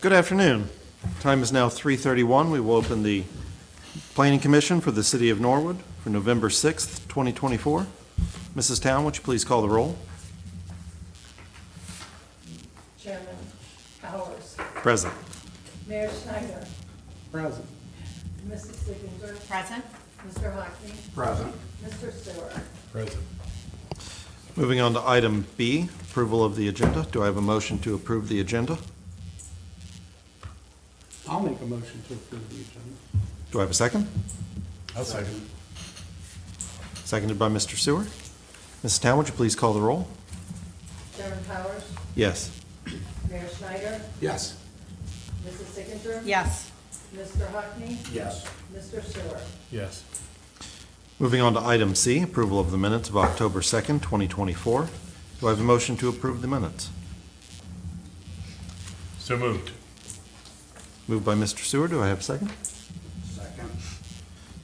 Good afternoon. Time is now 3:31. We will open the Planning Commission for the City of Norwood for November 6th, 2024. Mrs. Town, would you please call the roll? Chairman Powers. Present. Mayor Schneider. Present. Mrs. Signature. Present. Mr. Hockney. Present. Mr. Stewart. Present. Moving on to item B, approval of the agenda. Do I have a motion to approve the agenda? I'll make a motion to approve the agenda. Do I have a second? I'll second. Seconded by Mr. Seward. Mrs. Town, would you please call the roll? Chairman Powers. Yes. Mayor Schneider. Yes. Mrs. Signature. Yes. Mr. Hockney. Yes. Mr. Stewart. Yes. Moving on to item C, approval of the minutes of October 2nd, 2024. Do I have a motion to approve the minutes? So moved. Moved by Mr. Seward. Do I have a second? Second.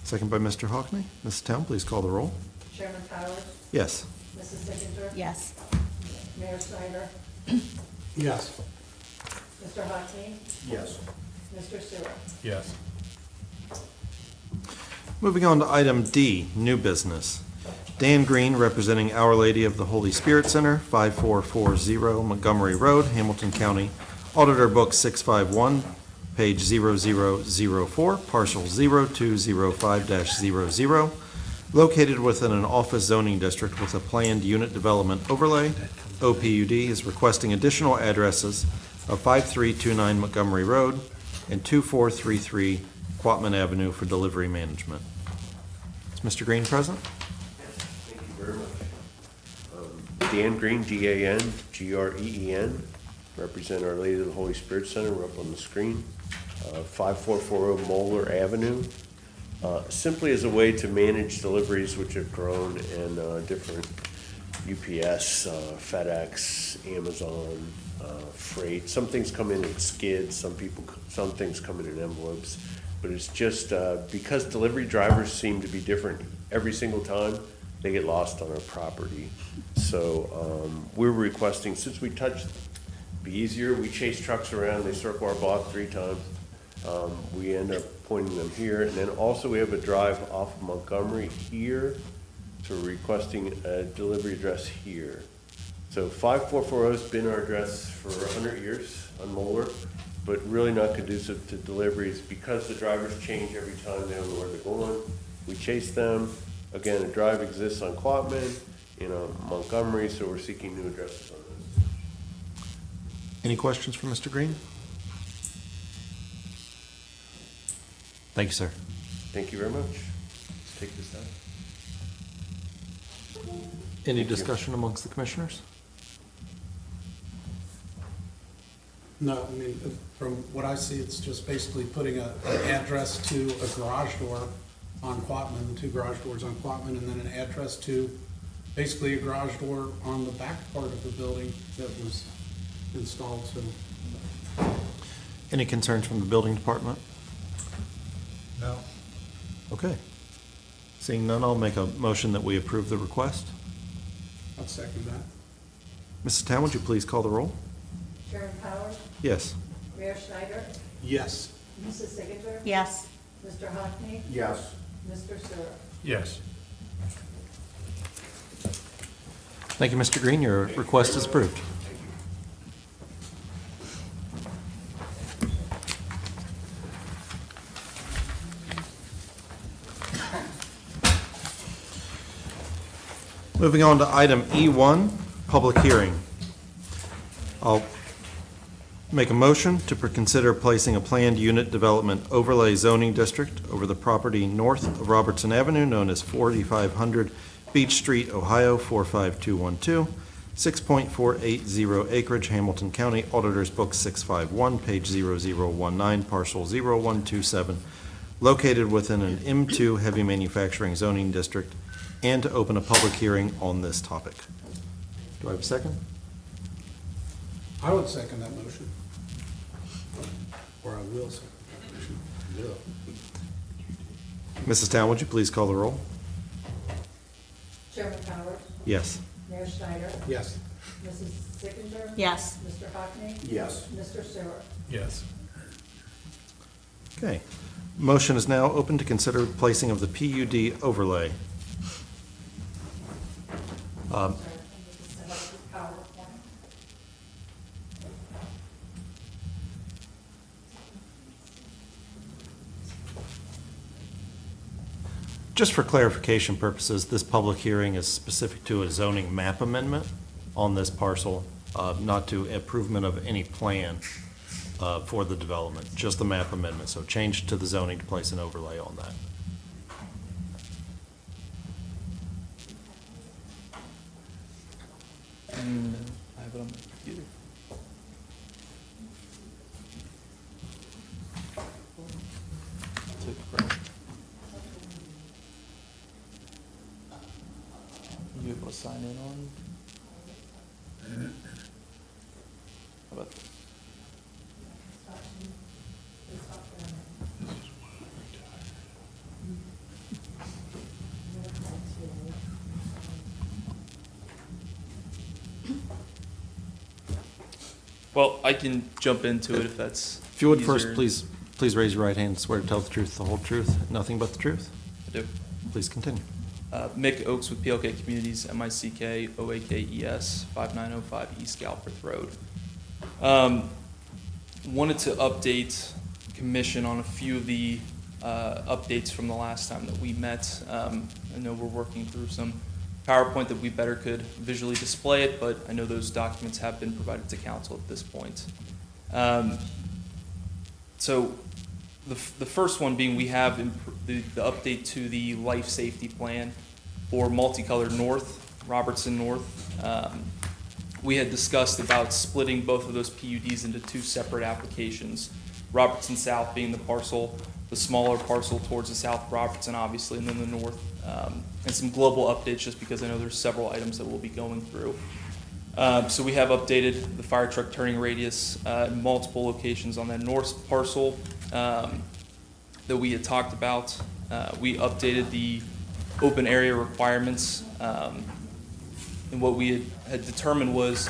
Second by Mr. Hockney. Mrs. Town, please call the roll. Chairman Powers. Yes. Mrs. Signature. Yes. Mayor Schneider. Yes. Mr. Hockney. Yes. Mr. Stewart. Yes. Moving on to item D, new business. Dan Green, representing Our Lady of the Holy Spirit Center, 5440 Montgomery Road, Hamilton County, Auditor Book 651, page 0004, parcel 0205-00, located within an office zoning district with a planned unit development overlay. OPUD is requesting additional addresses of 5329 Montgomery Road and 2433 Quatman Avenue for delivery management. Is Mr. Green present? Thank you very much. Dan Green, D-A-N-G-R-E-E-N, represent Our Lady of the Holy Spirit Center. We're up on the screen. 5440 Moeller Avenue. Simply as a way to manage deliveries which have grown in different UPS, FedEx, Amazon, freight. Some things come in skids, some things come in envelopes. But it's just because delivery drivers seem to be different every single time, they get lost on our property. So we're requesting, since we touched, be easier, we chase trucks around, they circle our block 3 times. We end up pointing them here. And then also we have a drive off of Montgomery here. So we're requesting a delivery address here. So 5440 has been our address for 100 years on Moeller, but really not conducive to deliveries because the drivers change every time. They don't know where they're going. We chase them. Again, a drive exists on Quatman, Montgomery, so we're seeking new addresses on this. Any questions for Mr. Green? Thank you, sir. Thank you very much. Let's take this down. Any Thank you. discussion amongst the commissioners? No, I mean, from what I see, it's just basically putting an address to a garage door on Quatman, 2 garage doors on Quatman, and then an address to basically a garage door on the back part of the building that was installed, so. Any concerns from the building department? No. Okay. Seeing none, I'll make a motion that we approve the request. I'll second that. Mrs. Town, would you please call the roll? Chairman Powers. Yes. Mayor Schneider. Yes. Mrs. Signature. Yes. Mr. Hockney. Yes. Mr. Stewart. Yes. Thank you, Mr. Green. Your request is approved. Moving on to item E1, public hearing. I'll make a motion to consider placing a planned unit development overlay zoning district over the property north of Robertson Avenue, known as 4500 Beach Street, Ohio, 45212, 6.480 acreage, Hamilton County, Auditor's Book 651, page 0019, parcel 0127, located within an M2 heavy manufacturing zoning district, and to open a public hearing on this topic. Do I have a second? I would second that motion. Or I will second that motion. Mrs. Town, would you please call the roll? Chairman Powers. Yes. Mayor Schneider. Yes. Mrs. Signature. Yes. Mr. Hockney. Yes. Mr. Stewart. Yes. Okay. Motion is now open to consider placing of the PUD overlay. Just for clarification purposes, this public hearing is specific to a zoning map amendment on this parcel, not to improvement of any plan for the development, just the map amendment. So change to the zoning to place an overlay on that. And I have it on my computer. Took a break. You able to sign in on? How about this? Well, I can jump into it if that's If you would first, easier. please raise your right hand and swear to tell the truth, the whole truth, nothing but the truth. I do. Please continue. Mick Oakes with PLK Communities, MICK-OAKES, 5905 East Galbraith Road. Wanted to update Commission on a few of the updates from the last time that we met. I know we're working through some PowerPoint that we better could visually display it, but I know those documents have been provided to council at this point. So the first one being we have the update to the life safety plan for Multicolored North, Robertson North. We had discussed about splitting both of those PUDs into two separate applications. Robertson South being the parcel, the smaller parcel towards the south of Robertson, obviously, and then the north. And some global updates, just because I know there's several items that we'll be going through. So we have updated the fire truck turning radius in multiple locations on that north parcel that we had talked about. We updated the open area requirements. And what we had determined was,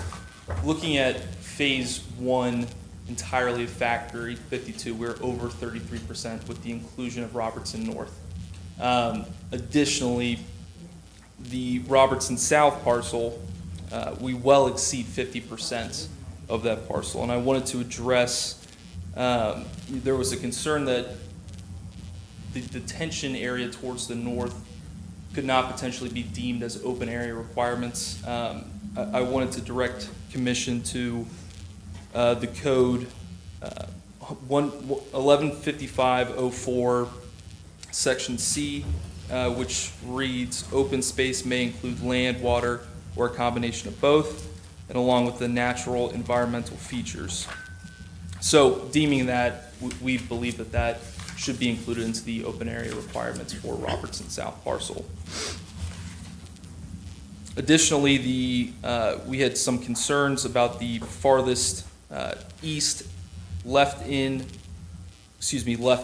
looking at phase one entirely of Factory 52, we're over 33% with the inclusion of Robertson North. Additionally, the Robertson South parcel, we well exceed 50% of that parcel. And I wanted to address, there was a concern that the detention area towards the north could not potentially be deemed as open area requirements. I wanted to direct Commission to the code 115504 section C, which reads, open space may include land, water, or a combination of both, and along with the natural environmental features. So deeming that, we believe that that should be included into the open area requirements for Robertson South parcel. Additionally, we had some concerns about the farthest east left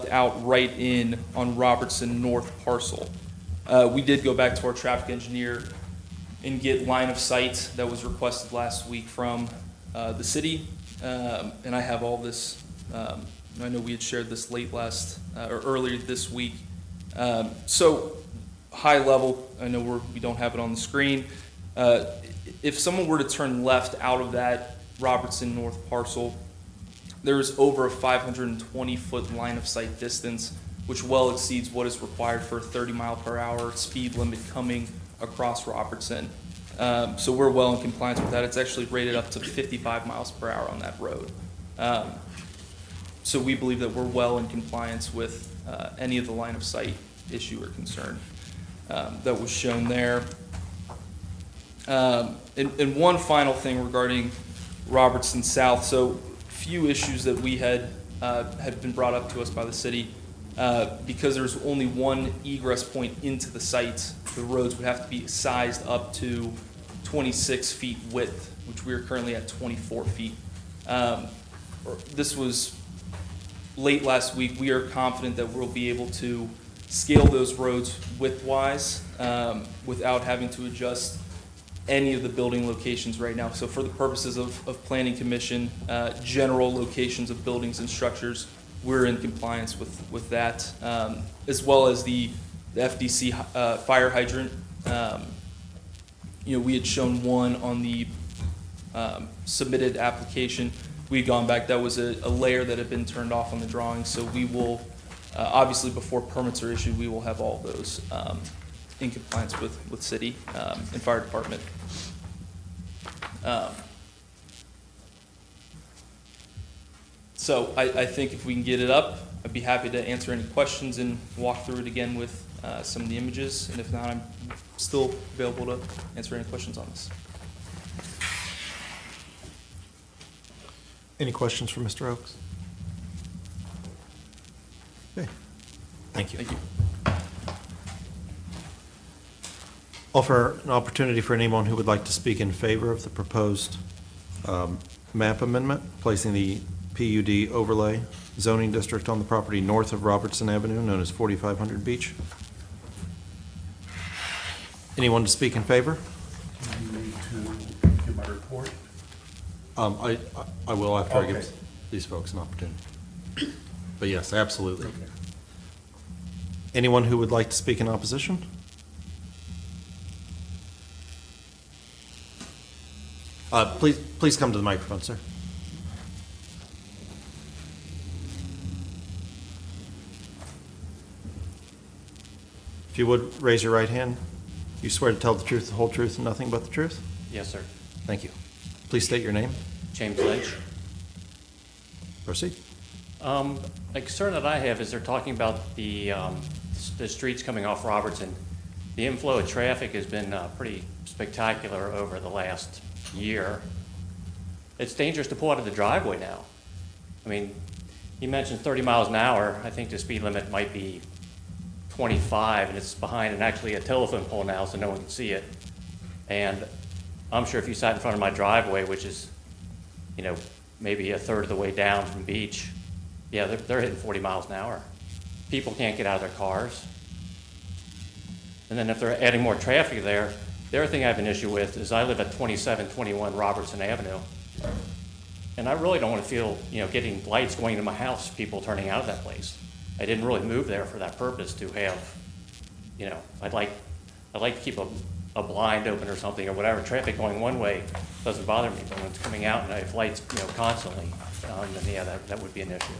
out right in on Robertson North parcel. We did go back to our traffic engineer and get line of sight that was requested last week from the city. And I have all this, I know we had shared this late last, or earlier this week. So high level, I know we don't have it on the screen. If someone were to turn left out of that Robertson North parcel, there's over a 520-foot line of sight distance, which well exceeds what is required for a 30-mile-per-hour speed limit coming across Robertson. So we're well in compliance with that. It's actually rated up to 55 miles per hour on that road. So we believe that we're well in compliance with any of the line of sight issue or concern that was shown there. And one final thing regarding Robertson South. So few issues that we had been brought up to us by the city. Because there's only one egress point into the site, the roads would have to be sized up to 26 feet width, which we are currently at 24 feet. This was late last week. We are confident that we'll be able to scale those roads width-wise without having to adjust any of the building locations right now. So for the purposes of planning commission, general locations of buildings and structures, we're in compliance with that, as well as the FDC fire hydrant. We had shown one on the submitted application. We'd gone back, that was a layer that had been turned off on the drawing, so we will, obviously before permits are issued, we will have all those in compliance with city and fire department. So I think if we can get it up, I'd be happy to answer any questions and walk through it again with some of the images, and if not, I'm still available to answer any questions on this. Any questions for Mr. Oakes? Okay, thank you. Thank you. Offer an opportunity for anyone who would like to speak in favor of the proposed map amendment, placing the PUD overlay zoning district on the property north of Robertson Avenue, known as 4500 Beach. Anyone to speak in favor? You need to give my report. I will after I Okay. give these folks an opportunity. But yes, absolutely. Okay. Anyone who would like to speak in opposition? Please come to the microphone, sir. If you would, raise your right hand. You swear to tell the truth, the whole truth, and nothing but the truth? Yes, sir. Thank you. Please state your name. James Lynch. Proceed. A concern that I have is they're talking about the streets coming off Robertson. The inflow of traffic has been pretty spectacular over the last year. It's dangerous to pull out of the driveway now. I mean, he mentioned 30 miles an hour. I think the speed limit might be 25, and it's behind actually a telephone pole now, so no one can see it. And I'm sure if you sat in front of my driveway, which is, maybe a third of the way down from Beach, yeah, they're hitting 40 miles an hour. People can't get out of their cars. And then if they're adding more traffic there, the other thing I have an issue with is I live at 2721 Robertson Avenue. And I really don't want to feel, getting lights going into my house, people turning out of that place. I didn't really move there for that purpose to have, I'd like to keep a blind open or something or whatever. Traffic going one way doesn't bother me, but when it's coming out and I have lights, constantly, then yeah, that would be an issue.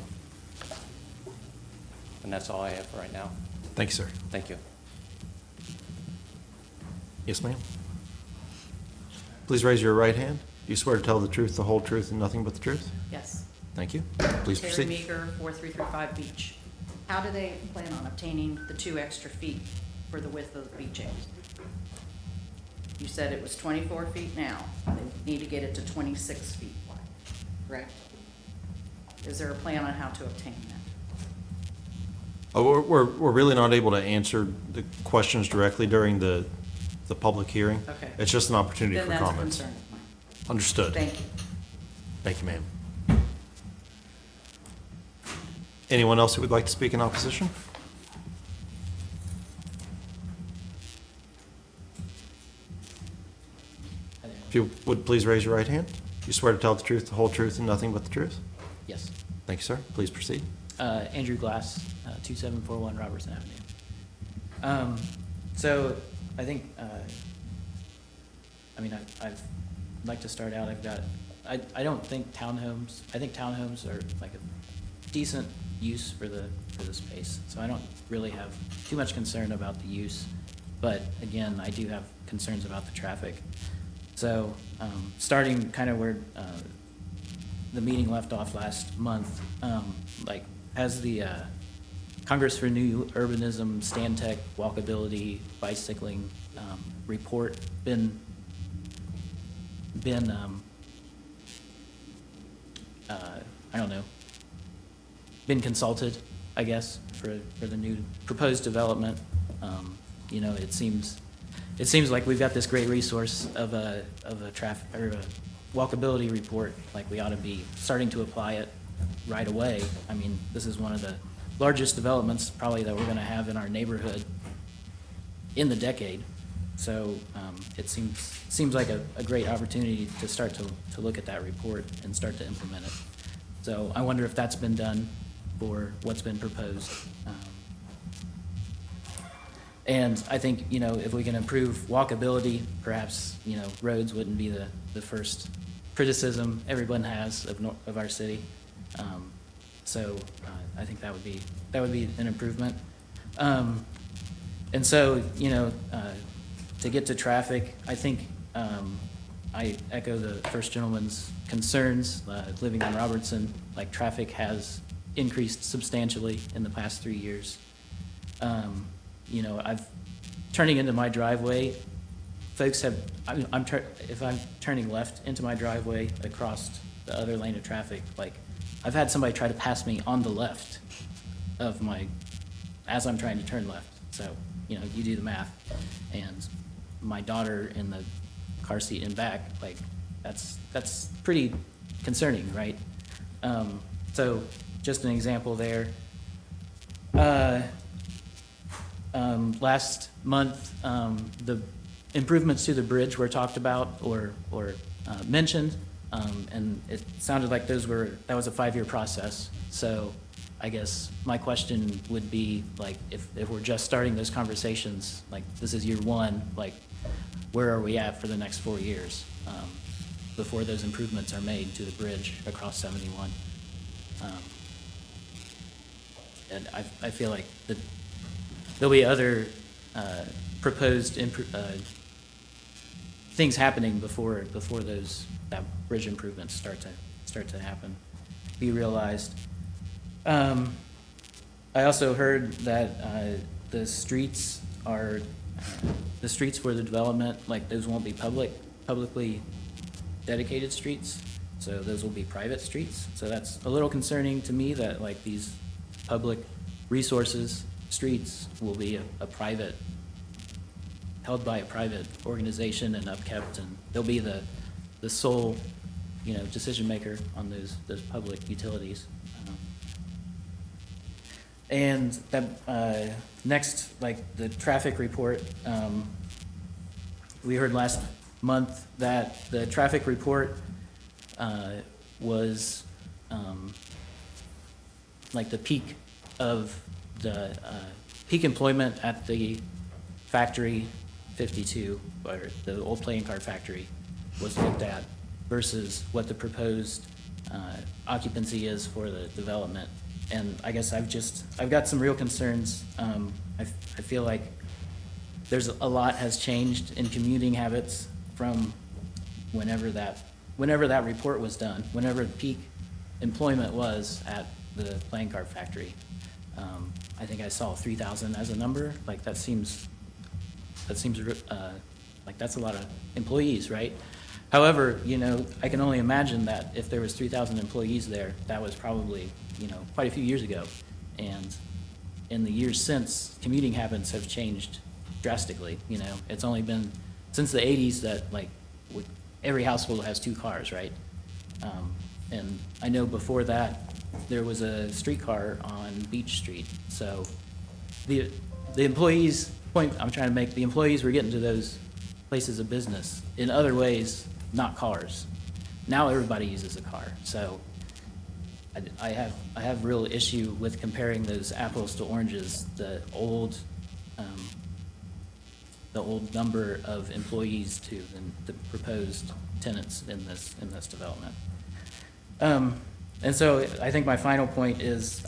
And that's all I have for right now. Thank you, sir. Thank you. Yes, ma'am. Please raise your right hand. Do you swear to tell the truth, the whole truth, and nothing but the truth? Yes. Thank you. Please Terry proceed. Meager, 4335 Beach. How do they plan on obtaining the 2 extra feet for the width of the beach end? You said it was 24 feet now. They need to get it to 26 feet wide, correct? Is there a plan on how to obtain that? We're really not able to answer the questions directly during the public hearing. Okay. It's just an opportunity Then for that's a comments. concern of mine. Understood. Thank you. Thank you, ma'am. Anyone else who would like to speak in opposition? If you would please raise your right hand. You swear to tell the truth, the whole truth, and nothing but the truth? Yes. Thank you, sir. Please proceed. Andrew Glass, 2741 Robertson Avenue. So I think, I'd like to start out, I don't think townhomes, I think townhomes are like a decent use for the space. So I don't really have too much concern about the use. But again, I do have concerns about the traffic. So starting kind of where the meeting left off last month, has the Congress for New Urbanism, Stantec, Walkability, Bicycling report been consulted, I guess, for the new proposed development? It seems like we've got this great resource of a traffic or a walkability report. Like we ought to be starting to apply it right away. I mean, this is one of the largest developments probably that we're going to have in our neighborhood in the decade. So it seems like a great opportunity to start to look at that report and start to implement it. So I wonder if that's been done for what's been proposed. And I think, you know, if we can improve walkability, perhaps, you know, roads wouldn't be the first criticism everyone has of our city. So I think that would be an improvement. And so, you know, to get to traffic, I think I echo the first gentleman's concerns. Living in Robertson, like, traffic has increased substantially in the past 3 years. You know, turning into my driveway, folks have, if I'm turning left into my driveway across the other lane of traffic, like, I've had somebody try to pass me on the left of as I'm trying to turn left. So, you know, you do the math, and my daughter in the car seat in back, like, that's pretty concerning, right? So just an example there. Last month, the improvements to the bridge were talked about or mentioned, and it sounded like that was a 5-year process. So I guess my question would be, like, if we're just starting those conversations, like, this is year 1, like, where are we at for the next 4 years before those improvements are made to the bridge across 71? And I feel like there'll be other proposed things happening before that bridge improvements start to happen, be realized. I also heard that the streets for the development, like, those won't be publicly dedicated streets, so those will be private streets. So that's a little concerning to me, that, like, these public resources, streets, will be held by a private organization and upkept, and they'll be the sole, you know, decision maker on those public utilities. And that next, like, the traffic report, we heard last month that the traffic report was like the peak of the peak employment at the factory 52, or the old playing card factory, was looked at versus what the proposed occupancy is for the development. And I guess I've got some real concerns. I feel like a lot has changed in commuting habits from whenever that report was done, whenever peak employment was at the playing card factory. I think I saw 3,000 as a number. Like, that seems like that's a lot of employees, right? However, you know, I can only imagine that if there was 3,000 employees there, that was probably, you know, quite a few years ago. And in the years since, commuting habits have changed drastically. You know, it's only been since the 80s that, like, every household has 2 cars, right? And I know before that, there was a streetcar on Beach Street. So the employees, point I'm trying to make, the employees were getting to those places of business in other ways, not cars. Now everybody uses a car. So I have real issue with comparing those apples to oranges, the old number of employees to the proposed tenants in this development. And so I think my final point is,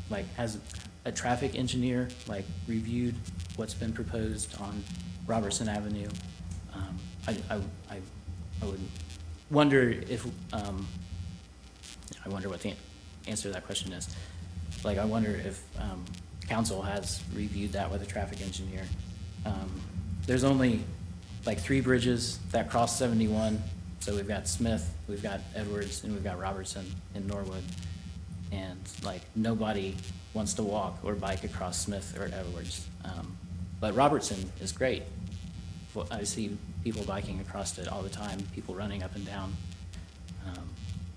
like, has a traffic engineer, like, reviewed what's been proposed on Robertson Avenue? I would wonder if, I wonder what the answer to that question is. Like, I wonder if council has reviewed that with a traffic engineer. There's only, like, 3 bridges that cross 71. So we've got Smith, we've got Edwards, and we've got Robertson in Norwood. And, like, nobody wants to walk or bike across Smith or Edwards. But Robertson is great. Well, I see people biking across it all the time, people running up and down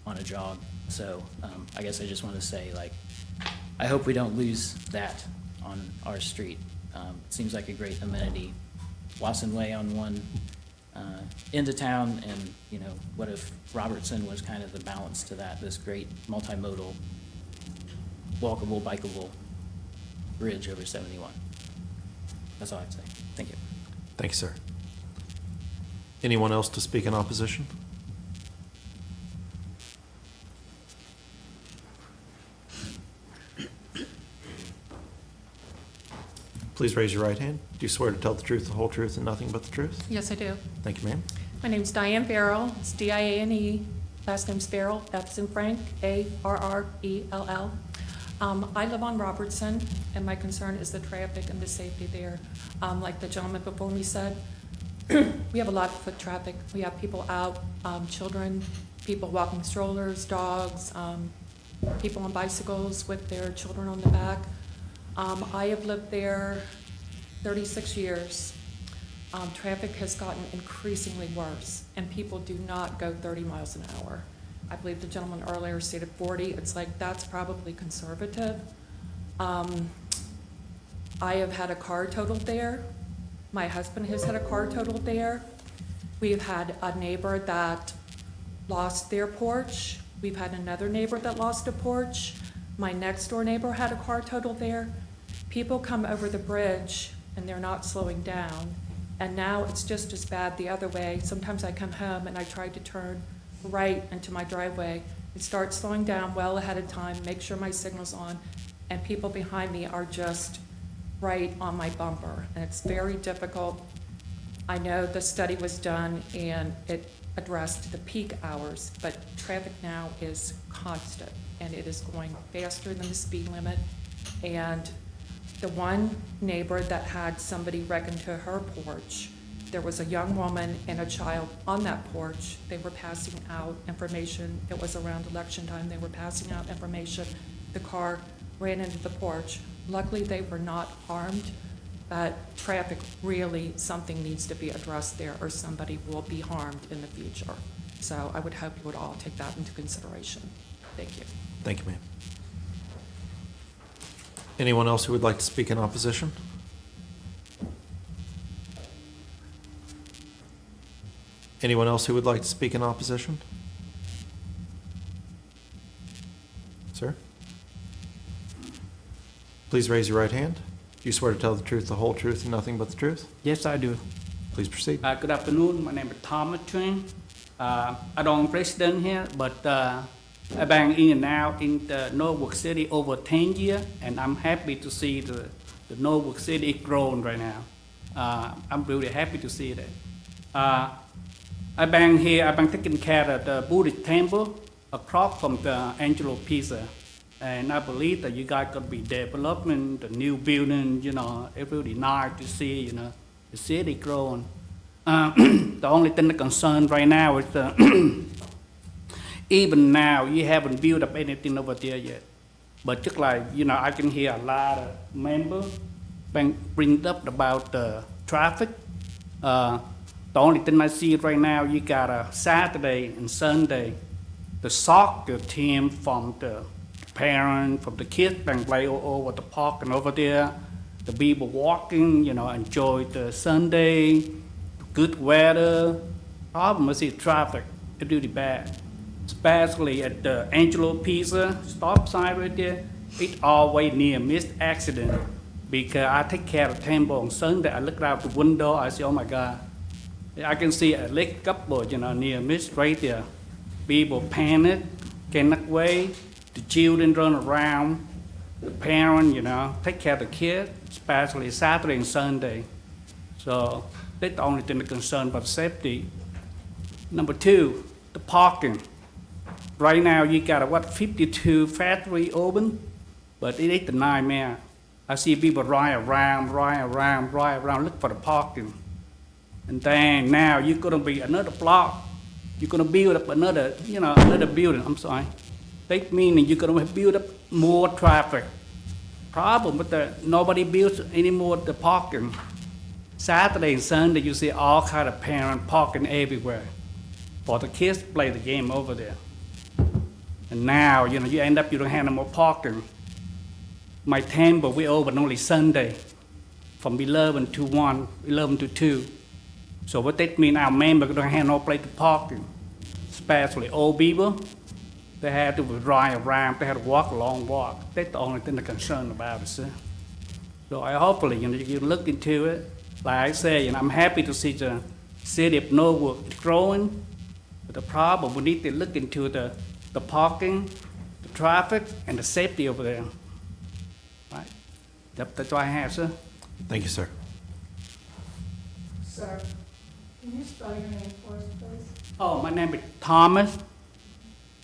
on a jog. So I guess I just want to say, like, I hope we don't lose that on our street. It seems like a great amenity Wasson Way on one into town, and, you know, what if Robertson was kind of the balance to that, this great multimodal, walkable, bikeable bridge over 71. That's all I'd say. Thank you. Thank you, sir. Anyone else to speak in opposition? Please raise your right hand. Do you swear to tell the truth, the whole truth, and nothing but the truth? Yes, I do. Thank you, ma'am. My name's Diane Farrell. It's Diane, last name's Farrell, F's in Frank, Arrell. I live on Robertson, and my concern is the traffic and the safety there. Like the gentleman before me said, we have a lot of foot traffic. We have people out, children, people walking strollers, dogs, people on bicycles with their children on the back. I have lived there 36 years. Traffic has gotten increasingly worse, and people do not go 30 miles an hour. I believe the gentleman earlier stated 40. It's like, that's probably conservative. I have had a car totaled there. My husband has had a car totaled there. We've had a neighbor that lost their porch. We've had another neighbor that lost a porch. My next door neighbor had a car totaled there. People come over the bridge and they're not slowing down. And now it's just as bad the other way. Sometimes I come home and I try to turn right into my driveway. It starts slowing down well ahead of time, make sure my signal's on, and people behind me are just right on my bumper. And it's very difficult. I know the study was done and it addressed the peak hours, but traffic now is constant and it is going faster than the speed limit. And the one neighbor that had somebody wreck into her porch, there was a young woman and a child on that porch. They were passing out information. It was around election time. They were passing out information. The car ran into the porch. Luckily, they were not harmed, but traffic, really, something needs to be addressed there or somebody will be harmed in the future. So I would hope you would all take that into consideration. Thank you. Thank you, ma'am. Anyone else who would like to speak in opposition? Anyone else who would like to speak in opposition? Sir? Please raise your right hand. Do you swear to tell the truth, the whole truth, and nothing but the truth? Yes, I do. Please proceed. Good afternoon. My name is Thomas Train. I don't president here, but I've been in and out in the Norwood City over 10 years, and I'm happy to see the Norwood City grown right now. I'm really happy to see that. I've been here, I've been taking care of the Buddhist temple across from the Angelo Pizza. And I believe that you guys could be developing the new building, you know, it's really nice to see, you know, the city growing. The only thing that concerned right now is even now, you haven't built up anything over there yet. But just like, you know, I can hear a lot of members bring up about the traffic. The only thing I see right now, you got a Saturday and Sunday, the soccer team from the parents, from the kids can play all over the park and over there. The people walking, you know, enjoy the Sunday, good weather. Problem is the traffic, it's really bad. Especially at the Angelo Pizza stop sign right there, it's always near missed accident. Because I take care of the temple on Sunday, I look out the window, I say, oh my God. I can see a leg couple, you know, near miss right there. People panic, cannot wait. The children run around. The parents, you know, take care of the kids, especially Saturday and Sunday. So that's the only thing that concerned about safety. Number two, the parking. Right now, you got 52 factory open, but it ain't a nightmare. I see people ride around, look for the parking. And then now you're gonna be another block. You're gonna build up another, you know, another building, I'm sorry. That meaning you're gonna build up more traffic. Problem with nobody builds anymore the parking. Saturday and Sunday, you see all kind of parents parking everywhere for the kids to play the game over there. And now, you know, you end up, you don't have no more parking. My temple, we open only Sunday. from 11 to 1, 11 to 2. So what that means, our members don't have no place to park, especially old people. They have to drive around, they have to walk a long walk. That's the only thing they're concerned about, sir. So I hopefully, you can look into it. Like I say, I'm happy to see the city of Norwood growing. But the problem, we need to look into the parking, the traffic, and the safety over there. Right? That's what I have, sir. Thank you, sir. Sir, can you spell your name for us, please? Oh, my name is Thomas.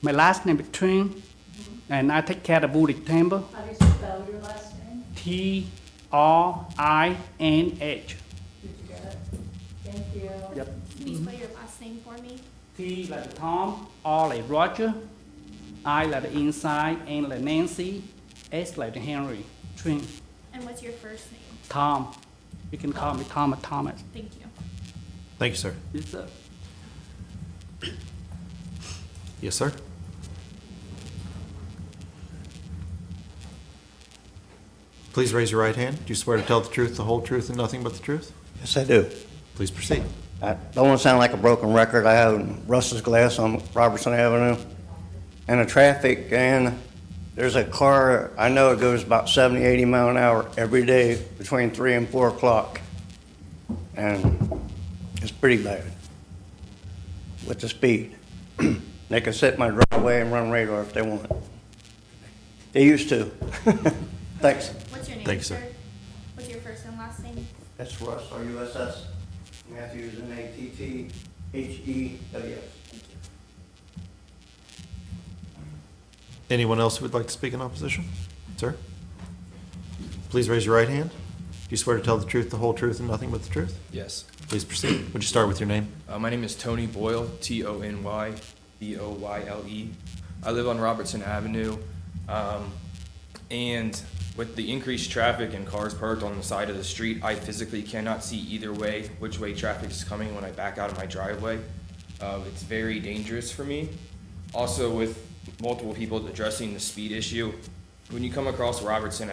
My last name is Tring. And I take care of Buddhist Temple. How do you spell your last name? Trinh. Did you get it? Thank you. Yep. Can you spell your last name for me? T like Tom, R like Roger, I like inside, N like Nancy, S like Henry. Tring. And what's your first name? Tom. You can call me Tom or Thomas. Thank you. Thank you, sir. Yes, sir. Yes, sir. Please raise your right hand. Do you swear to tell the truth, the whole truth, and nothing but the truth? Yes, I do. Please proceed. I don't want to sound like a broken record. I have Russell's Glass on Robertson Avenue, and the traffic, and there's a car, I know it goes about 70, 80 mile an hour every day between 3 and 4 o'clock, and it's pretty bad with the speed. They can sit in my driveway and run radar if they want. They used to. Thanks. What's your name, Thank you, sir. sir? What's your first and last name? That's Russ, R-U-S-S. Matthews, N-A-T-T-H-E-W-S. Anyone else who would like to speak in opposition? Sir? Please raise your right hand. Do you swear to tell the truth, the whole truth, and nothing but the truth? Yes. Please proceed. Would you start with your name? My name is Tony Boyle, Tonyboyle. I live on Robertson Avenue. And with the increased traffic and cars parked on the side of the street, I physically cannot see either way which way traffic is coming when I back out of my driveway. It's very dangerous for me. Also, with multiple people addressing the speed issue, when you come across Robertson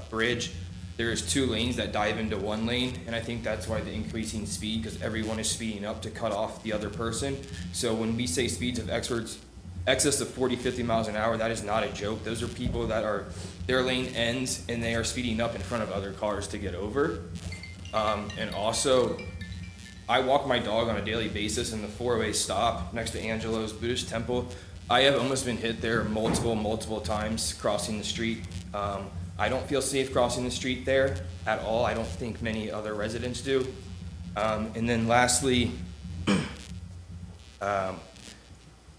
Bridge, there's 2 lanes that dive into 1 lane, and I think that's why the increasing speed, because everyone is speeding up to cut off the other person. So when we say speeds of excess of 40, 50 miles an hour, that is not a joke. Those are people that their lane ends and they are speeding up in front of other cars to get over. And also, I walk my dog on a daily basis in the 4-way stop next to Angelo's Buddhist Temple. I have almost been hit there multiple times crossing the street. I don't feel safe crossing the street there at all. I don't think many other residents do. And then lastly, to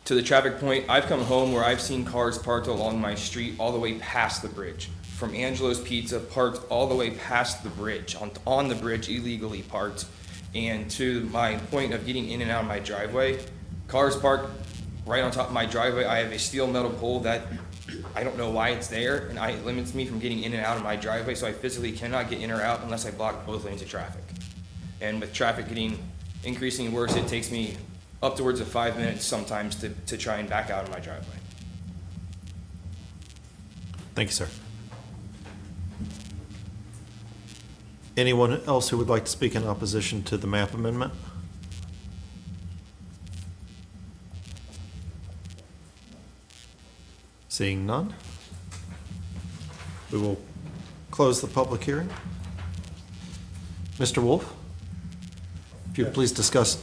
the traffic point, I've come home where I've seen cars parked along my street all the way past the bridge. From Angelo's Pizza, parked all the way past the bridge, on the bridge, illegally parked. And to my point of getting in and out of my driveway, cars parked right on top of my driveway. I have a steel metal pole that I don't know why it's there, and it limits me from getting in and out of my driveway, so I physically cannot get in or out unless I block both lanes of traffic. And with traffic increasing worse, it takes me upwards of 5 minutes sometimes to try and back out of my driveway. Thank you, sir. Anyone else who would like to speak in opposition to the map amendment? Seeing none, we will close the public hearing. Mr. Wolf, if you would please discuss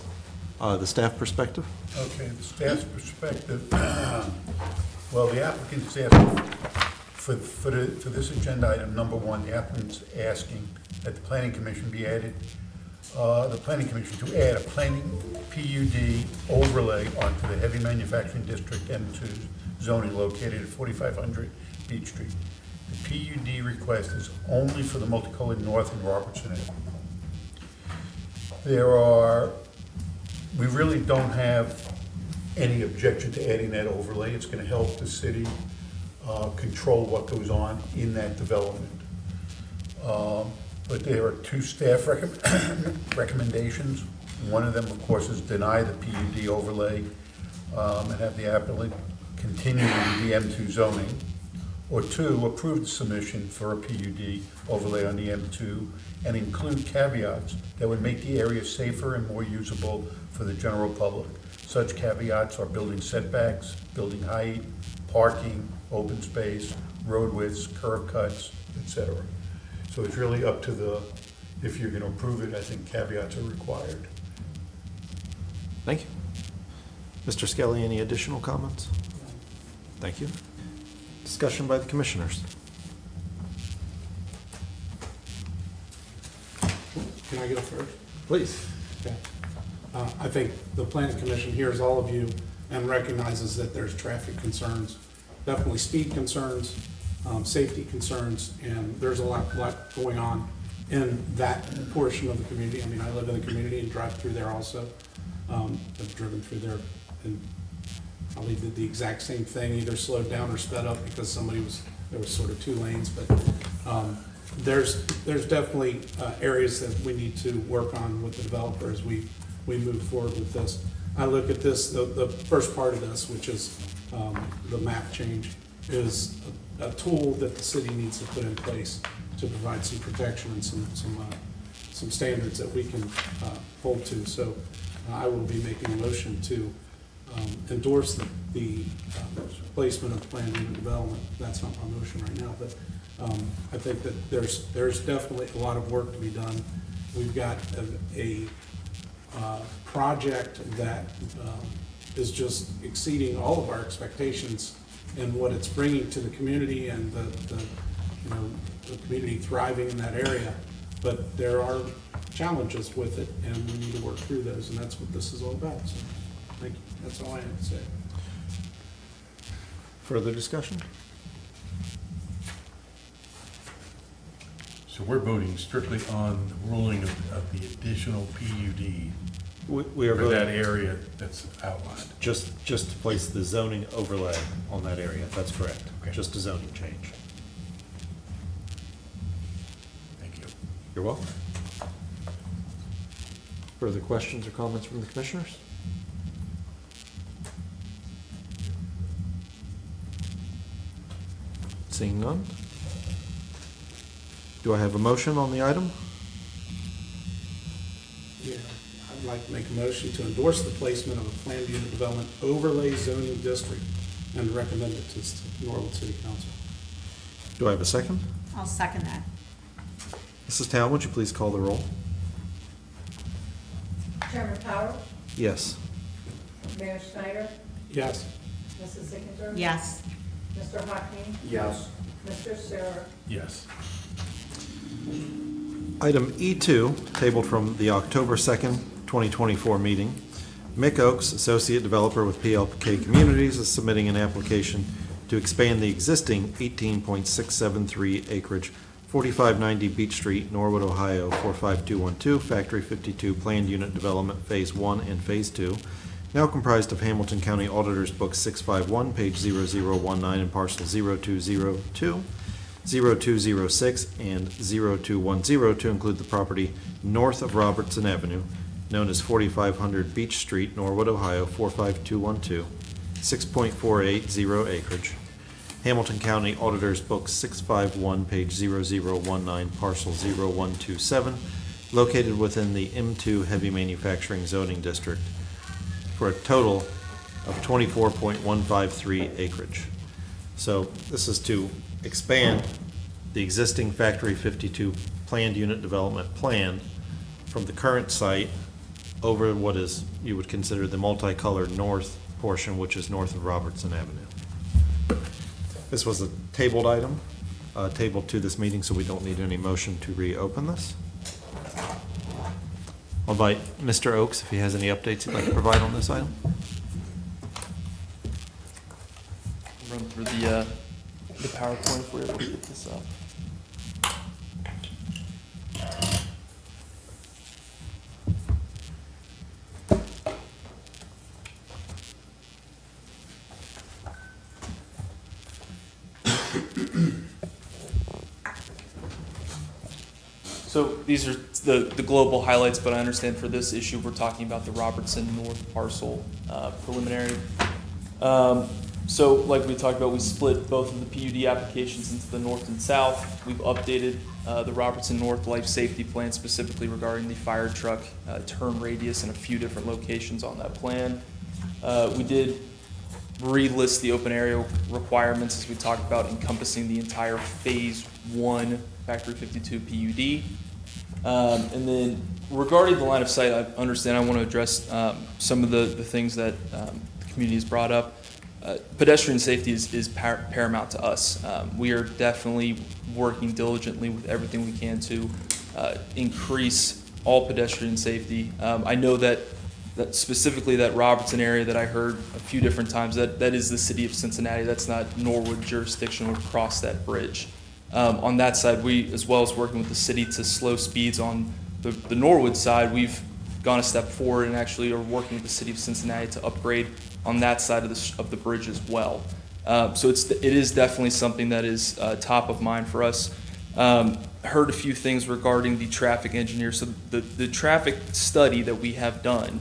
the staff perspective. Okay, the staff's perspective, well, the applicant's asking, for this agenda item, number 1, the applicant's asking that the planning commission be added, the planning commission to add a planning PUD overlay onto the heavy manufacturing district M2 zoning located at 4500 Beach Street. The PUD request is only for the multicolored north and Robertson Avenue. We really don't have any objection to adding that overlay. It's gonna help the city control what goes on in that development. But there are 2 staff recommendations. One of them, of course, is deny the PUD overlay and have the applicant continue with the M2 zoning, Or two, approve the submission for a PUD overlay on the M2 and include caveats that would make the area safer and more usable for the general public. Such caveats are building setbacks, building height, parking, open space, road widths, curb cuts, etc. So it's really up to the, if you're gonna approve it, I think caveats are required. Thank you. Mr. Skelly, any additional comments? Thank you. Discussion by the commissioners. Can I go first? Please. Okay. I think the planning commission hears all of you and recognizes that there's traffic concerns, definitely speed concerns, safety concerns, and there's a lot going on in that portion of the community. I mean, I live in the community and drive through there also. I've driven through there and probably did the exact same thing, either slowed down or sped up because there was sort of two lanes, but there's definitely areas that we need to work on with the developer as we move forward with this. I look at this, the first part of this, which is the map change, is a tool that the city needs to put in place to provide some protection and some standards that we can hold to. So I will be making a motion to endorse the placement of planned unit development. That's not my motion right now, but I think that there's definitely a lot of work to be done. We've got a project that is just exceeding all of our expectations and what it's bringing to the community and the community thriving in that area. But there are challenges with it, and we need to work through those, and that's what this is all about. So, thank you. That's all I have to say. Further discussion? So we're voting strictly on the ruling of the additional PUD We are for that voting area that's outlined. just to place the zoning overlay on that area. That's correct. Okay. Just a zoning change. Thank you. You're welcome. Further questions or comments from the commissioners? Seeing none. Do I have a motion on the item? Yeah, I'd like to make a motion to endorse the placement of a planned unit development overlay zoning district and recommend it to Norwood City Council. Do I have a second? I'll second that. Mrs. Town, would you please call the roll? Chairman Powell, Yes. Mayor Schneider, Yes. Mrs. Ziegler. Yes. Mr. Hockney, Yes. Mr. Sarah. Yes. Item E2, tabled from the October 2nd, 2024 meeting. Mick Oaks, Associate Developer with PLK Communities, is submitting an application to expand the existing 18.673 acreage, 4590 Beach Street, Norwood, Ohio, 45212, Factory 52 Planned Unit Development Phase 1 and Phase 2, now comprised of Hamilton County Auditor's Book 651, page 0019, and parcel 0202, 0206, and 0210 to include the property north of Robertson Avenue, known as 4500 Beach Street, Norwood, Ohio, 45212, 6.480 acreage. Hamilton County Auditor's Book 651, page 0019, parcel 0127, located within the M2 Heavy Manufacturing Zoning District, for a total of 24.153 acreage. So this is to expand the existing Factory 52 planned unit development plan from the current site over what is, you would consider the multicolored north portion, which is north of Robertson Avenue. This was a tabled item, tabled to this meeting, so we don't need any motion to reopen this. I'll invite Mr. Oaks if he has any updates he'd like to provide on this item. Run through the PowerPoint if we're able to get this up. So these are the global highlights, but I understand for this issue, we're talking about the Robertson North parcel preliminary. So like we talked about, we split both of the PUD applications into the north and south. We've updated the Robertson North Life Safety Plan specifically regarding the fire truck turn radius in a few different locations on that plan. We did relist the open area requirements as we talked about, encompassing the entire Phase 1 Factory 52 PUD. And then regarding the line of sight, I understand I want to address some of the things that the community has brought up. Pedestrian safety is paramount to us. We are definitely working diligently with everything we can to increase all pedestrian safety. I know that specifically that Robertson area that I heard a few different times, that is the city of Cincinnati. That's not Norwood jurisdiction or cross that bridge. On that side, we, as well as working with the city to slow speeds on the Norwood side, we've gone a step forward and actually are working with the city of Cincinnati to upgrade on that side of the bridge as well. So it is definitely something that is top of mind for us. Heard a few things regarding the traffic engineer. So the traffic study that we have done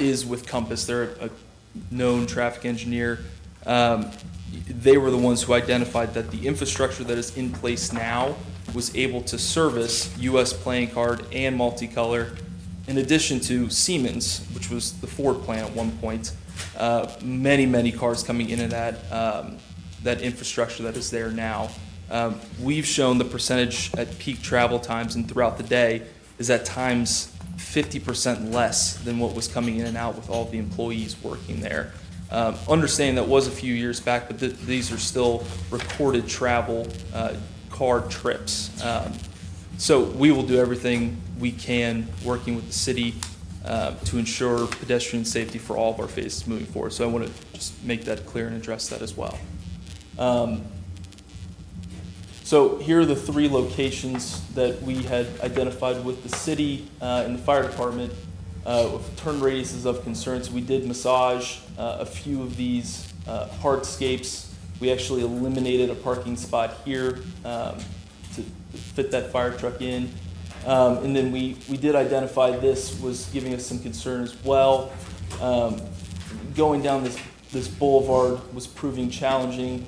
is with Compass. They're a known traffic engineer. They were the ones who identified that the infrastructure that is in place now was able to service US playing card and multicolor, in addition to Siemens, which was the Ford plant at one point. Many cars coming into that infrastructure that is there now. We've shown the percentage at peak travel times and throughout the day is at times 50% less than what was coming in and out with all the employees working there. Understanding that was a few years back, but these are still recorded travel card trips. So we will do everything we can working with the city to ensure pedestrian safety for all of our phases moving forward. So I want to just make that clear and address that as well. So here are the 3 locations that we had identified with the city and the fire department with turn radiuses of concern. So we did massage a few of these hardscapes. We actually eliminated a parking spot here to fit that fire truck in. And then we did identify this was giving us some concern as well. Going down this boulevard was proving challenging.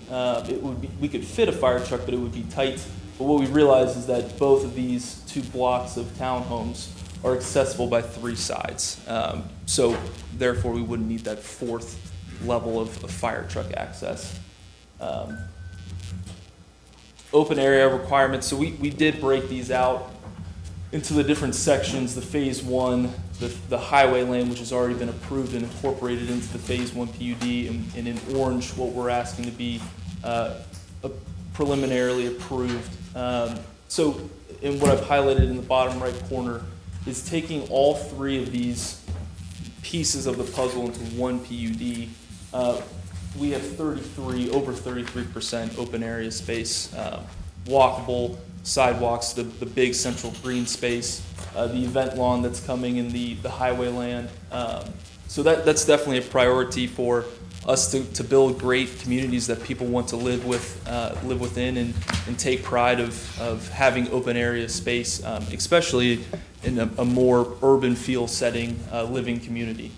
We could fit a fire truck, but it would be tight. But what we realized is that both of these 2 blocks of townhomes are accessible by 3 sides. So therefore, we wouldn't need that 4th level of fire truck access. Open area requirements. So we did break these out into the different sections. The Phase 1, the highway lane, which has already been approved and incorporated into the Phase 1 PUD, and in orange, what we're asking to be preliminarily approved. So, and what I've highlighted in the bottom right corner is taking all 3 of these pieces of the puzzle into one PUD. We have over 33% open area space, walkable sidewalks, the big central green space, the event lawn that's coming in the highway land. So that's definitely a priority for us to build great communities that people want to live within and take pride of having open area space, especially in a more urban feel setting, living community.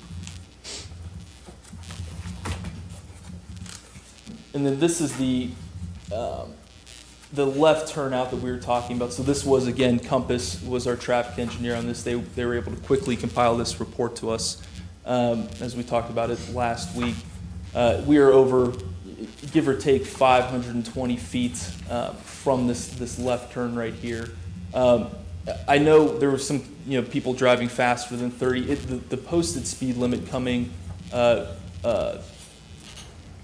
And then this is the left turnout that we were talking about. So this was, again, Compass was our traffic engineer on this. They were able to quickly compile this report to us as we talked about it last week. We are over, give or take, 520 feet from this left turn right here. I know there were some people driving faster than 30. The posted speed limit coming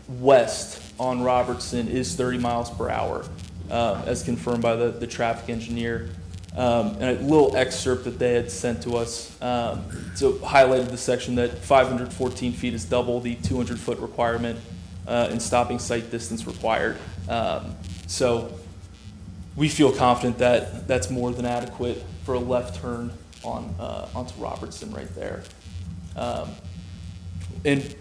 west on Robertson is 30 miles per hour, as confirmed by the traffic engineer. And a little excerpt that they had sent to us, so highlighted the section that 514 feet is double the 200-foot requirement and stopping sight distance required. So we feel confident that that's more than adequate for a left turn onto Robertson right there. And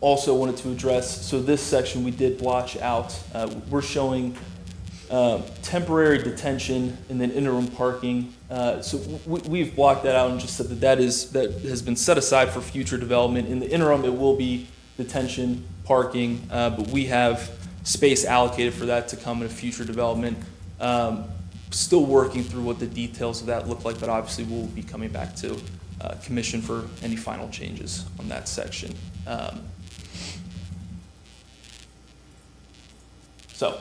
also wanted to address, so this section we did blotch out. We're showing temporary detention and then interim parking. So we've blocked that out and just said that has been set aside for future development. In the interim, it will be detention parking, but we have space allocated for that to come in a future development. Still working through what the details of that look like, but obviously we'll be coming back to commission for any final changes on that section. So,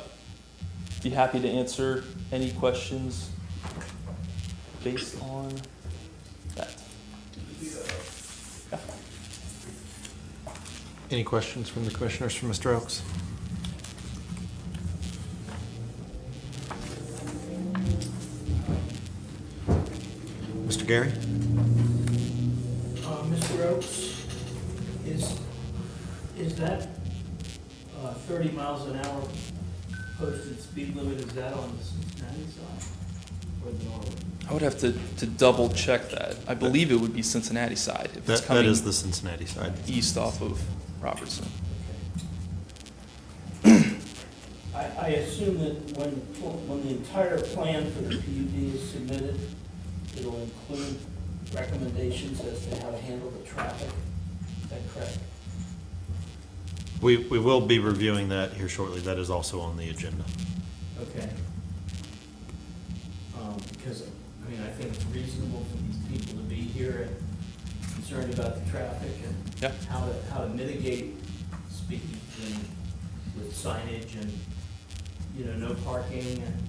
be happy to answer any questions based on that. Yeah. Any questions from the commissioners for Mr. Oaks? Mr. Gary? Mr. Oaks, is that 30 miles an hour posted speed limit, is that on the Cincinnati side or the Norwood? I would have to double check that. I believe it would be Cincinnati side if it's That coming is the Cincinnati side. east off of Robertson. I assume that when the entire plan for the PUD is submitted, it'll include recommendations as to how to handle the traffic. Is that correct? We will be reviewing that here shortly. That is also on the agenda. Okay. Because, I mean, I think it's reasonable for these people to be here and concerned about the traffic and Yep. how to mitigate speed and with signage and, you know, no parking and,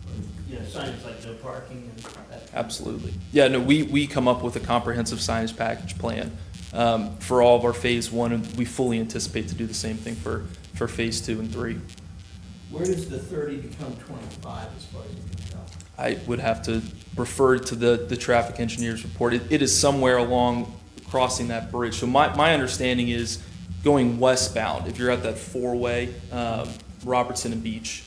or, you know, signage like no parking and that. Absolutely. Yeah, no, we come up with a comprehensive signage package plan for all of our phase 1, and we fully anticipate to do the same thing for phase 2 and 3. Where does the 30 become 25 as far as you can tell? I would have to refer to the traffic engineer's report. It is somewhere along crossing that bridge. So my understanding is going westbound, if you're at that four-way, Robertson and Beach,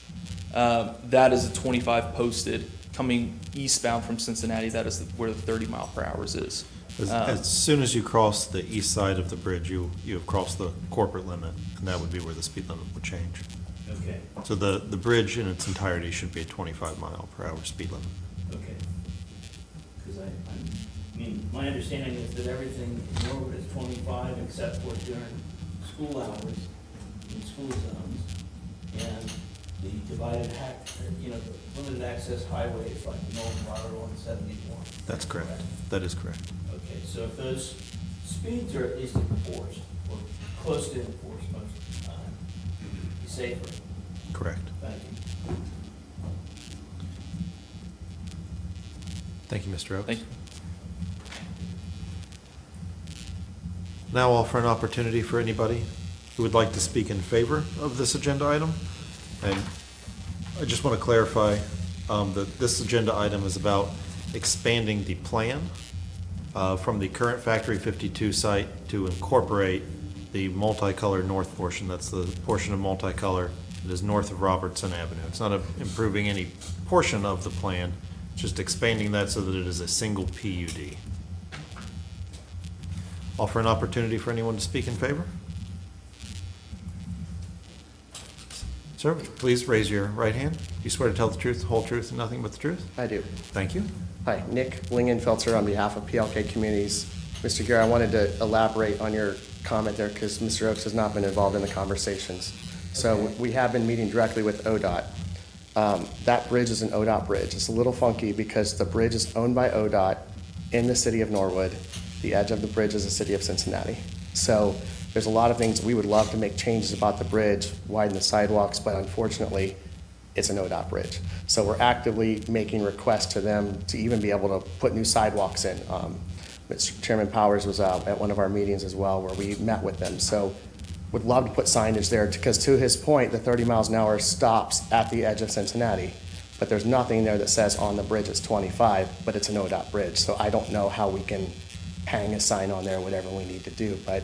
that is a 25 posted. Coming eastbound from Cincinnati, that is where the 30 mile per hour is. As soon as you cross the east side of the bridge, you have crossed the corporate limit, and that would be where the speed limit would change. Okay, So the bridge in its entirety should be a 25 mile per hour speed limit. okay. Because I mean, my understanding is that everything in Norwood is 25 except for during school hours in school zones. And the divided you know, the limited access highways like Norwood, Waterloo, and 71. That's correct. That is correct. Okay, so if those speeds are at least enforced, or close to enforced most of the time, be safer. Correct. Thank you. Thank you, Mr. Oaks. Thank you. Now offer an opportunity for anybody who would like to speak in favor of this agenda item. And I just want to clarify that this agenda item is about expanding the plan from the current Factory 52 site to incorporate the multicolor north portion. That's the portion of multicolor that is north of Robertson Avenue. It's not improving any portion of the plan, it's just expanding that so that it is a single PUD. Offer an opportunity for anyone to speak in favor. Sir, please raise your right hand. Do you swear to tell the truth, the whole truth, and nothing but the truth? I do. Thank you. Hi, Nick Lingenfelter on behalf of PLK Communities. Mr. Gare, I wanted to elaborate on your comment there because Mr. Oaks has not been involved in the conversations. So we have been meeting directly with ODOT. That bridge is an ODOT bridge. It's a little funky because the bridge is owned by ODOT in the city of Norwood. The edge of the bridge is the city of Cincinnati. So there's a lot of things we would love to make changes about the bridge, widen the sidewalks, but unfortunately, it's an ODOT bridge. So we're actively making requests to them to even be able to put new sidewalks in. Mr. Chairman Powers was at one of our meetings as well where we met with them. So would love to put signage there because to his point, the 30 miles an hour stops at the edge of Cincinnati, but there's nothing there that says on the bridge it's 25, but it's an ODOT bridge. So I don't know how we can hang a sign on there, whatever we need to do, but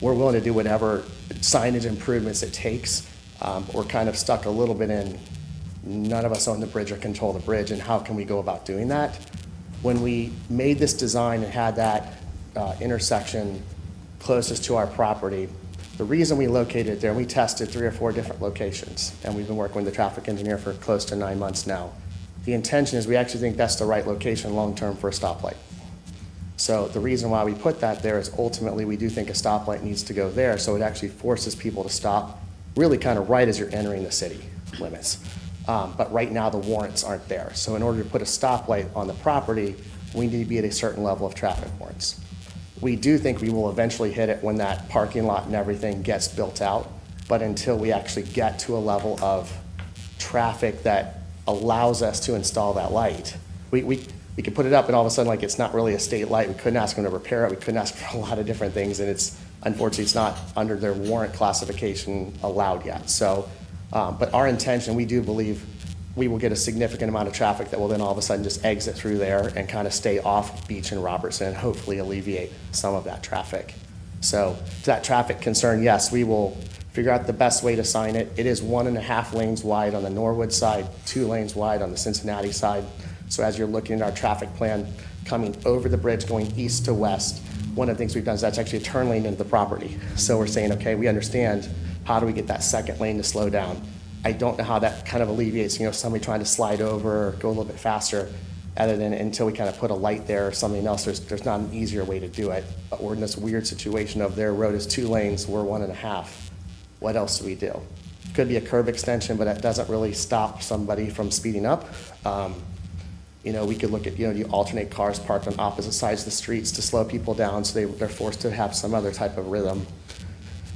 we're willing to do whatever signage improvements it takes. We're kind of stuck a little bit in, none of us own the bridge or control the bridge, and how can we go about doing that? When we made this design and had that intersection closest to our property, the reason we located it there, we tested 3 or 4 different locations, and we've been working with the traffic engineer for close to 9 months now. The intention is we actually think that's the right location long-term for a stoplight. So the reason why we put that there is ultimately we do think a stoplight needs to go there, so it actually forces people to stop really kind of right as you're entering the city limits. But right now, the warrants aren't there. So in order to put a stoplight on the property, we need to be at a certain level of traffic warrants. We do think we will eventually hit it when that parking lot and everything gets built out, but until we actually get to a level of traffic that allows us to install that light, we could put it up and all of a sudden, like, it's not really a state light. We couldn't ask them to repair it. We couldn't ask for a lot of different things, and unfortunately, it's not under their warrant classification allowed yet. So, but our intention, we do believe we will get a significant amount of traffic that will then all of a sudden just exit through there and kind of stay off Beach and Robertson and hopefully alleviate some of that traffic. So to that traffic concern, yes, we will figure out the best way to sign it. It is 1.5 lanes wide on the Norwood side, 2 lanes wide on the Cincinnati side. So as you're looking at our traffic plan coming over the bridge going east to west, one of the things we've done is that's actually a turn lane into the property. So we're saying, okay, we understand, how do we get that second lane to slow down? I don't know how that kind of alleviates, somebody trying to slide over or go a little bit faster, other than until we kind of put a light there or something else, there's not an easier way to do it. But we're in this weird situation of their road is 2 lanes, we're 1.5. What else do we do? Could be a curb extension, but that doesn't really stop somebody from speeding up. We could look at, you alternate cars parked on opposite sides of the streets to slow people down so they're forced to have some other type of rhythm.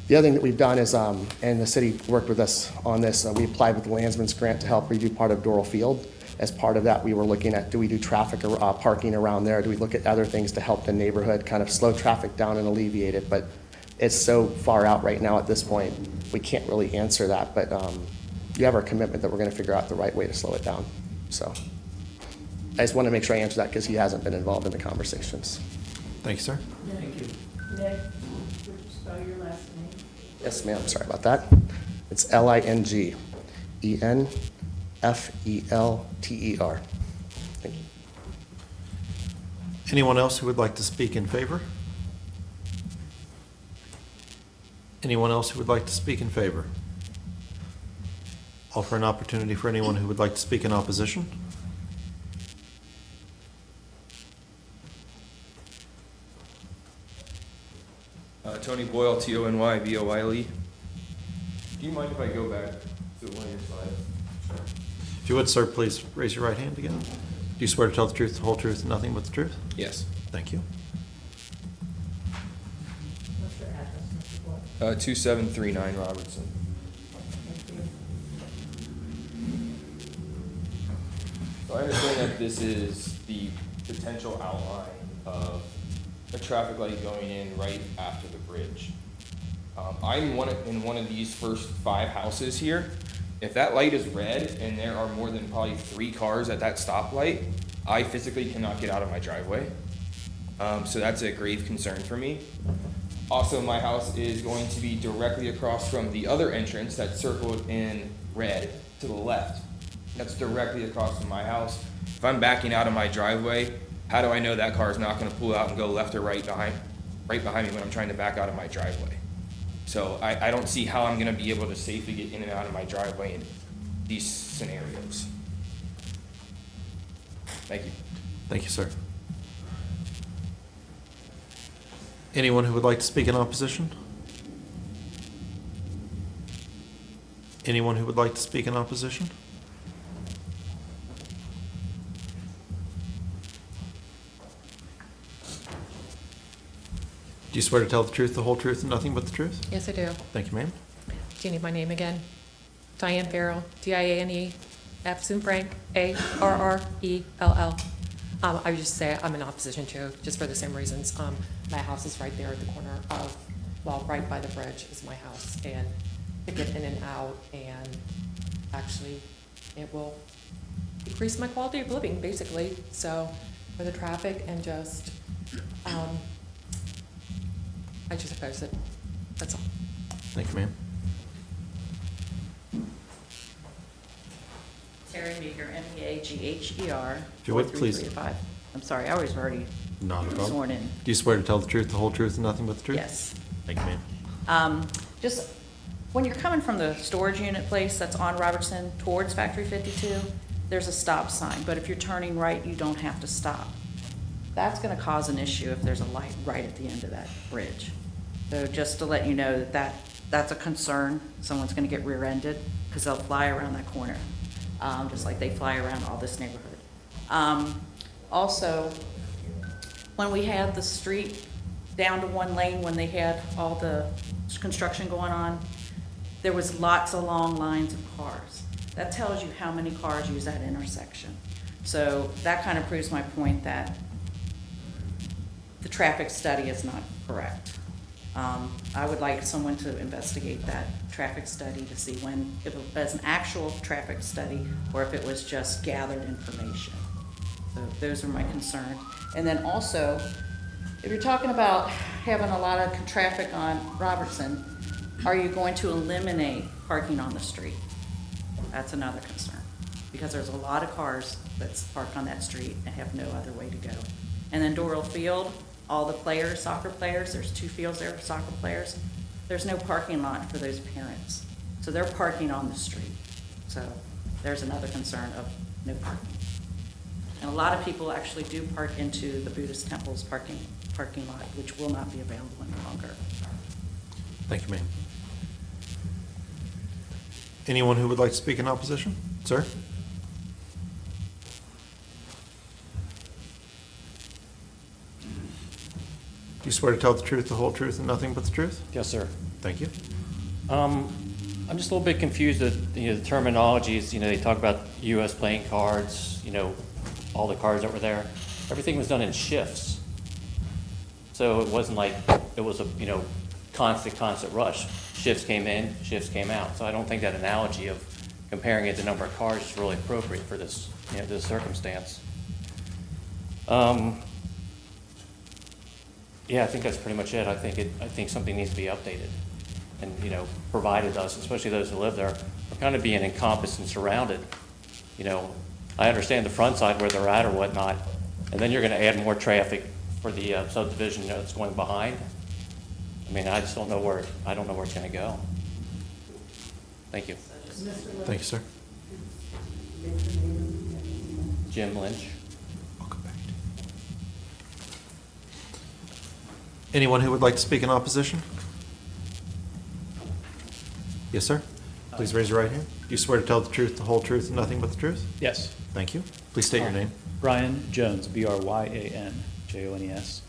The other thing that we've done is, and the city worked with us on this, we applied with the Landsman's Grant to help redo part of Doral Field. As part of that, we were looking at, do we do traffic or parking around there? Do we look at other things to help the neighborhood kind of slow traffic down and alleviate it? But it's so far out right now at this point, we can't really answer that. But you have our commitment that we're going to figure out the right way to slow it down. So I just want to make sure I answer that because he hasn't been involved in the conversations. Thank you, sir. Thank you. Nick, would you spell your last name? Yes, ma'am. Sorry about that. It's Lingenfelter. Thank you. Anyone else who would like to speak in favor? Anyone else who would like to speak in favor? Offer an opportunity for anyone who would like to speak in opposition. Tony Boyle, Tonyboyle. Do you mind if I go back to one of your slides? If you would, sir, please raise your right hand again. Do you swear to tell the truth, the whole truth, and nothing but the truth? Yes. Thank you. What's your address, Mr. Boyd? 2739 Robertson. Thank you. So I understand that this is the potential outline of a traffic light going in right after the bridge. I'm in one of these first 5 houses here. If that light is red and there are more than probably 3 cars at that stoplight, I physically cannot get out of my driveway. So that's a grave concern for me. Also, my house is going to be directly across from the other entrance that's circled in red to the left. That's directly across from my house. If I'm backing out of my driveway, how do I know that car is not going to pull out and go left or right behind me when I'm trying to back out of my driveway? So I don't see how I'm going to be able to safely get in and out of my driveway in these scenarios. Thank you. Thank you, sir. Anyone who would like to speak in opposition? Anyone who would like to speak in opposition? Do you swear to tell the truth, the whole truth, and nothing but the truth? Yes, I do. Thank you, ma'am. Do you need my name again? Diane Farrell, Diane, F as in Frank, Arrell. I would just say I'm in opposition to, just for the same reasons. My house is right there at the corner of, right by the bridge is my house, and to get in and out, and actually, it will increase my quality of living, basically. So, for the traffic and just, I just oppose it. That's all. Thank you, ma'am. Terry Meager, Meagher, If you would, please. 43305. I'm sorry, I was already Not a problem. sworn in. Do you swear to tell the truth, the whole truth, and nothing but the truth? Yes. Thank you, ma'am. Just, when you're coming from the storage unit place that's on Robertson towards Factory 52, there's a stop sign, but if you're turning right, you don't have to stop. that's gonna cause an issue if there's a light right at the end of that bridge. So just to let you know that's a concern, someone's gonna get rear-ended, because they'll fly around that corner, just like they fly around all this neighborhood. Also, when we had the street down to one lane, when they had all the construction going on, there was lots of long lines of cars. That tells you how many cars use that intersection. So that kind of proves my point that the traffic study is not correct. I would like someone to investigate that traffic study to see if it was an actual traffic study or if it was just gathered information. So those are my concerns. And then also, if you're talking about having a lot of traffic on Robertson, are you going to eliminate parking on the street? That's another concern, because there's a lot of cars that's parked on that street and have no other way to go. And then Doral Field, all the players, soccer players, there's 2 fields there, soccer players. There's no parking lot for those parents. So they're parking on the street. So there's another concern of no parking. And a lot of people actually do park into the Buddhist temple's parking lot, which will not be available any longer. Thank you, ma'am. Anyone who would like to speak in opposition? Sir? Do you swear to tell the truth, the whole truth, and nothing but the truth? Yes, sir. Thank you. I'm just a little bit confused at, the terminologies, they talk about US playing cards, all the cards that were there. Everything was done in shifts. So it wasn't like it was a, constant rush. Shifts came in, shifts came out. So I don't think that analogy of comparing it to number of cars is really appropriate for this, this circumstance. Yeah, I think that's pretty much it. I think something needs to be updated and, provided us, especially those who live there, are kind of being encompassed and surrounded. I understand the front side where they're at or whatnot, and then you're gonna add more traffic for the subdivision that's going behind. I mean, I just don't know where it's gonna go. Thank you. Thank you, sir. Jim Lynch. I'll come back to you. Anyone who would like to speak in opposition? Yes, sir. Please raise your right hand. Do you swear to tell the truth, the whole truth, and nothing but the truth? Yes. Thank you. Please state your name. Brian Jones, Bryan Jones.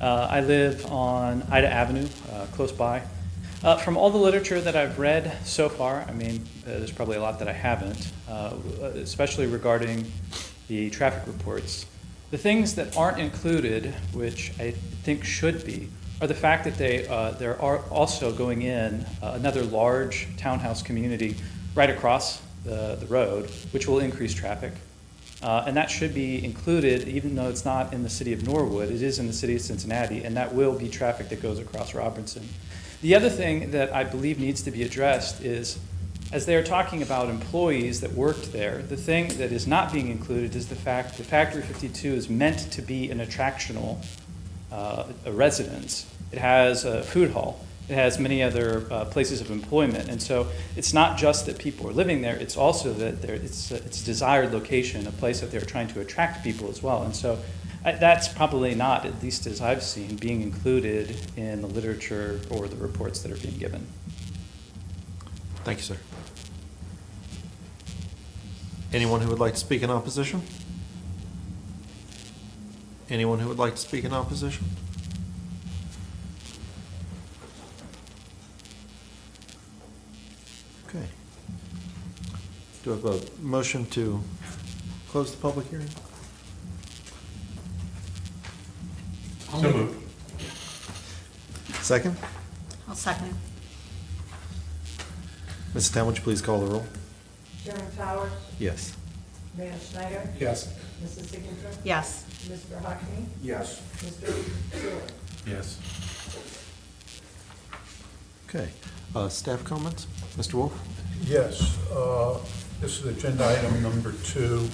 I live on Ida Avenue, close by. From all the literature that I've read so far, there's probably a lot that I haven't, especially regarding the traffic reports. The things that aren't included, which I think should be, are the fact that there are also going in another large townhouse community right across the road, which will increase traffic. And that should be included, even though it's not in the city of Norwood. It is in the city of Cincinnati, and that will be traffic that goes across Robertson. The other thing that I believe needs to be addressed is, as they are talking about employees that worked there, the thing that is not being included is the fact that Factory 52 is meant to be an attractional a residence. It has a food hall. It has many other places of employment. And so it's not just that people are living there, it's also that it's a desired location, a place that they're trying to attract people as well. And so that's probably not, at least as I've seen, being included in the literature or the reports that are being given. Thank you, sir. Anyone who would like to speak in opposition? Anyone who would like to speak in opposition? Okay. Do I have a motion to close the public hearing? So moved. Second? I'll second. Mrs. Town, would you please call the roll? Chairman Towers, Yes. Mayor Schneider, Yes. Mrs. Signature, Yes. Mr. Hockney, Yes. Mr. Stewart. Yes. Okay. Staff comments? Mr. Wolf? Yes, this is agenda item number 2.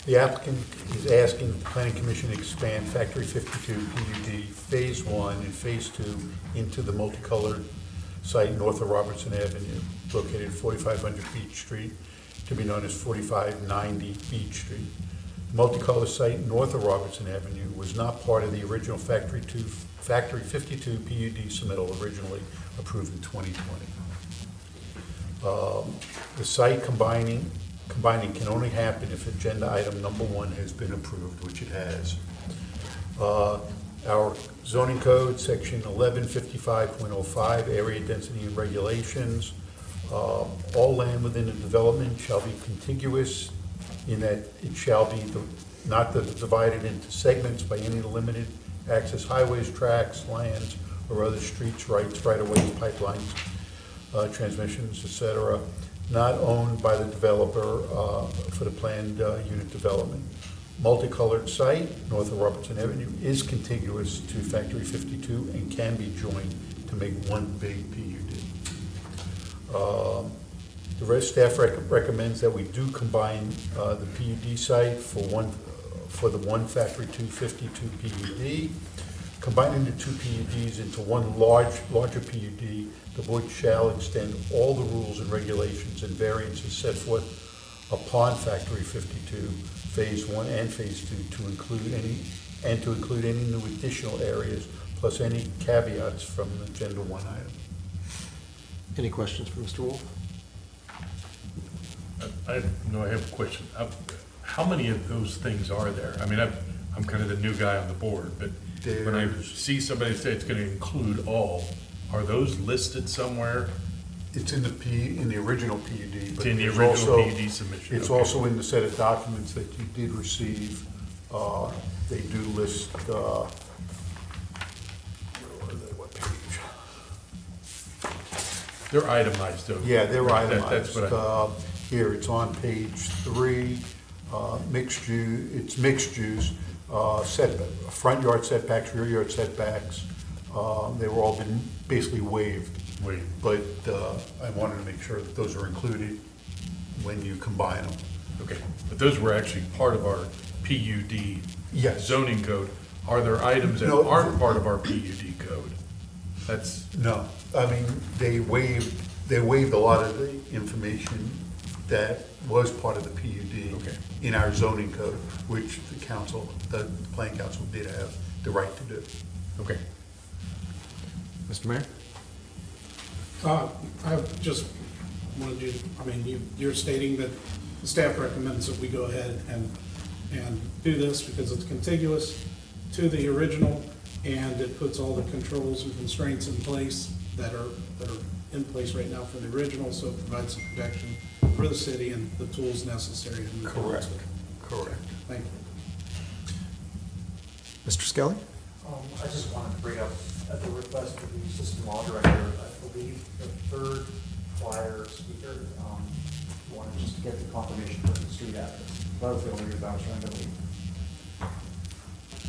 The applicant is asking the planning commission to expand Factory 52 PUD Phase 1 and Phase 2 into the multicolored site north of Robertson Avenue, located at 4500 Beach Street, to be known as 4590 Beach Street. Multicolor site north of Robertson Avenue was not part of the original Factory 52 PUD submittal originally approved in 2020. The site combining can only happen if agenda item number 1 has been approved, which it has. Our zoning code, section 1155.05, area density and regulations. All land within a development shall be contiguous in that it shall be not divided into segments by any limited access highways, tracks, lands, or other streets, rights, right-of-ways, pipelines, transmissions, etc., not owned by the developer for the planned unit development. Multicolored site, north of Robertson Avenue, is contiguous to Factory 52 and can be joined to make one big PUD. The rest staff recommends that we do combine the PUD site for the one Factory 252 PUD. Combining the two PUDs into one larger PUD, the board shall extend all the rules and regulations and variances set forth upon Factory 52, Phase 1 and Phase 2 to include any new additional areas, plus any caveats from the Agenda 1 item. Any questions for Mr. Wolf? I have a question. How many of those things are there? I mean, I'm kind of the new guy on the board, but when I see somebody say it's going to include all, are those listed somewhere? It's in the original PUD. It's but in the there's original also- PUD submission. It's okay. also in the set of documents that you did receive. They do list, what page? They're itemized, though. Yeah, they're Right, itemized. That's what Here, it's on page 3, mixed use, it's mixed use, front yard setbacks, rear yard setbacks. They were all been basically waived. But I wanted to make sure that those are included when you combine them. Okay, but those were actually part of our PUD Yes. zoning code. Are there items that No. aren't part of our PUD code? That's, No, I mean, they waived a lot of the information that was part of the PUD Okay. in our zoning code, which the planning council did have the right to do. okay. Mr. Mayor? I just wanted you, you're stating that the staff recommends that we go ahead and do this because it's contiguous to the original and it puts all the controls and constraints in place that are in place right now for the original, so it provides some protection for the city and the tools necessary to move forward. Correct. Correct. Thank you. Mr. Skelly? I just wanted to bring up, at the request of the system law director, I believe the third flyer speaker wanted just to get the confirmation for the street address. That was the only reason I was trying to leave.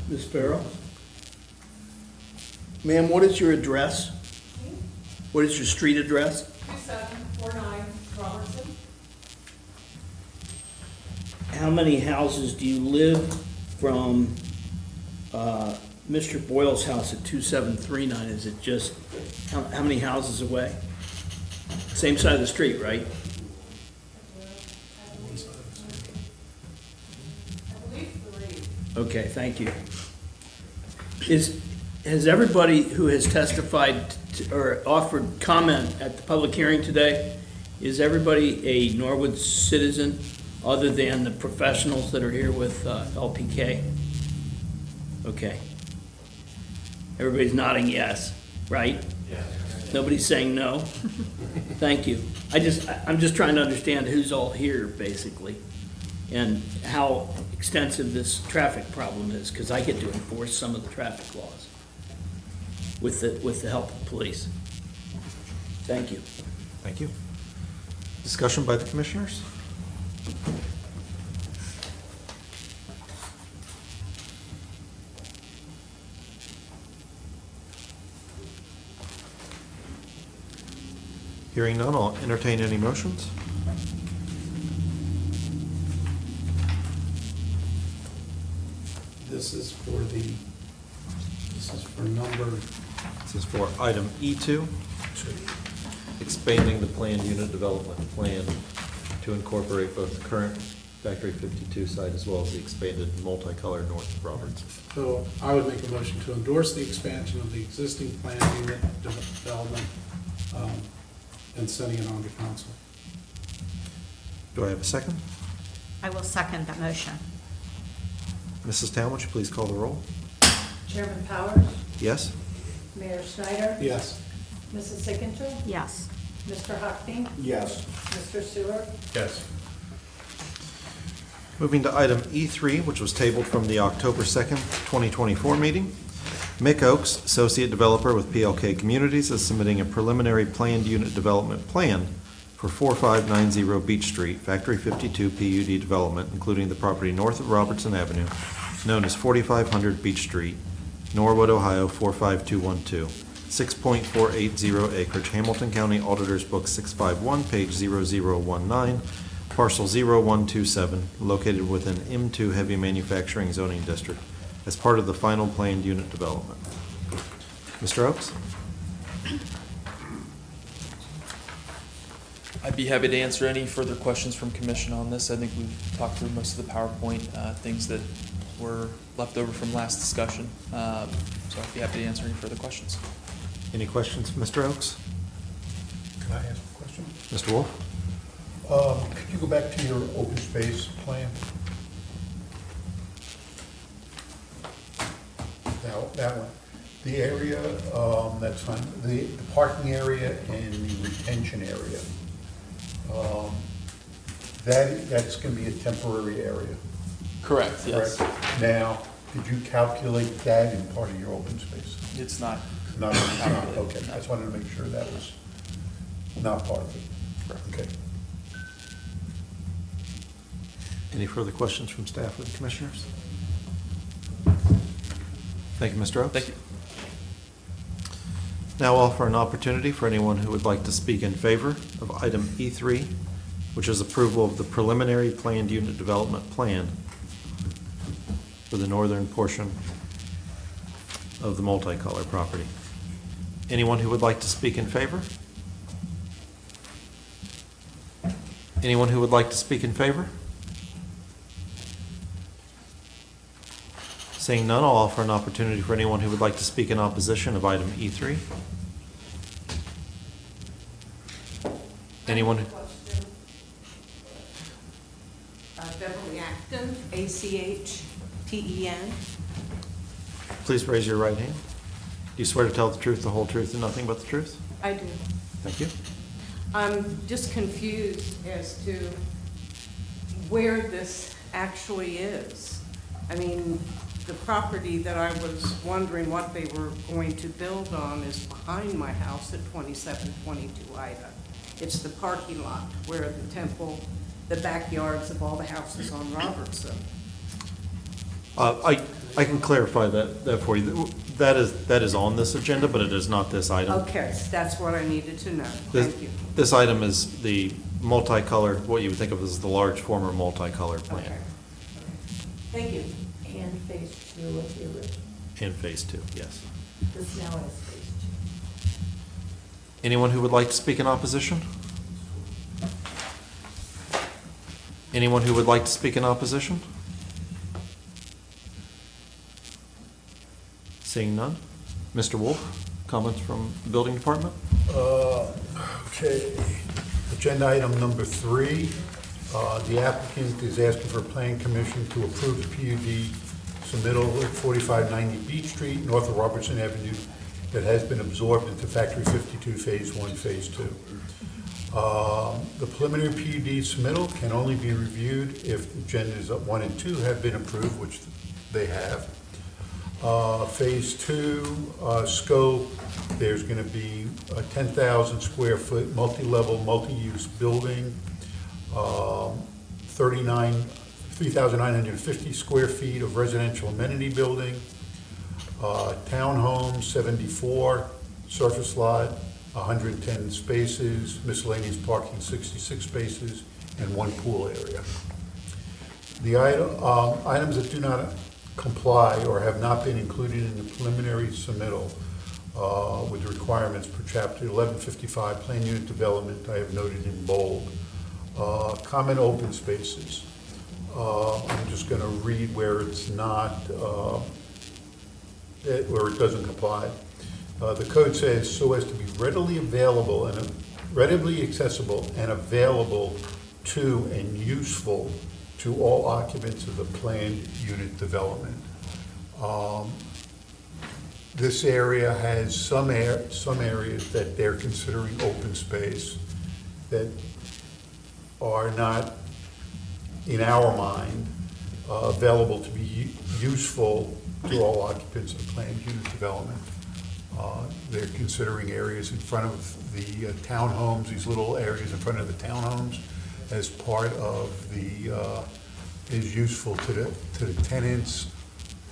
Ms. Farrell? Ma'am, what is your address? What is your street address? 2749 Robertson. How many houses do you live from Mr. Boyle's house at 2739? Is it just, how many houses away? Same side of the street, right? I believe 3. Okay, thank you. Has everybody who has testified or offered comment at the public hearing today, is everybody a Norwood citizen other than the professionals that are here with LPK? Okay. Everybody's nodding yes, right? Yeah. Nobody's saying no? Thank you. I'm just trying to understand who's all here, basically, and how extensive this traffic problem is, because I get to enforce some of the traffic laws with the help of police. Thank you. Thank you. Discussion by the commissioners? Hearing none, I'll entertain any motions. This is for number, This is for item E2, expanding the planned unit development plan to incorporate both the current Factory 52 site as well as the expanded multicolor North Robertson. So I would make a motion to endorse the expansion of the existing planned unit development, and sending it on to council. Do I have a second? I will second that motion. Mrs. Town, would you please call the roll? Chairman Powers, Yes? Mayor Snyder, Yes. Mrs. Sickinton, Yes. Mr. Hockney, Yes. Mr. Seward, Yes. Moving to item E3, which was tabled from the October 2nd, 2024 meeting. Mick Oakes, Associate Developer with PLK Communities, is submitting a preliminary planned unit development plan for 4590 Beach Street, Factory 52 PUD development, including the property north of Robertson Avenue, known as 4500 Beach Street, Norwood, Ohio 45212, 6.480 acreage, Hamilton County Auditor's Book 651, page 0019, parcel 0127, located within M2 Heavy Manufacturing Zoning District, as part of the final planned unit development. Mr. Oakes? I'd be happy to answer any further questions from commission on this. I think we've talked through most of the PowerPoint, things that were left over from last discussion. So I'd be happy to answer any further questions. Any questions for Mr. Oakes? Can I ask a question? Mr. Wolf? Could you go back to your open space plan? Now, that one. The area, that's fine, the parking area and the retention area. That's gonna be a temporary area. Correct, yes. Correct? Now, did you calculate that in part of your open space? It's not. Not, okay, I just wanted to make sure that was not part of it. Okay. Any further questions from staff or the commissioners? Thank you, Mr. Oakes. Thank you. Now I'll offer an opportunity for anyone who would like to speak in favor of item E3, which is approval of the preliminary planned unit development plan for the northern portion of the multicolor property. Anyone who would like to speak in favor? Anyone who would like to speak in favor? Seeing none, I'll offer an opportunity for anyone who would like to speak in opposition of item E3. Anyone? Beverly Acton, ACHTEN. Please raise your right hand. Do you swear to tell the truth, the whole truth, and nothing but the truth? I do. Thank you. I'm just confused as to where this actually is. I mean, the property that I was wondering what they were going to build on is behind my house at 2722 Ida. It's the parking lot where the temple, the backyards of all the houses on Robertson. I can clarify that for you. That is on this agenda, but it is not this item. Okay, that's what I needed to know. Thank you. This item is the multicolored, what you would think of as the large former multicolored plan. Okay. Thank you. And phase two of the original. In phase two, yes. This now is phase two. Anyone who would like to speak in opposition? Anyone who would like to speak in opposition? Seeing none. Mr. Wolf, comments from the building department? Okay. Agenda item number 3. The applicant is asking for a plan commission to approve the PUD submittal at 4590 Beach Street, north of Robertson Avenue, that has been absorbed into Factory 52 Phase 1, Phase 2. The preliminary PUD submittal can only be reviewed if agendas 1 and 2 have been approved, which they have. Phase 2 scope, there's going to be a 10,000 square foot multi-level, multi-use building, 3,950 square feet of residential amenity building, townhomes 74, surface lot 110 spaces, miscellaneous parking 66 spaces, and 1 pool area. The items that do not comply or have not been included in the preliminary submittal with the requirements per chapter 1155 plan unit development, I have noted in bold. Common open spaces. I'm just going to read where it's not, where it doesn't comply. The code says, so as to be readily available and readily accessible and available to and useful to all occupants of the planned unit development. This area has some areas that they're considering open space that are not, in our mind, available to be useful to all occupants of the planned unit development. They're considering areas in front of the townhomes, these little areas in front of the townhomes, as part of the, is useful to the tenants.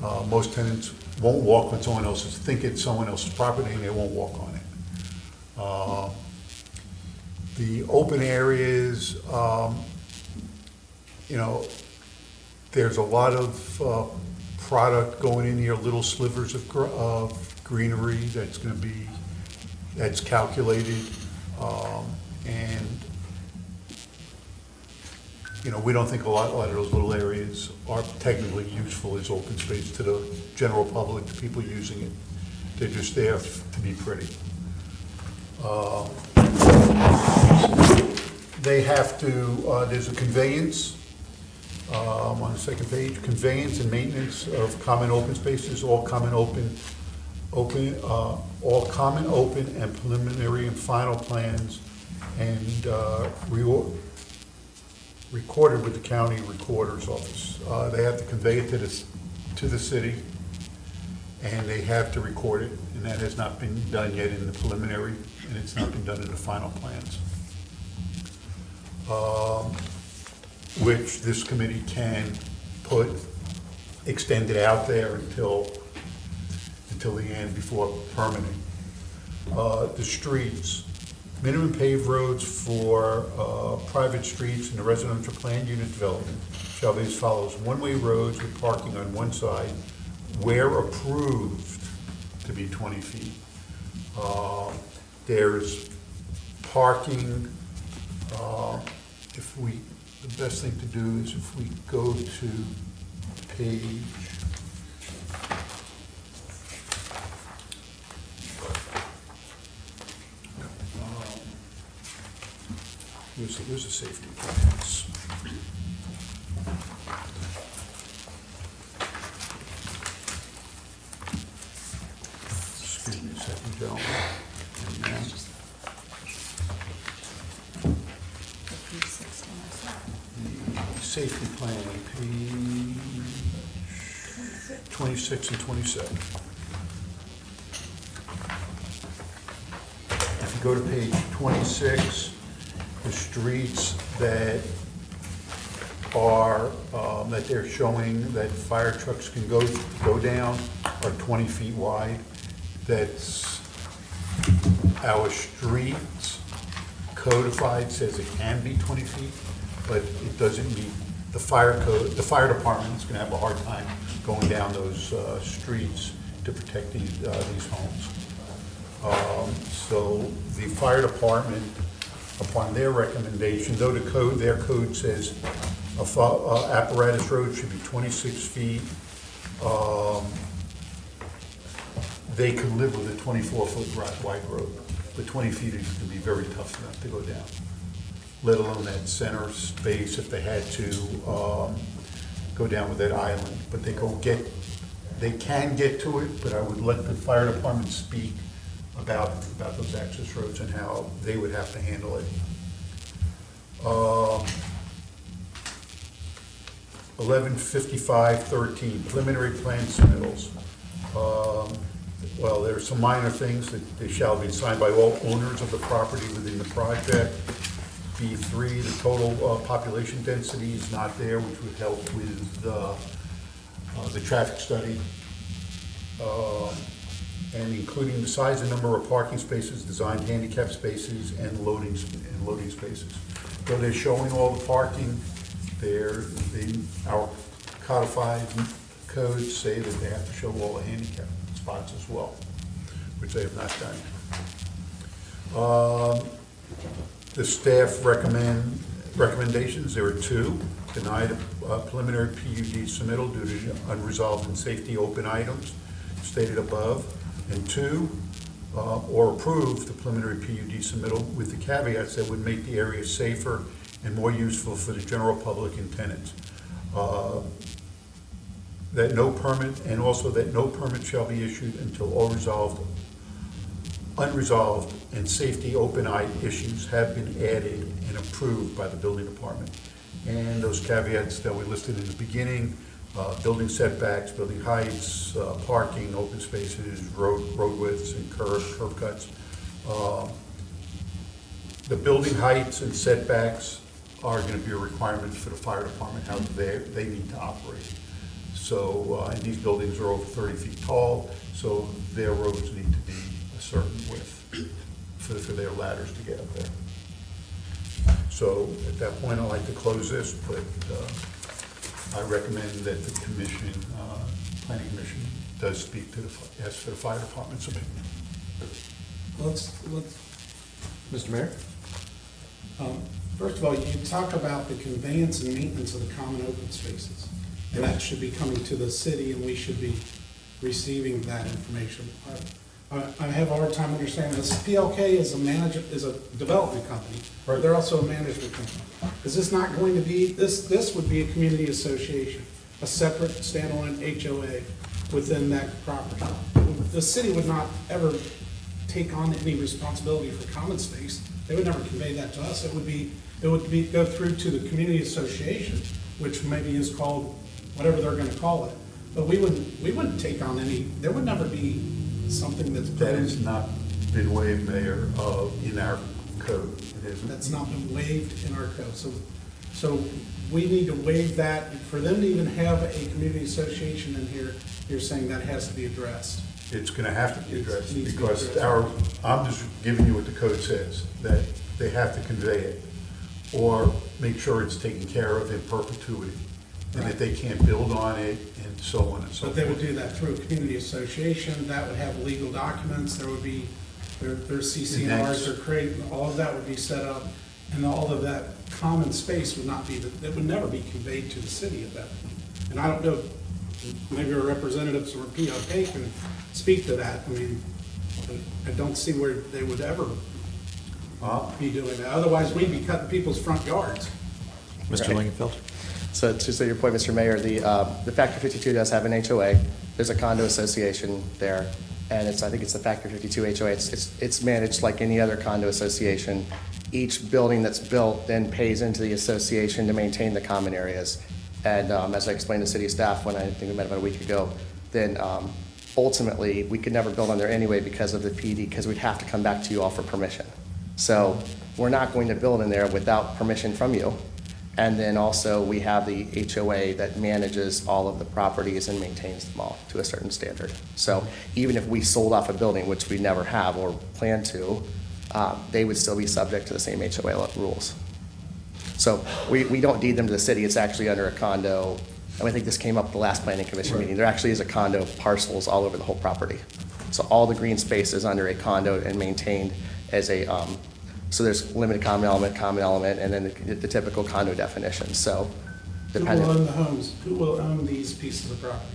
Most tenants won't walk on someone else's, think it's someone else's property, and they won't walk on it. The open areas, you know, there's a lot of product going in here, little slivers of greenery that's going to be, that's calculated, and you know, we don't think a lot of those little areas are technically useful as open space to the general public, to people using it. They're just there to be pretty. They have to, there's a conveyance on the second page, conveyance and maintenance of common open spaces, all common open and preliminary and final plans, and recorded with the county recorder's office. They have to convey it to the city, and they have to record it, and that has not been done yet in the preliminary, and it's not been done in the final plans. Which this committee can extend it out there until the end before permitting. The streets, minimum paved roads for private streets in the residential planned unit development shall be as follows: one-way roads with parking on one side where approved to be 20 feet. There's parking, the best thing to do is if we go to page, here's a safety plans. Excuse me a second, gentlemen. And then- The safety plan, page 26 and 27. If you go to page 26, the streets that are, that they're showing that fire trucks can go down are 20 feet wide. That's our streets codified says it can be 20 feet, but it doesn't meet the fire code. The fire department is going to have a hard time going down those streets to protect these homes. So the fire department, upon their recommendation, though their code says apparatus road should be 26 feet, they could live with a 24-foot wide road. But 20 feet is going to be very tough enough to go down, let alone that center space if they had to go down with that island. But they can get to it, but I would let the fire department speak about those access roads and how they would have to handle it. 115513, preliminary plan submittals. Well, there are some minor things that they shall be signed by all owners of the property within the project. B3, the total population density is not there, which would help with the traffic study. And including the size and number of parking spaces, designed handicap spaces, and loading spaces. So they're showing all the parking. Our codified codes say that they have to show all the handicap spots as well, which they have not done. The staff recommendations, there are two. denied a preliminary PUD submittal due to unresolved and safety open items stated above. And 2, or approve the preliminary PUD submittal with the caveats that would make the area safer and more useful for the general public and tenants. That no permit, and also that no permit shall be issued until all unresolved and safety open issues have been added and approved by the building department. And those caveats that we listed in the beginning, building setbacks, building heights, parking, open spaces, road widths, and curb cuts. The building heights and setbacks are going to be a requirement for the fire department, how they need to operate. So, and these buildings are over 30 feet tall, so their roads need to be a certain width for their ladders to get up there. So at that point, I'd like to close this, but I recommend that the commission, planning commission, does speak to ask for the fire department's opinion. Let's, Mr. Mayor? first of all, you talk about the conveyance and maintenance of the common open spaces. And that should be coming to the city, and we should be receiving that information. I have a hard time understanding this. PLK is a development company. Right. They're also a management company. Is this not going to be, this would be a community association, a separate standalone HOA within that property. The city would not ever take on any responsibility for common space. They would never convey that to us. It would go through to the community association, which maybe is called whatever they're gonna call it. But we wouldn't take on any, there would never be something that's. That has not been waived, Mayor, in our code. It isn't. That's not been waived in our code. So we need to waive that. For them to even have a community association in here, you're saying that has to be addressed. It's gonna have to be addressed, It needs to be because addressed. I'm just giving you what the code says, that they have to convey it, or make sure it's taken care of in perpetuity, and that they can't build on it, and so on and so But forth. they would do that through a community association. That would have legal documents. There would be, their CCNRs, their create, all of that would be set up. And all of that common space would not be, it would never be conveyed to the city at that point. And I don't know, maybe our representatives from PLK can speak to that. I mean, I don't see where they would ever be doing that. Otherwise, we'd be cutting people's front yards. Mr. Right. Lingenfeld? So to your point, Mr. Mayor, the Factory 52 does have an HOA. There's a condo association there, and I think it's the Factory 52 HOA. It's managed like any other condo association. Each building that's built then pays into the association to maintain the common areas. And as I explained to city staff when I think we met about a week ago, then ultimately, we could never build on there anyway because of the PD, because we'd have to come back to you all for permission. So we're not going to build in there without permission from you. And then also, we have the HOA that manages all of the properties and maintains them all to a certain standard. So even if we sold off a building, which we never have or plan to, they would still be subject to the same HOA rules. So we don't deed them to the city. It's actually under a condo. And I think this came up at the last planning commission meeting. There actually is a condo parcels all over the whole property. So all the green space is under a condo and maintained as a, so there's limited common element, and then the typical condo definition, so. Who will own the homes? Who will own these pieces of property?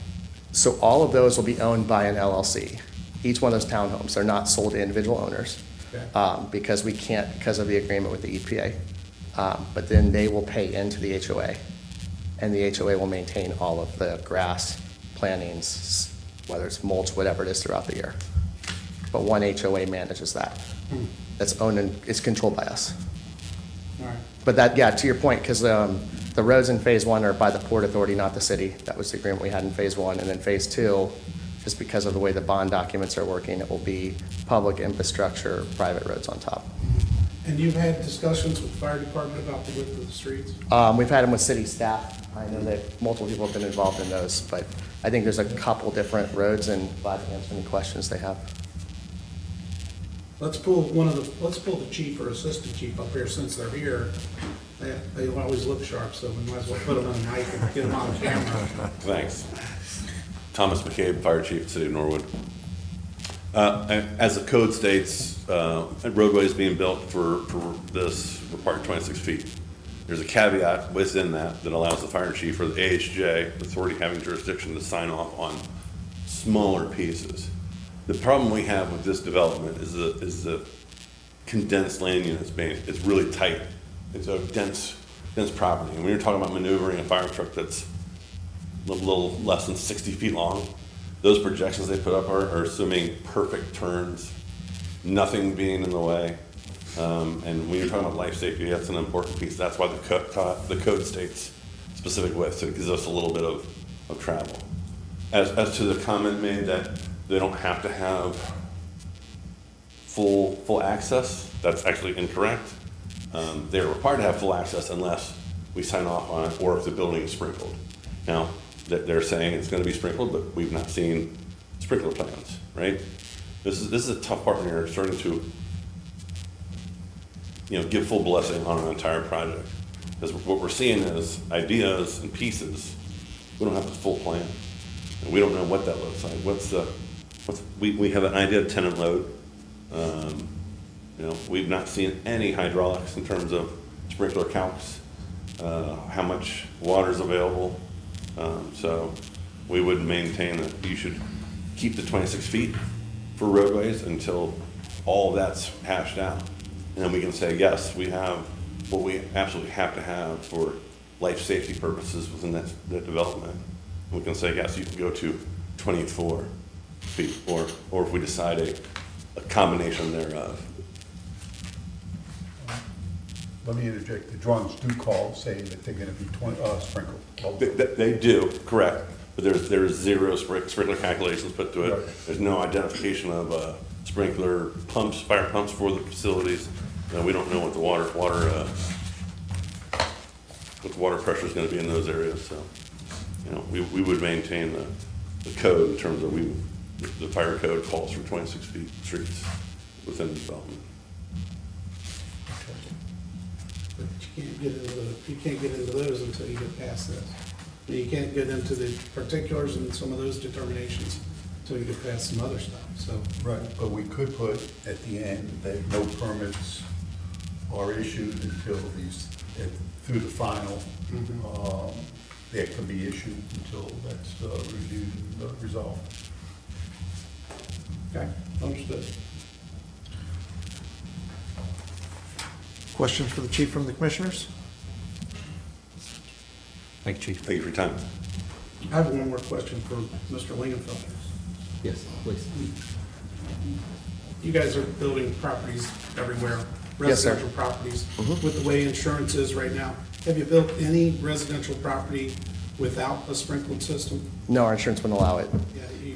So all of those will be owned by an LLC. Each one of those townhomes, they're not sold to individual owners. Okay. Because we can't, because of the agreement with the EPA. But then they will pay into the HOA, and the HOA will maintain all of the grass, plantings, whether it's mulch, whatever it is throughout the year. But one HOA manages that. That's owned and it's controlled by us. All right. But that, yeah, to your point, because the roads in Phase 1 are by the Port Authority, not the city. That was the agreement we had in Phase 1. And then Phase 2, just because of the way the bond documents are working, it will be public infrastructure, private roads on top. And you've had discussions with the fire department about the width of the streets? We've had them with city staff. I know that multiple people have been involved in those, but I think there's a couple different roads, and glad to answer any questions they have. Let's pull the chief or assistant chief up here since they're here. They always look sharp, so we might as well put them on the mic and get them on camera. Thanks. Thomas McCabe, Fire Chief, City of Norwood. As the code states, a roadway is being built for this required 26 feet. there's a caveat within that that allows the fire chief or the AHJ, the authority having jurisdiction, to sign off on smaller pieces. The problem we have with this development is the condensed land units base. It's really tight. It's a dense property. And when you're talking about maneuvering a fire truck that's a little less than 60 feet long, those projections they put up are assuming perfect turns, nothing being in the way. And when you're talking about life safety, that's an important piece. That's why the code states specific width, so it gives us a little bit of travel. As to the comment made that they don't have to have full access, that's actually incorrect. They're required to have full access unless we sign off on it or if the building is sprinkled. Now, they're saying it's going to be sprinkled, but we've not seen sprinkler plans, right? This is a tough part when you're starting to, give full blessing on an entire project. Because what we're seeing is ideas and pieces. We don't have the full plan. And we don't know what that looks like. We have an idea of tenant load. We've not seen any hydraulics in terms of sprinkler counts, how much water is available. So we would maintain that you should keep the 26 feet for roadways until all of that's hashed out. And then we can say, yes, we have what we absolutely have to have for life safety purposes within that development. And we can say, yes, you can go to 24 feet, or if we decide a combination thereof. Let me interject. The drawings do call saying that they're going to be sprinkled. They do, correct. But there's zero sprinkler calculations put to it. Right. There's no identification of sprinkler pumps, fire pumps for the facilities. We don't know what the water pressure is going to be in those areas. So, we would maintain the code in terms of the fire code calls for 26 feet streets within the development. But you can't get into those until you get past this. You can't get into the particulars and some of those determinations until you get past some other stuff, so. Right, but we could put at the end that no permits are issued until through the final. That can be issued until that's reviewed and resolved. Okay, understood. Questions for the chief from the commissioners? Thank you, Chief. Thank you for your time. I have one more question for Mr. Lingenfelter. Yes, please. You guys are building properties everywhere, Yes, sir. residential properties. With the way insurance is right now, have you built any residential property without a sprinkled system? No, our insurance wouldn't allow it.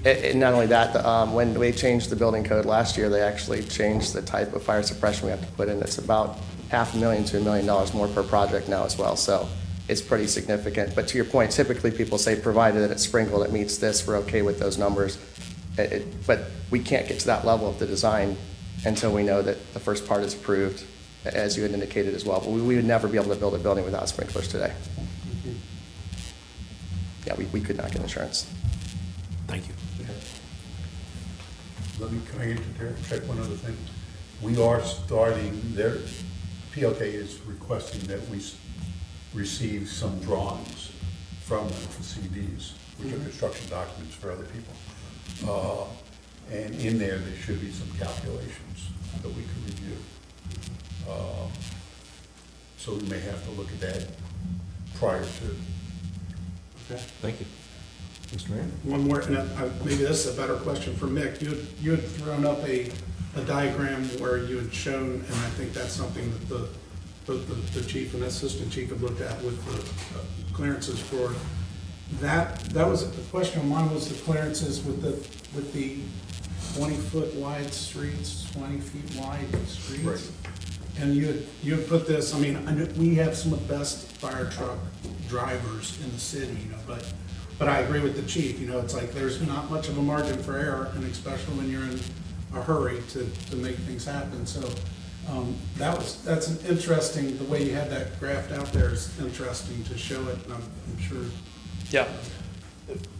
And not only that, when we changed the building code last year, they actually changed the type of fire suppression we have to put in. It's about $500,000 to $1 million more per project now as well. So it's pretty significant. But to your point, typically people say, provided that it's sprinkled, it meets this, we're okay with those numbers. But we can't get to that level of the design until we know that the first part is approved, as you had indicated as well. But we would never be able to build a building without sprinklers today. Yeah, we could not get insurance. Thank you. Can I check one other thing? We are starting, PLK is requesting that we receive some drawings from them for CDs, which are construction documents for other people. And in there should be some calculations that we can review. So we may have to look at that prior to. Okay. Thank you. Mr. Mayor? One more, and maybe this is a better question for Mick. You had thrown up a diagram where you had shown, and I think that's something that the chief and assistant chief had looked at with the clearances for that. That was, the question of mine was the clearances with the 20-foot wide streets, 20 feet wide streets. Right. And you had put this, I mean, we have some of the best fire truck drivers in the city, but I agree with the chief, it's like there's not much of a margin for error, and especially when you're in a hurry to make things happen. So that's an interesting, the way you had that graphed out there is interesting to show it, and I'm sure. Yeah.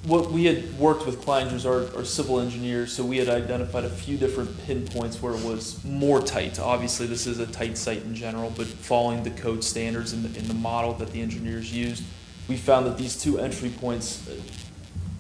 what we had worked with Kleinger's, our civil engineers, so we had identified a few different pinpoints where it was more tight. Obviously, this is a tight site in general, but following the code standards in the model that the engineers used, we found that these two entry points,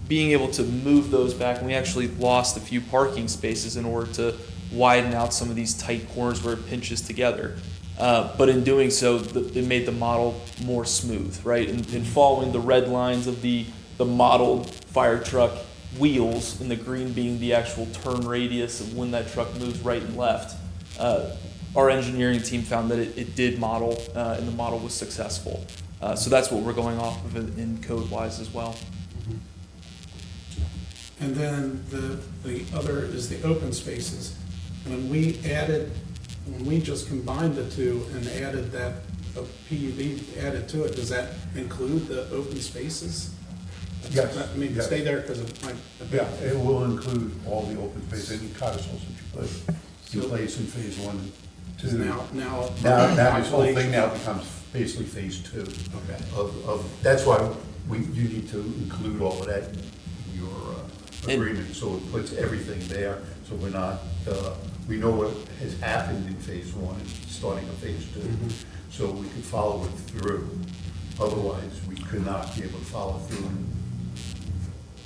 being able to move those back, and we actually lost a few parking spaces in order to widen out some of these tight corners where it pinches together. But in doing so, it made the model more smooth, right? And following the red lines of the modeled fire truck wheels, and the green being the actual turn radius of when that truck moves right and left, our engineering team found that it did model, and the model was successful. So that's what we're going off of in code-wise as well. And then the other is the open spaces. When we just combined the two and added that PUD added to it, does that include the open spaces? Yes. I mean, yes. stay there because it might. Yeah, it will include all the open space, any codicils that you put in place in phase 1 and 2. Now this whole thing now becomes basically phase 2. Okay. That's why you need to include all of that in your agreement, so it puts everything there, so we're not, we know what has happened in phase 1 and starting on phase 2, so we can follow it through. Otherwise, we could not be able to follow through,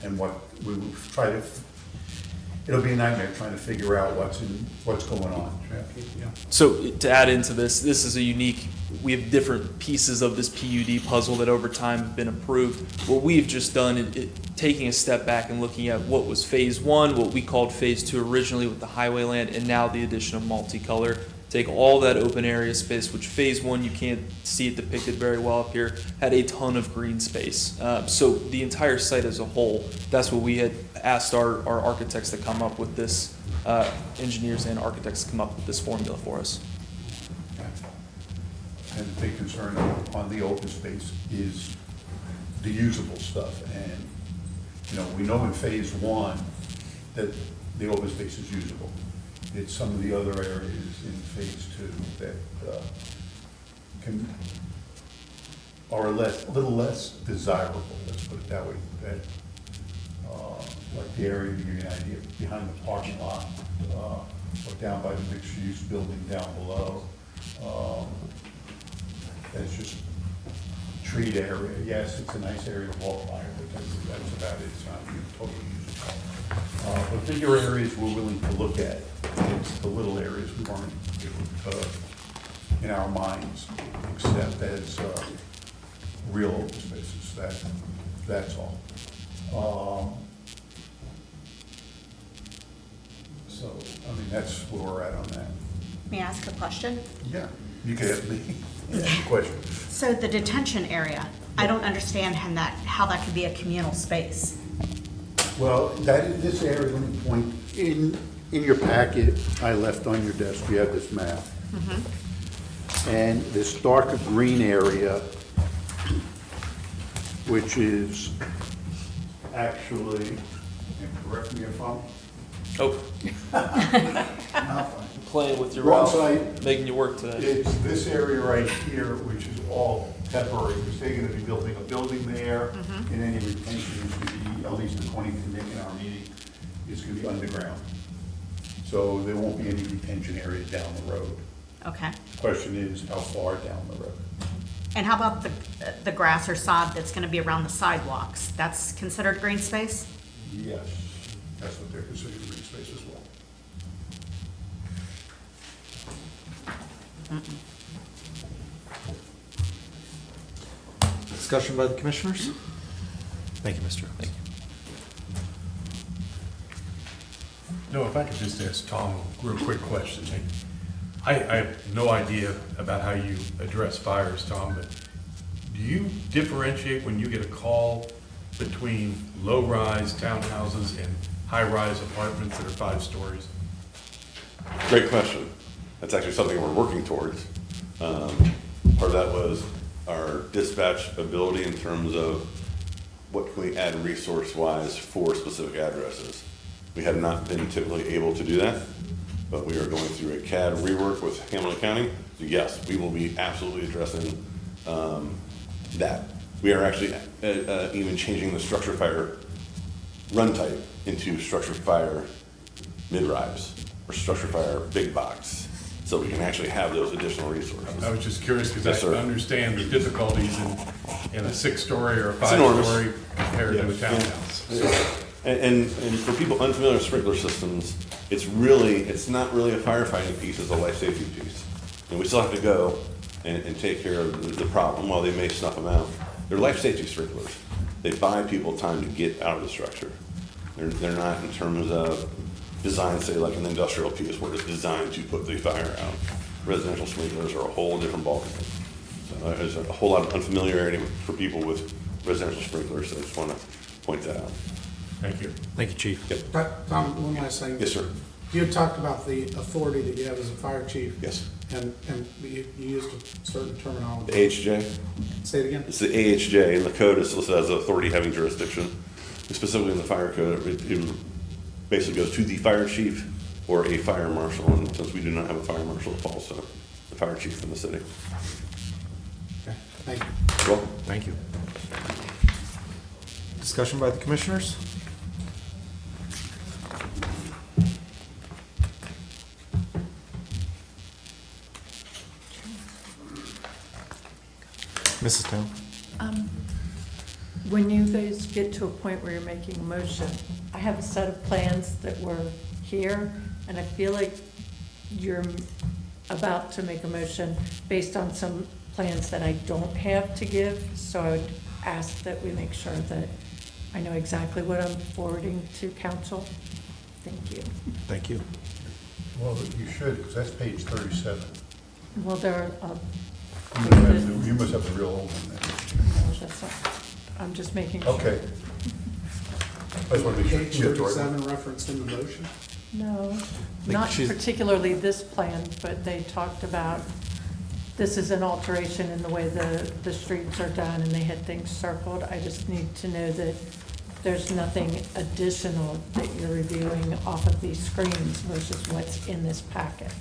and what we will try to, it'll be a nightmare trying to figure out what's going on. Yeah. So to add into this is a unique, we have different pieces of this PUD puzzle that over time have been approved. What we've just done, taking a step back and looking at what was phase 1, what we called phase 2 originally with the highway land, and now the addition of multicolor. Take all that open area space, which phase 1, you can't see it depicted very well up here, had a ton of green space. So the entire site as a whole, that's what we had asked our architects to come up with this, engineers and architects to come up with this formula for us. And the big concern on the open space is the usable stuff, and, we know in phase 1 that the open space is usable. It's some of the other areas in phase 2 that are a little less desirable, let's put it that way. That, like the area, to give you an idea, behind the parking lot, or down by the mixed-use building down below. That's just treat area. Yes, it's a nice area to walk by, but that's about it. It's not totally usable. But bigger areas we're willing to look at. It's the little areas we weren't able to, in our minds, accept as real open spaces. That's all. So, that's where we're at on that. May I ask a question? Yeah, you can ask me a question. So the detention area, I don't understand how that could be a communal space. Well, this area, let me point, in your packet I left on your desk, you have this map. And this darker green area, which is actually, and correct me if I'm. Oh. Playing with your Wrong route, side. making you work today. It's this area right here, which is all temporary, because they're gonna be building a building there, and any retention is gonna be, at least according to Nick in our meeting, is gonna be underground. So there won't be any retention area down the road. Okay. Question is, how far down the road? And how about the grass or sod that's gonna be around the sidewalks? That's considered green space? Yes, that's what they're considering green space as well. Discussion by the commissioners? Thank you, Mr. Oaks. No, if I could just ask Tom a real quick question. I have no idea about how you address fires, Tom, but do you differentiate when you get a call between low-rise townhouses and high-rise apartments that are 5 stories? Great question. That's actually something we're working towards. Part of that was our dispatch ability in terms of what can we add resource-wise for specific addresses. We have not been typically able to do that, but we are going through a CAD rework with Hamilton County. So yes, we will be absolutely addressing that We are actually even changing the structure fire run type into structure fire mid-rise or structure fire big box, so we can actually have those additional resources. I was just curious, Yes, because sir. I understand the difficulties in a 6-story or a It's enormous. 5-story compared to a Yeah. townhouse. And for people unfamiliar with sprinkler systems, it's not really a firefighting piece, it's a life safety piece. And we still have to go and take care of the problem while they may snuff them out. They're life safety sprinklers. They buy people time to get out of the structure. They're not in terms of design, say like an industrial piece where it's designed to put the fire out. Residential sprinklers are a whole different ballgame. So there's a whole lot of unfamiliarity for people with residential sprinklers, so I just want to point that out. Thank you. Thank you, Chief. Yep. Tom, one last thing. Yes, sir. You had talked about the authority that you have as a fire chief. Yes. And you used a certain terminology. The AHJ? Say it again? It's the AHJ, and the code is listed as authority having jurisdiction. Specifically in the fire code, it basically goes to the fire chief or a fire marshal, and since we do not have a fire marshal, it falls to the fire chief in the city. Okay, thank you. You're welcome. Thank you. Discussion by the commissioners? Mrs. Town? When you guys get to a point where you're making a motion, I have a set of plans that were here, and I feel like you're about to make a motion based on some plans that I don't have to give, so I would ask that we make sure that I know exactly what I'm forwarding to council. Thank you. Thank you. Well, you should, because that's page 37. Well, there are, You must have the real old one then. no, that's not, I'm just making sure. Okay. I just want to make sure. Page you have the right one. 37 referenced in the motion? No, think not she's- particularly this plan, but they talked about, this is an alteration in the way the streets are done, and they had things circled. I just need to know that there's nothing additional that you're reviewing off of these screens versus what's in this packet.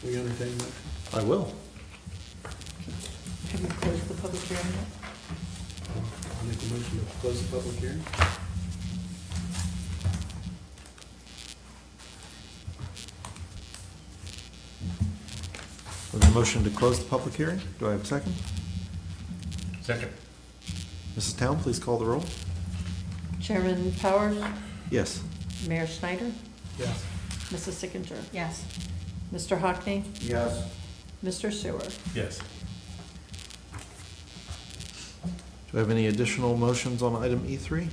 Will you entertain that? I will. Have you closed the public hearing yet? I'll make a motion to close the public hearing. With a motion to close the public hearing, do I have a second? Second. Mrs. Town, please call the roll. Chairman Powers, Yes. Mayor Snyder, Yes. Mrs. Sickinger, Yes. Mr. Hockney, Yes. Mr. Sewer. Yes. Do I have any additional motions on item E3?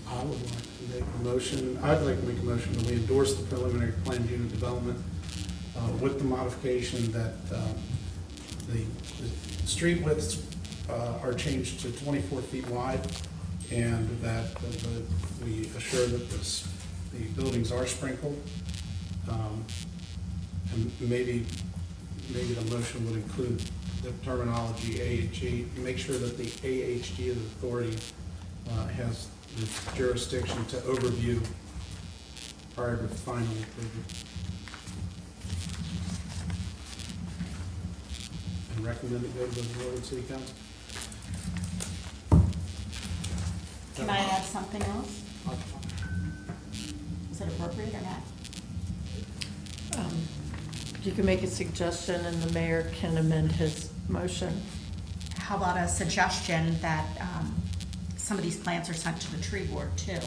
I would like to make a motion, I'd like to make a motion that we endorse the preliminary planned unit development with the modification that the street widths are changed to 24 feet wide, and that we assure that the buildings are sprinkled. And maybe the motion would include the terminology AHG, make sure that the AHG of the authority has the jurisdiction to overview prior to final approval. And recommend it go to the Norwood City Council. Can I add something else? Is it appropriate or not? You can make a suggestion and the mayor can amend his motion. How about a suggestion that some of these plants are sent to the tree board too,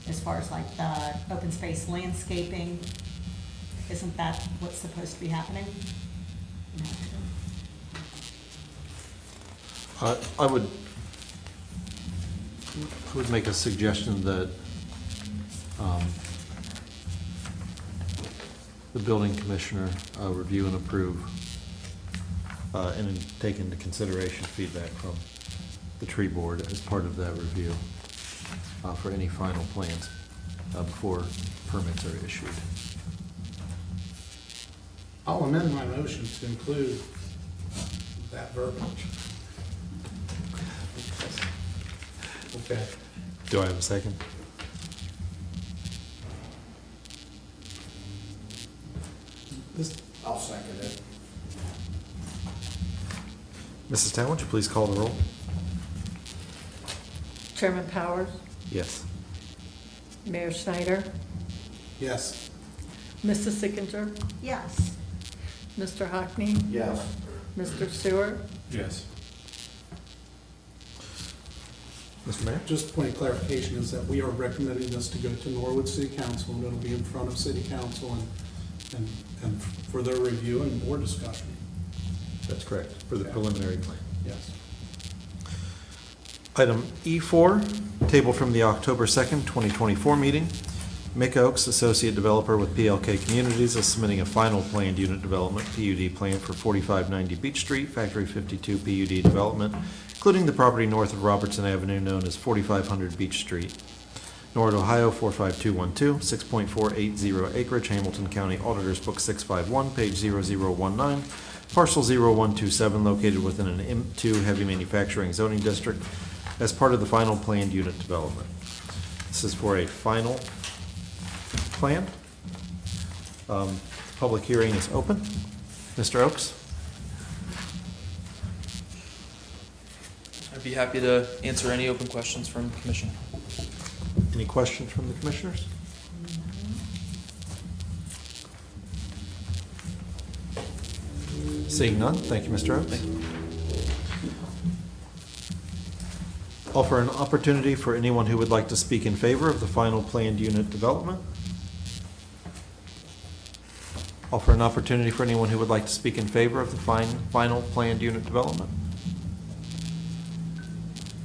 as far as like the open space landscaping? Isn't that what's supposed to be happening? I would make a suggestion that the building commissioner review and approve and take into consideration feedback from the tree board as part of that review for any final plans before permits are issued. I'll amend my motion to include that verbiage. Okay. Do I have a second? I'll second it. Mrs. Town, would you please call the roll? Chairman Powers, Yes. Mayor Schneider, Yes. Mrs. Sickinger, Yes. Mr. Hockney, Yes. Mr. Stewart, Yes. Mr. Mayor? Just a point of clarification is that we are recommending this to go to Norwood City Council, and it'll be in front of City Council and for their review and board discussion. That's correct, for the preliminary plan. Yes. Item E4, table from the October 2nd, 2024 meeting. Mick Oaks, Associate Developer with PLK Communities, is submitting a final planned unit development PUD plan for 4590 Beach Street, Factory 52 PUD development, including the property north of Robertson Avenue known as 4500 Beach Street. Norwood, Ohio 45212, 6.480 acreage, Hamilton County Auditor's Book 651, page 0019, parcel 0127, located within an M2 heavy manufacturing zoning district as part of the final planned unit development. This is for a final plan. Public hearing is open. Mr. Oaks? I'd be happy to answer any open questions from the commission. Any questions from the commissioners? Seeing none, thank you, Mr. Oaks. Offer an opportunity for anyone who would like to speak in favor of the final planned unit development. Offer an opportunity for anyone who would like to speak in favor of the final planned unit development.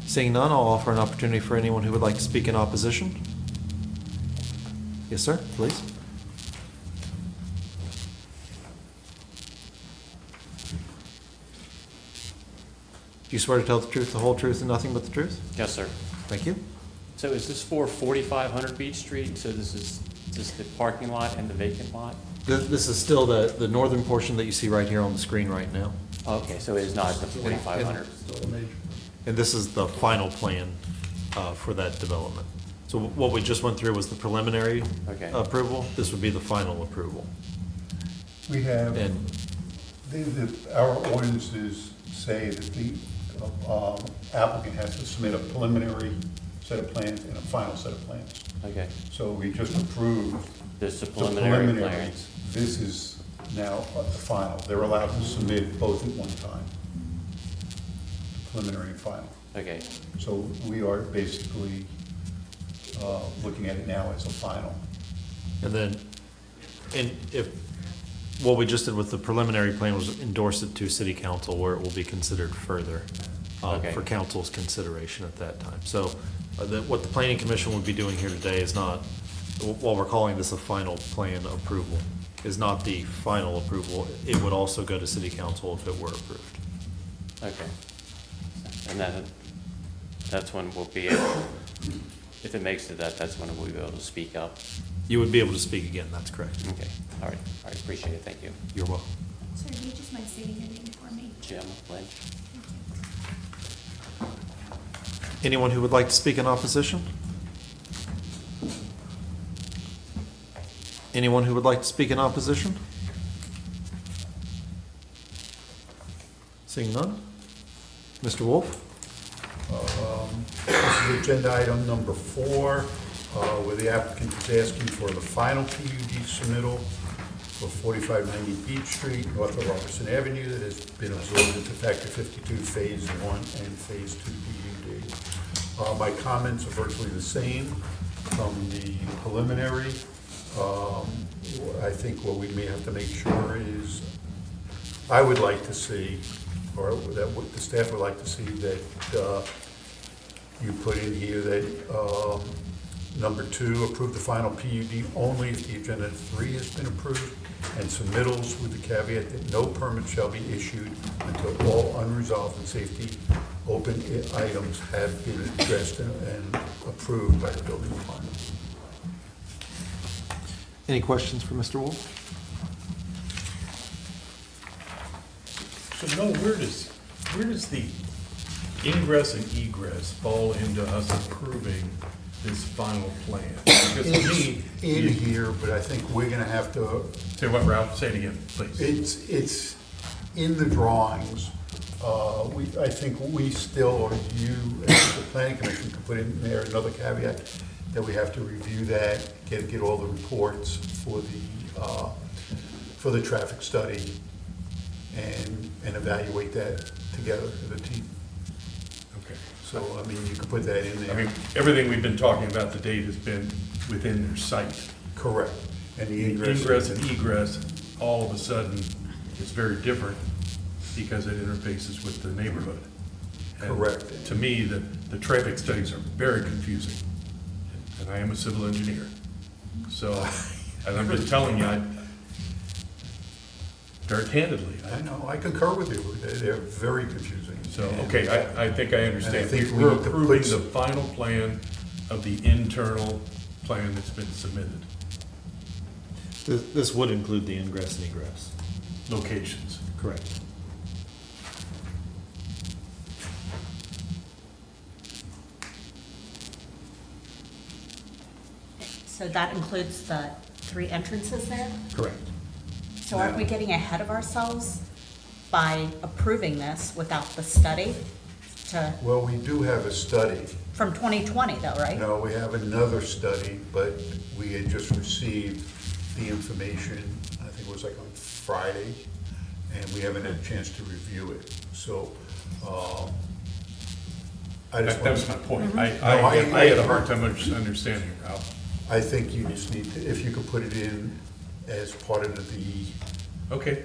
Seeing none, I'll offer an opportunity for anyone who would like to speak in opposition. Yes, sir, please. Do you swear to tell the truth, the whole truth, and nothing but the truth? Yes, sir. Thank you. So is this for 4500 Beach Street? So this is just the parking lot and the vacant lot? This is still the northern portion that you see right here on the screen right now. Okay, so it is not the 4500. And this is the final plan for that development. So what we just went through was the preliminary Okay. approval. This would be the final approval. We have, And our ordinances say that the applicant has to submit a preliminary set of plans and a final set of plans. Okay. So we just approved This is the the preliminary preliminaries. plans. This is now the final. They're allowed to submit both at one time, preliminary and final. Okay. So we are basically looking at it now as a final. And then, and if, what we just did with the preliminary plan was endorse it to city council where it will be considered further Okay. for council's consideration at that time. So what the planning commission would be doing here today is not, while we're calling this a final plan approval, is not the final approval. It would also go to city council if it were approved. Okay. And then, that's when we'll be able, if it makes it that's when we'll be able to speak up. You would be able to speak again, that's correct. Okay, all right, appreciate it, thank you. You're welcome. Sir, do you just mind stating your name for me? Jim Lynch. Anyone who would like to speak in opposition? Anyone who would like to speak in opposition? Seeing none? Mr. Wolf? This is agenda item number 4, where the applicant is asking for the final PUD submittal for 4590 Beach Street, north of Robertson Avenue, that has been absorbed into Factor 52 Phase 1 and Phase 2 PUD. My comments are virtually the same from the preliminary. I think what we may have to make sure is, I would like to see, or that what the staff would like to see, that you put in here that number 2, approve the final PUD only if the agenda 3 has been approved. and submittals with the caveat that no permit shall be issued until all unresolved and safety open items have been addressed and approved by the building department. Any questions for Mr. Wolf? So Noel, where does the ingress and egress fall into us approving this final plan? Because to me, In here, but I think we're gonna have to, say what, Ralph? Say it again, please. it's in the drawings. I think we still, or you, as the planning commission, could put in there another caveat that we have to review that, get all the reports for the traffic study and evaluate that together as a team. Okay. So, I mean, you could put that in there. I mean, everything we've been talking about to date has been within their site. Correct. And the The ingress. ingress and egress, all of a sudden, is very different because it interfaces with the neighborhood. And Correct. To me, the traffic studies are very confusing, and I am a civil engineer. So, and I'm just telling you, very candidly. I know, I concur with you, they're very confusing. So, okay, I think I understand. And I think we We're need to approving put- the final plan of the internal plan that's been submitted, This would include the ingress and egress. locations. Correct. So that includes the 3 entrances there? Correct. So aren't we getting ahead of ourselves by approving this without the study to, Well, we do have a study. from 2020 though, right? No, we have another study, but we had just received the information, I think it was like on Friday, and we haven't had a chance to review it. So, I just. That was my point. I No, I had a hard time understanding, Ralph. I think you just need to, if you could put it in as part of the, Okay,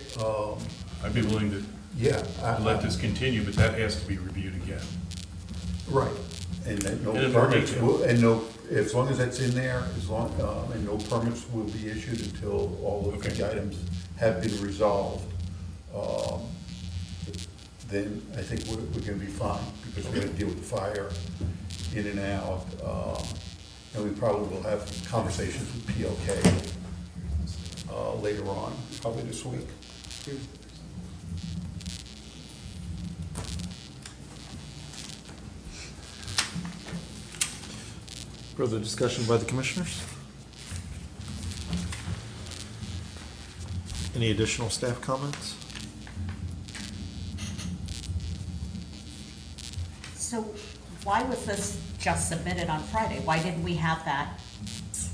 I'd be willing to yeah. let this continue, but that has to be reviewed again. Right, and that no And a permit, permits will, and no, as long as that's in there, and no permits will be issued until all of Okay. the items have been resolved. Then I think we're gonna be fine, because we're gonna deal with the fire in and out. And we probably will have conversations with PLK later on, probably this week. Further discussion by the commissioners? Any additional staff comments? So why was this just submitted on Friday? Why didn't we have that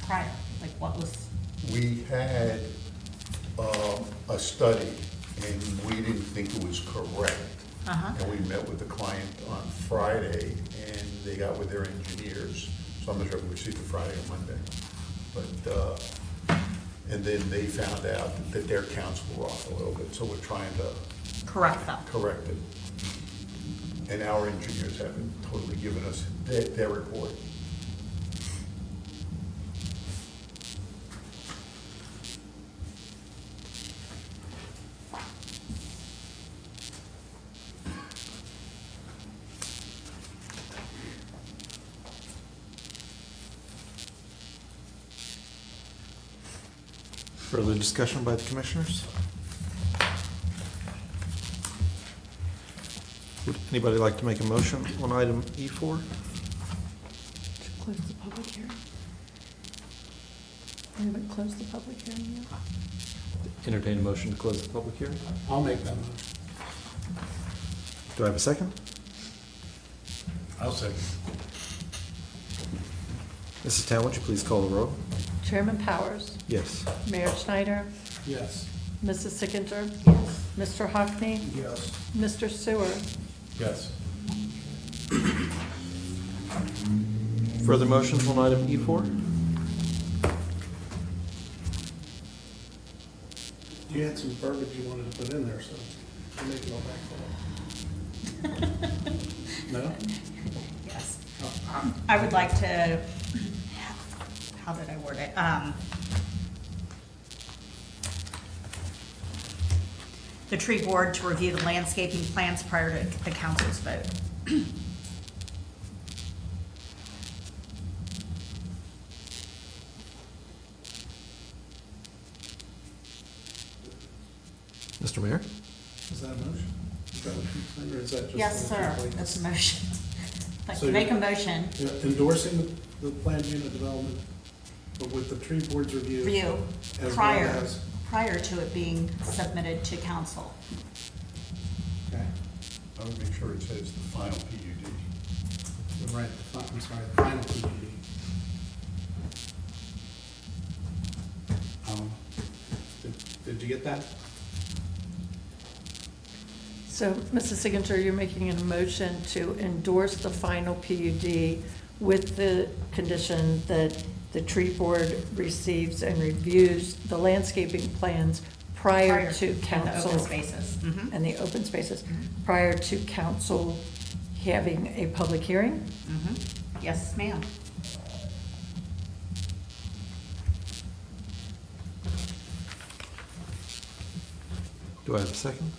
prior? Like what was, We had a study, and we didn't think it was correct. Uh-huh. And we met with the client on Friday, and they got with their engineers, so I'm not sure if we received it Friday or Monday. But, and then they found out that their counts were off a little bit, so we're trying to correct them? correct it. And our engineers haven't totally given us their report. Further discussion by the commissioners? Would anybody like to make a motion on item E4? To close the public hearing? We haven't closed the public hearing yet? Entertain a motion to close the public hearing. I'll make that motion. Do I have a second? I'll second. Mrs. Town, would you please call the roll? Chairman Powers, Yes. Mayor Schneider, Yes. Mrs. Sickinger. Yes. Mr. Hockney, Yes. Mr. Seward. Yes. Further motions on item E4? You had some verbiage you wanted to put in there, so I'll make it all back for you. No? Yes. I would like to, how did I word it? the tree board to review the landscaping plans prior to the council's vote. Mr. Mayor? Is that a motion? Is that what you're saying, or is that just? Yes, a sir, complaint? that's a motion. Like So to make a you're- motion, Yeah, endorsing the planned unit development, but with the tree board's review. review as well prior, as- prior to it being submitted to council. Okay, I would make sure it says the final PUD. so right, I'm sorry, the final PUD. Did you get that? So, Mrs. Signature, you're making a motion to endorse the final PUD with the condition that the tree board receives and reviews the landscaping plans prior to council. And the open spaces. Mhm. And the open spaces, prior to council having a public hearing? Mhm. Yes, ma'am. Do I have a second?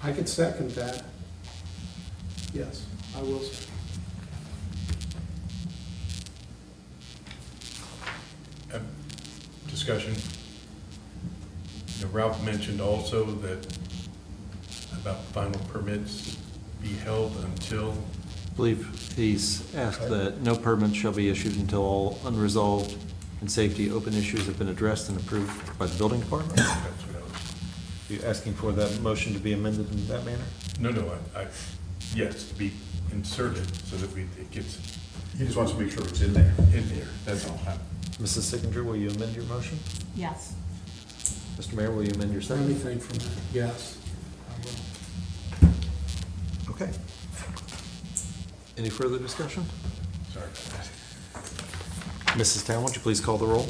I could second that. Yes, I will second. Discussion. You know, Ralph mentioned also that about final permits be held until, I believe he's asked that no permits shall be issued until all unresolved and safety open issues have been addressed and approved by the building department. that's what I was, You asking for that motion to be amended in that manner? no, yes, to be inserted so that it gets He just wants to make sure it's in there. in there, that's all. Mrs. Signature, will you amend your motion? Yes. Mr. Mayor, will you amend your second? Anything from that? Yes, I will. Okay. Any further discussion? Sorry about that. Mrs. Town, would you please call the roll?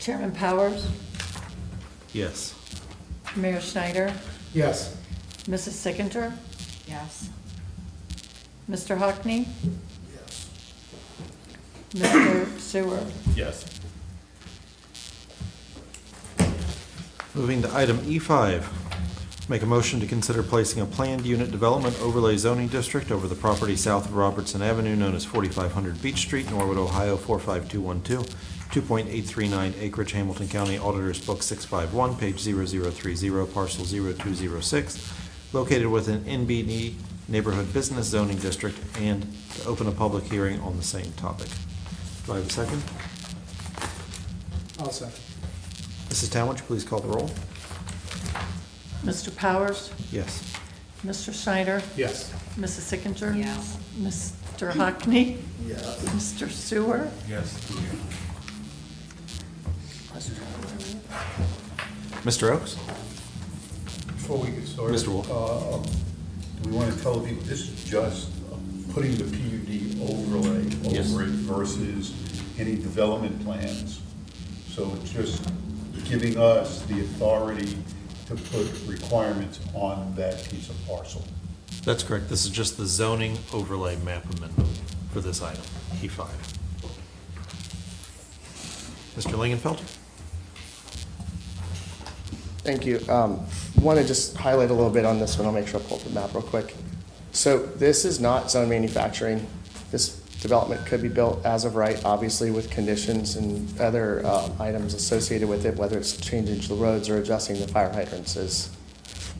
Chairman Powers, Yes. Mayor Schneider, Yes. Mrs. Signature, Yes. Mr. Hockney, Yes. Mr. Sewer. Yes. Moving to item E5, make a motion to consider placing a planned unit development overlay zoning district over the property south of Robertson Avenue known as 4500 Beach Street, Norwood, Ohio 45212, 2.839 acreage, Hamilton County Auditor's Book 651, page 0030, parcel 0206, located within NBD Neighborhood Business Zoning District, and to open a public hearing on the same topic. Do I have a second? I'll second. Mrs. Town, would you please call the roll? Mr. Powers, Yes. Mr. Schneider, Yes. Mrs. Signature. Yes. Mr. Hockney, Yes. Mr. Sewer. Yes. Mr. Oaks? Before we get started. Mr. Wolf. Do we want to tell people, this is just putting the PUD overlay Yes. over it versus any development plans. So it's just giving us the authority to put requirements on that piece of parcel. That's correct. This is just the zoning overlay map amendment for this item, E5. Mr. Lingenfelter? Thank you. Want to just highlight a little bit on this one. I'll make sure I pull up the map real quick. So this is not zone manufacturing. This development could be built as of right, obviously with conditions and other items associated with it, whether it's changing the roads or adjusting the fire hydrants as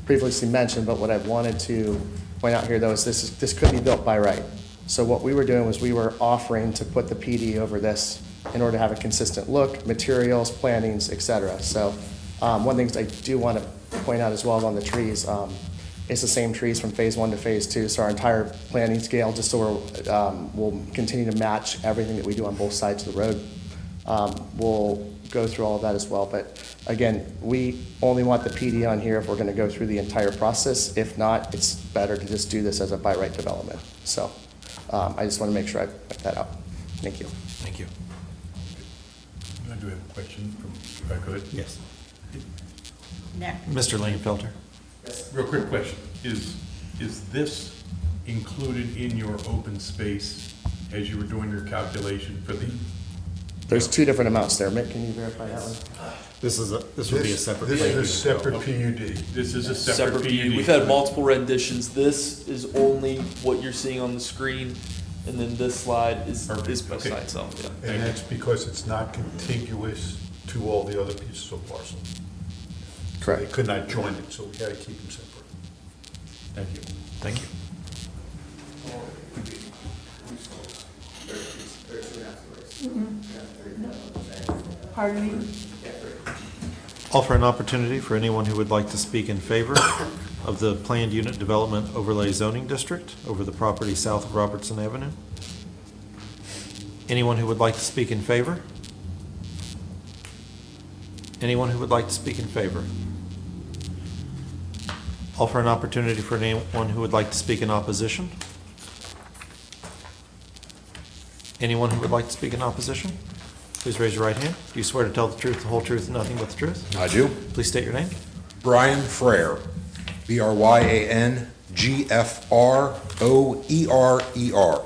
previously mentioned. But what I wanted to point out here though is this could be built by right. So what we were doing was we were offering to put the PD over this in order to have a consistent look, materials, plantings, et cetera. So one thing I do want to point out as well is on the trees. It's the same trees from phase 1 to phase 2, so our entire planting scale, just so we'll continue to match everything that we do on both sides of the road. We'll go through all of that as well, but again, we only want the PD on here if we're going to go through the entire process. If not, it's better to just do this as a by right development. So I just want to make sure I put that out. Thank you. Thank you. I do have a question, if I could. Yes. Nick? Mr. Lingenfelter? Real quick question. Is this included in your open space as you were doing your calculation for the There's two different amounts there. Mick, can you verify that one? This would be a separate. This is a separate plan. PUD. This is a separate PUD. We've had multiple renditions. This is only what you're seeing on the screen, and then this slide is by Okay. itself, yeah. And that's because it's not contiguous to all the other pieces of parcel. Correct. They could not join it, so we had to keep them separate. Thank you. Thank you. Pardon me? Offer an opportunity for anyone who would like to speak in favor of the planned unit development overlay zoning district over the property south of Robertson Avenue. Anyone who would like to speak in favor? Anyone who would like to speak in favor? Offer an opportunity for anyone who would like to speak in opposition. Anyone who would like to speak in opposition? Please raise your right hand. Do you swear to tell the truth, the whole truth, and nothing but the truth? I do. Please state your name. Brian Frere, BryanGFROERER.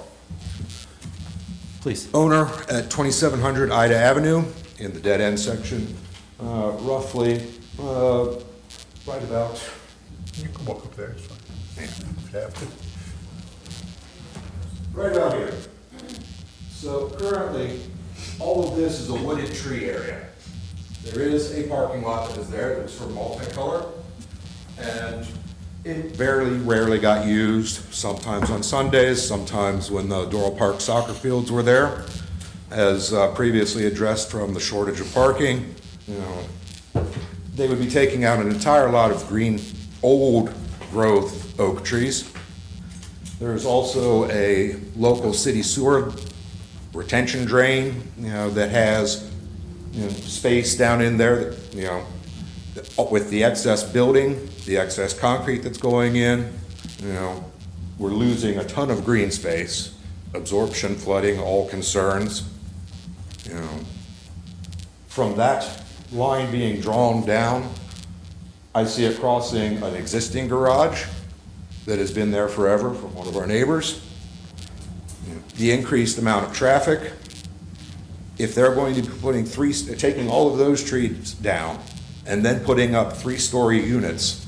Please. Owner at 2700 Ida Avenue in the dead end section, roughly, right about. You can walk up there, it's fine. If you have to. Right about here. So currently, all of this is a wooded tree area. There is a parking lot that is there that's for multicolor, and it rarely got used, sometimes on Sundays, sometimes when the Doral Park soccer fields were there. As previously addressed from the shortage of parking, they would be taking out an entire lot of green, old growth oak trees. There's also a local city sewer retention drain, that has, space down in there, with the excess building, the excess concrete that's going in, we're losing a ton of green space, absorption, flooding, all concerns. From that line being drawn down, I see it crossing an existing garage that has been there forever from one of our neighbors. The increased amount of traffic, if they're going to be taking all of those trees down and then putting up 3-story units,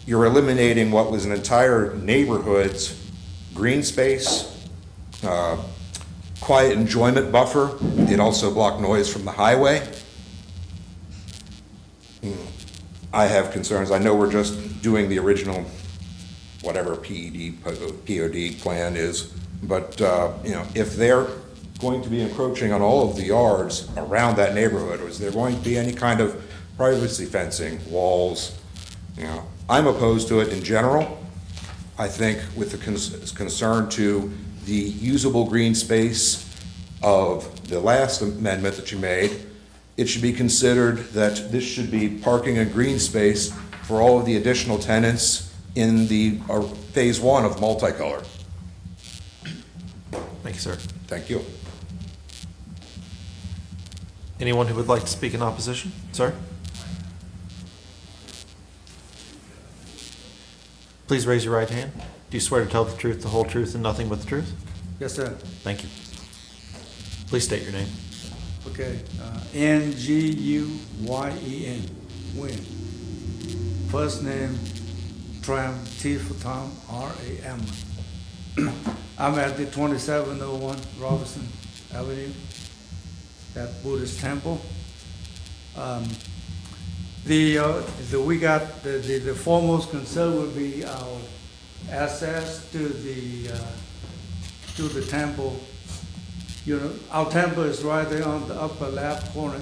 you're eliminating what was an entire neighborhood's green space, quiet enjoyment buffer. It also blocked noise from the highway. I have concerns. I know we're just doing the original, whatever POD plan is, but, if they're going to be encroaching on all of the yards around that neighborhood, or is there going to be any kind of privacy fencing, walls? I'm opposed to it in general. I think with the concern to the usable green space of the last amendment that you made, it should be considered that this should be parking and green space for all of the additional tenants in the phase 1 of multicolor. Thank you, sir. Thank you. Anyone who would like to speak in opposition? Sir? Please raise your right hand. Do you swear to tell the truth, the whole truth, and nothing but the truth? Yes, sir. Thank you. Please state your name. Okay, Nguyen, Nguyen. First name, Tram, T for Tom, R-A-M. I'm at the 2701 Robinson Avenue, that Buddhist temple. The foremost concern would be our access to the temple. Our temple is right there on the upper left corner.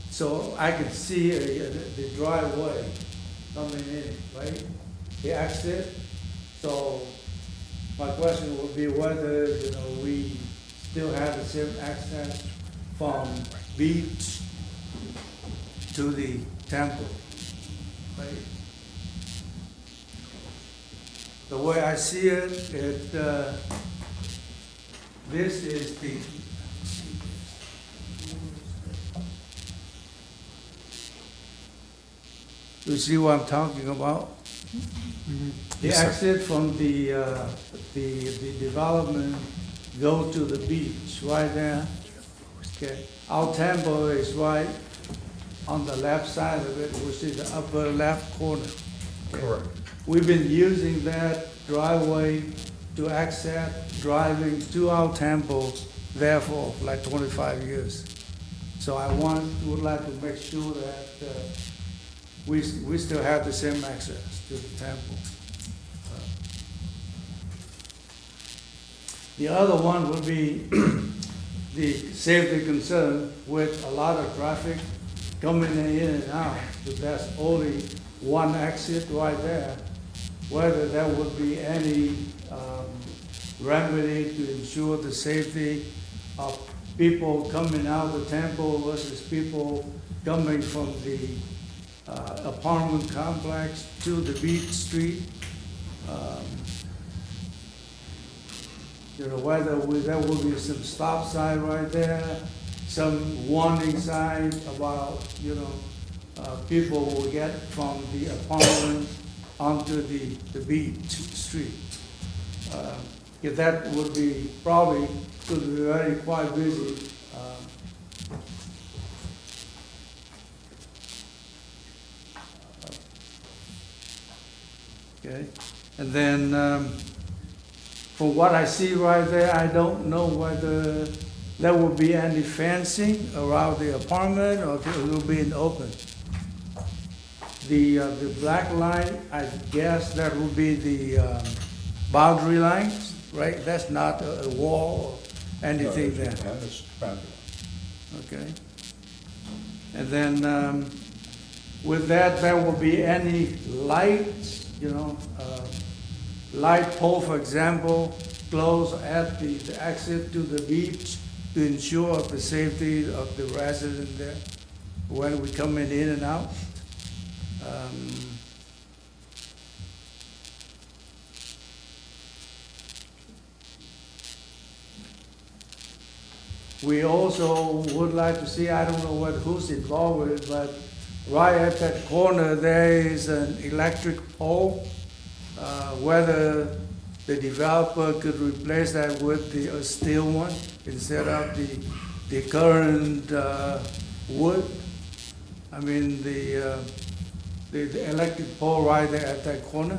So I can see the driveway coming in, right? The exit. So my question would be whether, we still have the same access from beach to the temple, right? The way I see it, this is the, you see what I'm talking about? The Yes, sir. exit from the development go to the beach, right there. Okay, our temple is right on the left side of it, which is the upper left corner. Correct. We've been using that driveway to access driving to our temple there for like 25 years. So I would like to make sure that we still have the same access to the temple. The other one would be the safety concern with a lot of traffic coming in and out. But there's only one exit right there. Whether there would be any remedy to ensure the safety of people coming out of the temple versus people coming from the apartment complex to the beach street. Whether there will be some stop sign right there, some warning signs about, people will get from the apartment onto the beach street. If that would be probably could be very quite busy. Okay, and then from what I see right there, I don't know whether there will be any fencing around the apartment or if it will be an open. The black line, I guess that will be the boundary lines, right? That's not a wall or anything there. That's boundary. Okay. And then with that, there will be any lights, light pole, for example, close at the exit to the beach to ensure the safety of the resident there when we come in and out. We also would like to see, I don't know who's involved with it, but right at that corner, there is an electric pole. Whether the developer could replace that with a steel one instead of the current wood. I mean, the electric pole right there at that corner.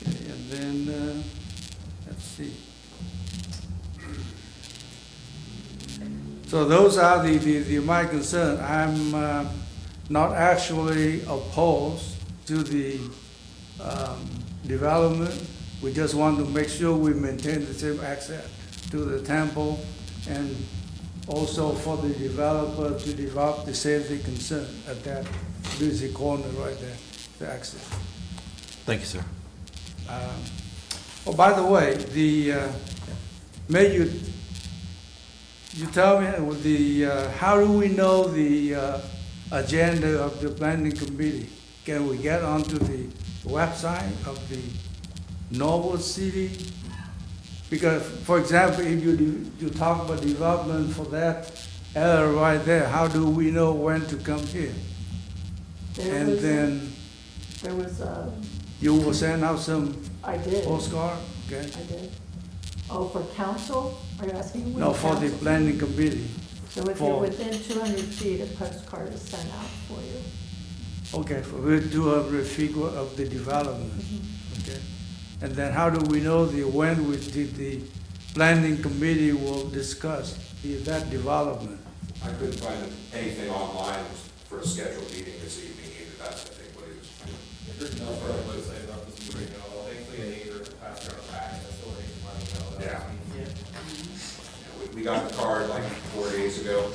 Okay, and then, let's see. So those are my concern. I'm not actually opposed to the development. We just want to make sure we maintain the same access to the temple and also for the developer to develop the safety concern at that busy corner right there, the access. Thank you, sir. Oh, by the way, may you tell me how do we know the agenda of the planning committee? Can we get onto the website of the Norwood City? Because, for example, if you talk about development for that area right there, how do we know when to come here? You will send out some I did. postcard? Okay. I did. Oh, for council? Are you asking? No, for the planning committee. So if you're within 200 feet, a postcard is sent out for you. Okay, we'll do a figure of the development. Okay. And then how do we know when the planning committee will discuss that development? I couldn't find anything online for a scheduled meeting this evening either. That's, I think, what he was. There's no further to say about this meeting at all. Thankfully, an either passed out back, that's the way you want to know. Yeah. We got the card like 4 days ago,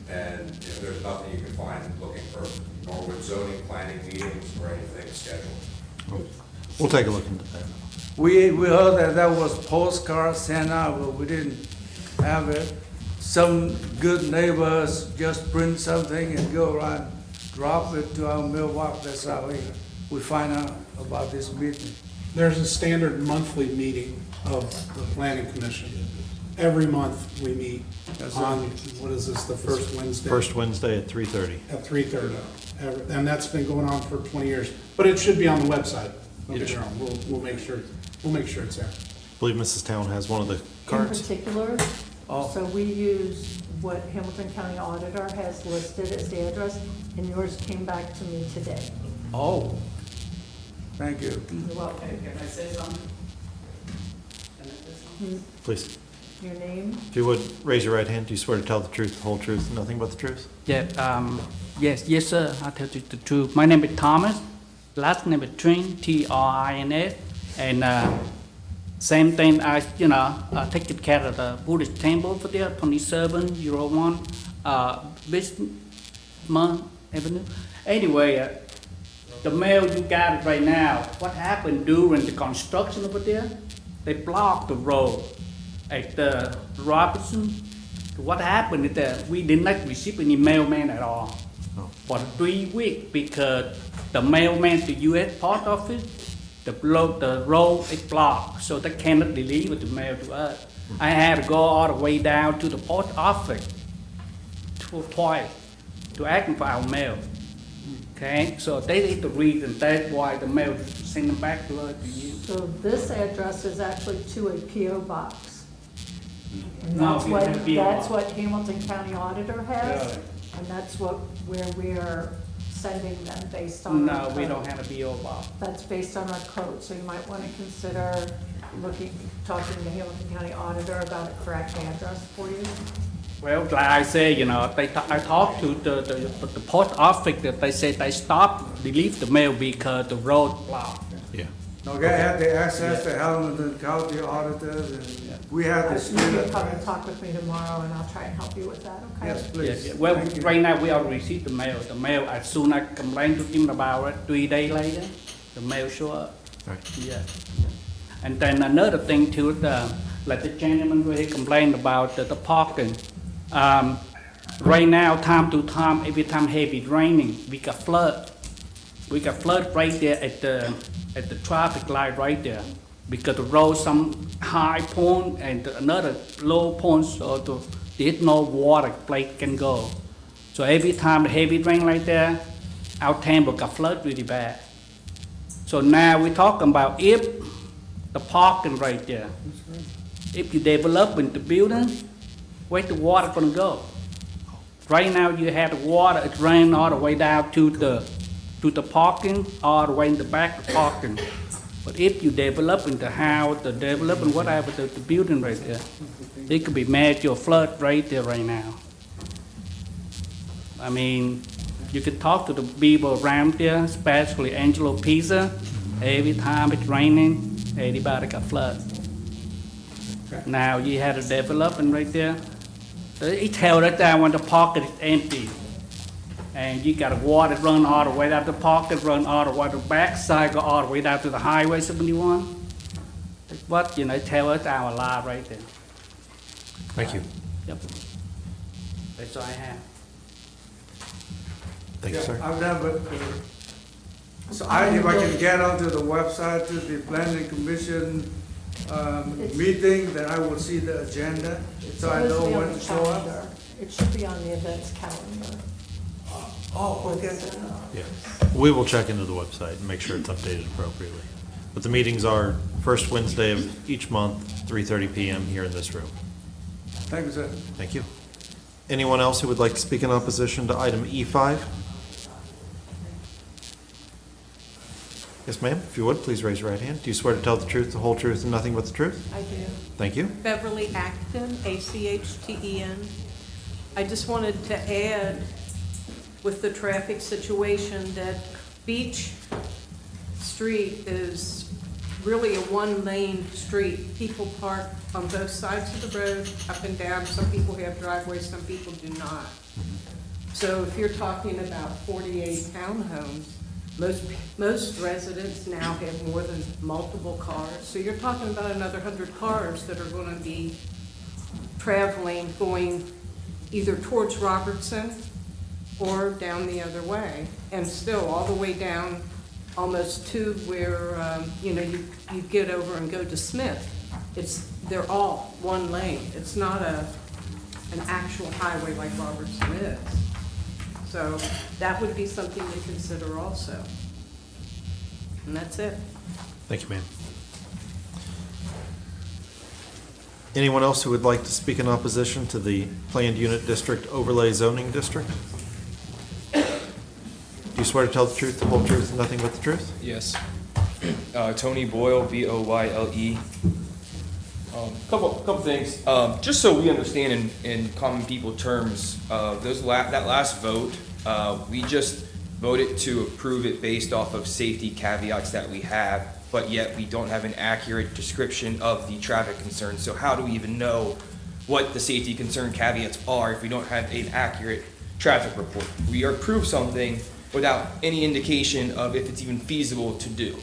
and there's nothing you can find looking for Norwood zoning planning meetings or anything scheduled. We'll take a look into that. We heard that there was postcards sent out, but we didn't have it. Some good neighbors just print something and go around, drop it to our mailbox. That's how we find out about this meeting. There's a standard monthly meeting of the planning commission. Every month we meet on, what is this, the first Wednesday? First Wednesday at 3:30. At 3:30. And that's been going on for 20 years. But it should be on the website. Don't get me wrong. We'll make sure it's there. I believe Mrs. Town has one of the In cards. particular, Oh. so we use what Hamilton County Auditor has listed as the address, and yours came back to me today. Oh, thank you. You're welcome. Can I say something? Please, Your name? if you would, raise your right hand. Do you swear to tell the truth, the whole truth, and nothing but the truth? Yeah, yes, sir, I'll tell you the truth. My name is Thomas, last name is Trin, Trins, and same thing, I taking care of the Buddhist temple for there, 2701 Bismarck Avenue. Anyway, the mail you got right now, what happened during the construction over there? They blocked the road at the Robinson. What happened is that we did not receive any mailman at all for 3 weeks because the mailman to U.S. Post Office, the road is blocked, so they cannot deliver the mail to us. I had to go all the way down to the post office twice to ask for our mail. Okay, so that is the reason. That's why the mail send them back to us to you. So this address is actually to a PO box. And No, that's we what, have a PO that's box. what Hamilton County Auditor has, Really? and that's where we are sending them based on our No, we code. don't have a PO box. That's based on our code, so you might want to consider talking to Hamilton County Auditor about a correct address for you. Well, like I say, I talked to the post office that they said they stopped deliver the mail because the road blocked. Yeah. No, they have the access to Hamilton County auditors, and we have the You street can come and address. talk with me tomorrow, and I'll try and help you with that, okay? Yes, please. Yeah. Well, Thank you. right now we already received the mail. The mail, as soon as I complained to him about it, 3 days later, the mail show up. Right. Yeah. And then another thing too, like the gentleman who complained about the parking. Right now, time to time, every time heavy raining, we got flood. We got flood right there at the traffic light right there. Because the road some high point and another low point, so there's no water place can go. So every time the heavy rain like there, our temple got flood really bad. So now we're talking about if the parking right there, if you develop into building, where the water gonna go? Right now you have the water, it rain all the way down to the parking, all the way in the back of parking. But if you develop into house, the development, whatever, the building right there, it could be major flood right there right now. I mean, you could talk to the people around there, especially Angelo Pizza. Every time it's raining, everybody got flood. Now you had a development right there. It held it down when the pocket is empty. And you got water run all the way down the pocket, run all the way to the backside, go all the way down to the Highway 71. But, tell us our lie right there. Thank you. Yep. That's all I have. Thank you, sir. I've never, so if I can get onto the website to the planning commission meeting, then I will see the agenda, so I know when to show up. It should be on the events calendar. Oh, okay. Yeah. We will check into the website and make sure it's updated appropriately. But the meetings are first Wednesday of each month, 3:30 PM here in this room. Thank you, sir. Thank you. Anyone else who would like to speak in opposition to item E5? Yes, ma'am, if you would, please raise your right hand. Do you swear to tell the truth, the whole truth, and nothing but the truth? I do. Thank you. Beverly Acton, Achten. I just wanted to add, with the traffic situation, that Beach Street is really a one-lane street. People park on both sides of the road, up and down. Some people have driveways, some people do not. So if you're talking about 48 townhomes, most residents now have more than multiple cars. So you're talking about another 100 cars that are going to be traveling, going either towards Robertson or down the other way, and still all the way down almost to where, you get over and go to Smith. It's they're all one lane. It's not an actual highway like Robertson is. So that would be something to consider also. And that's it. Thank you, ma'am. Anyone else who would like to speak in opposition to the planned unit district overlay zoning district? Do you swear to tell the truth, the whole truth, and nothing but the truth? Yes. Tony Boyle, Boyle. Couple things. Just so we understand in common people terms, that last vote, we just voted to approve it based off of safety caveats that we have, but yet we don't have an accurate description of the traffic concerns. So how do we even know what the safety concern caveats are if we don't have an accurate traffic report? We approve something without any indication of if it's even feasible to do.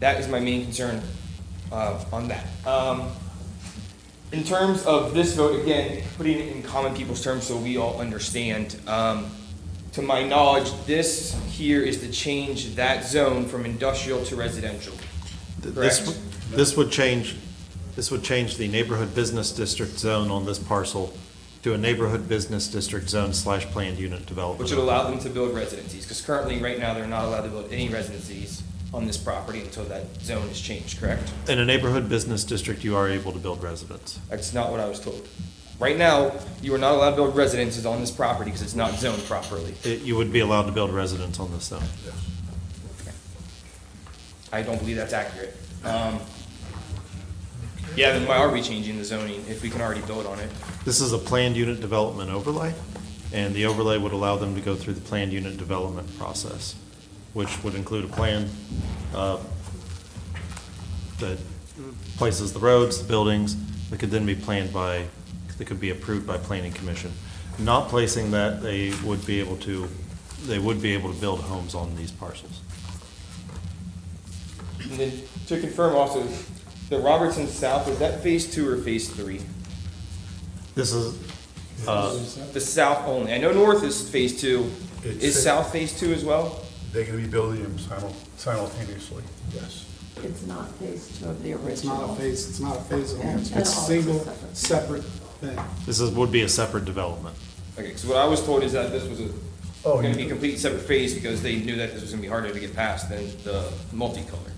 That is my main concern on that. In terms of this vote, again, putting it in common people's terms so we all understand, to my knowledge, this here is to change that zone from industrial to residential, correct? This would change the neighborhood business district zone on this parcel to a neighborhood business district zone / planned unit development. Which would allow them to build residencies, because currently, right now, they're not allowed to build any residencies on this property until that zone is changed, correct? In a neighborhood business district, you are able to build residence. That's not what I was told. Right now, you are not allowed to build residences on this property because it's not zoned properly. You would be allowed to build residence on this zone. I don't believe that's accurate. Yeah, then why are we changing the zoning if we can already build on it? This is a planned unit development overlay, and the overlay would allow them to go through the planned unit development process, which would include a plan that places the roads, the buildings, that could then be that could be approved by planning commission. Not placing that, they would be able to build homes on these parcels. And then to confirm also, the Robertson South, is that phase 2 or phase 3? This is, The south only. I know north is phase 2. Is south phase 2 as well? They're gonna be building them simultaneously, yes. It's not phase 2 of the original. It's not a phase of And it's a all single, separate. separate thing. would be a separate development. Okay, so what I was told is that this was Oh, going to be a complete separate phase because they knew that this was going to be harder to get past than the multicolor.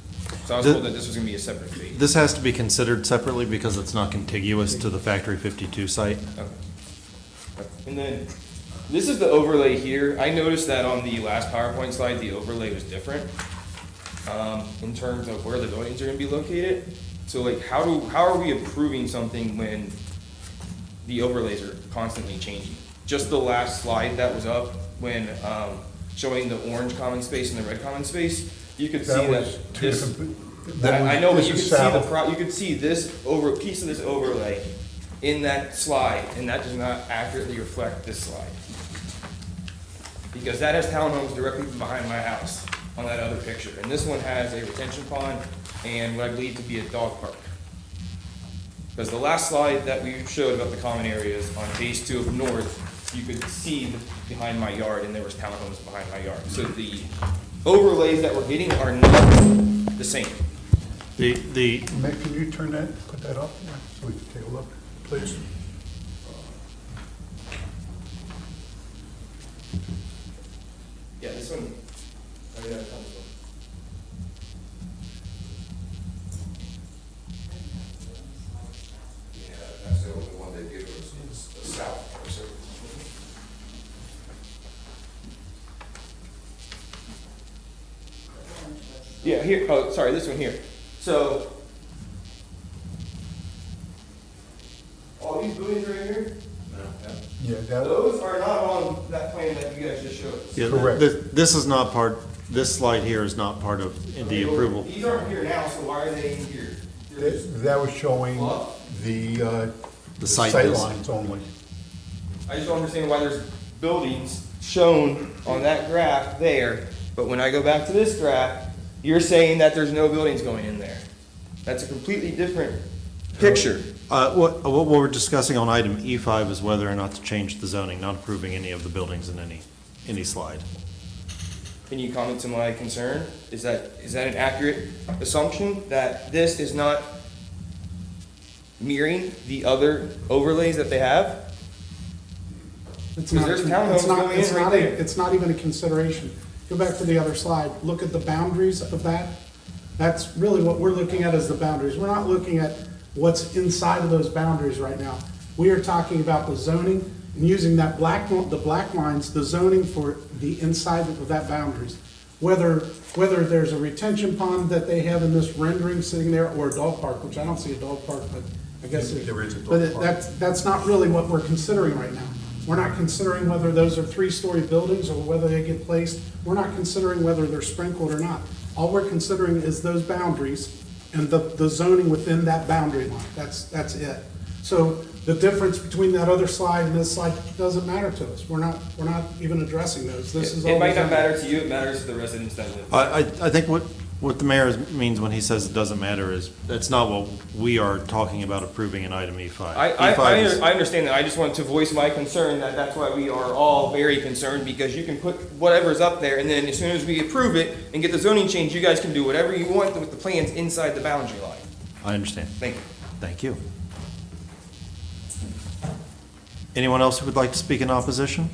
So I was told that this was going to be a separate phase. This has to be considered separately because it's not contiguous to the Factory 52 site. Okay. And then, this is the overlay here. I noticed that on the last PowerPoint slide, the overlay was different in terms of where the buildings are going to be located. So like, how are we approving something when the overlays are constantly changing? Just the last slide that was up when showing the orange common space and the red common space, you could see was that two this. different- I know, but this you could is see south. you could see this piece of this overlay in that slide, and that does not accurately reflect this slide. Because that has townhomes directly behind my house on that other picture, and this one has a retention pond and what I believe to be a dog park. Because the last slide that we showed about the common areas on phase 2 of north, you could see behind my yard, and there was townhomes behind my yard. So the overlays that we're getting are not the same. Matt, can you turn that, put that up so we can take a look, please? Yeah, this one, I mean, that comes from. Yeah, that's the only one they give us, is the south parcel. Yeah, here, oh, sorry, this one here. So, all these buildings right here, Yeah, that, those are not on that plan that you guys just showed us. Yeah, Correct. This is not this slide here is not part of the Okay, well, approval. These aren't here now, so why are they in here? They're just- that was showing the site sight is- lines only. I just don't understand why there's buildings shown on that graph there, but when I go back to this graph, you're saying that there's no buildings going in there. That's a completely different picture. What we're discussing on item E5 is whether or not to change the zoning, not approving any of the buildings in any slide. Can you comment to my concern? Is that an accurate assumption that this is not mirroring the other overlays that they have? It's 'Cause not, there's townhomes it's not, going in it's right not, there. it's not even a consideration. Go back to the other slide, look at the boundaries of that. That's really what we're looking at, is the boundaries. We're not looking at what's inside of those boundaries right now. We are talking about the zoning and using that the black lines, the zoning for the inside of that boundaries. Whether there's a retention pond that they have in this rendering sitting there, or a dog park, which I don't see a dog park, but I guess it. There is a dog But park. that's not really what we're considering right now. We're not considering whether those are three-story buildings or whether they get placed. We're not considering whether they're sprinkled or not. All we're considering is those boundaries and the zoning within that boundary line. That's it. So the difference between that other slide and this slide doesn't matter to us. We're not even addressing those. This is all. It might not the zoning. matter to you, it matters to the residents that live. I think what the mayor means when he says it doesn't matter is, that's not what we are talking about approving in item E5. I understand that, I just wanted to voice my concern that that's why we are all very concerned, because you can put whatever's up there, and then as soon as we approve it and get the zoning change, you guys can do whatever you want with the plans inside the boundary line. I understand. Thank you. Thank you. Anyone else who would like to speak in opposition?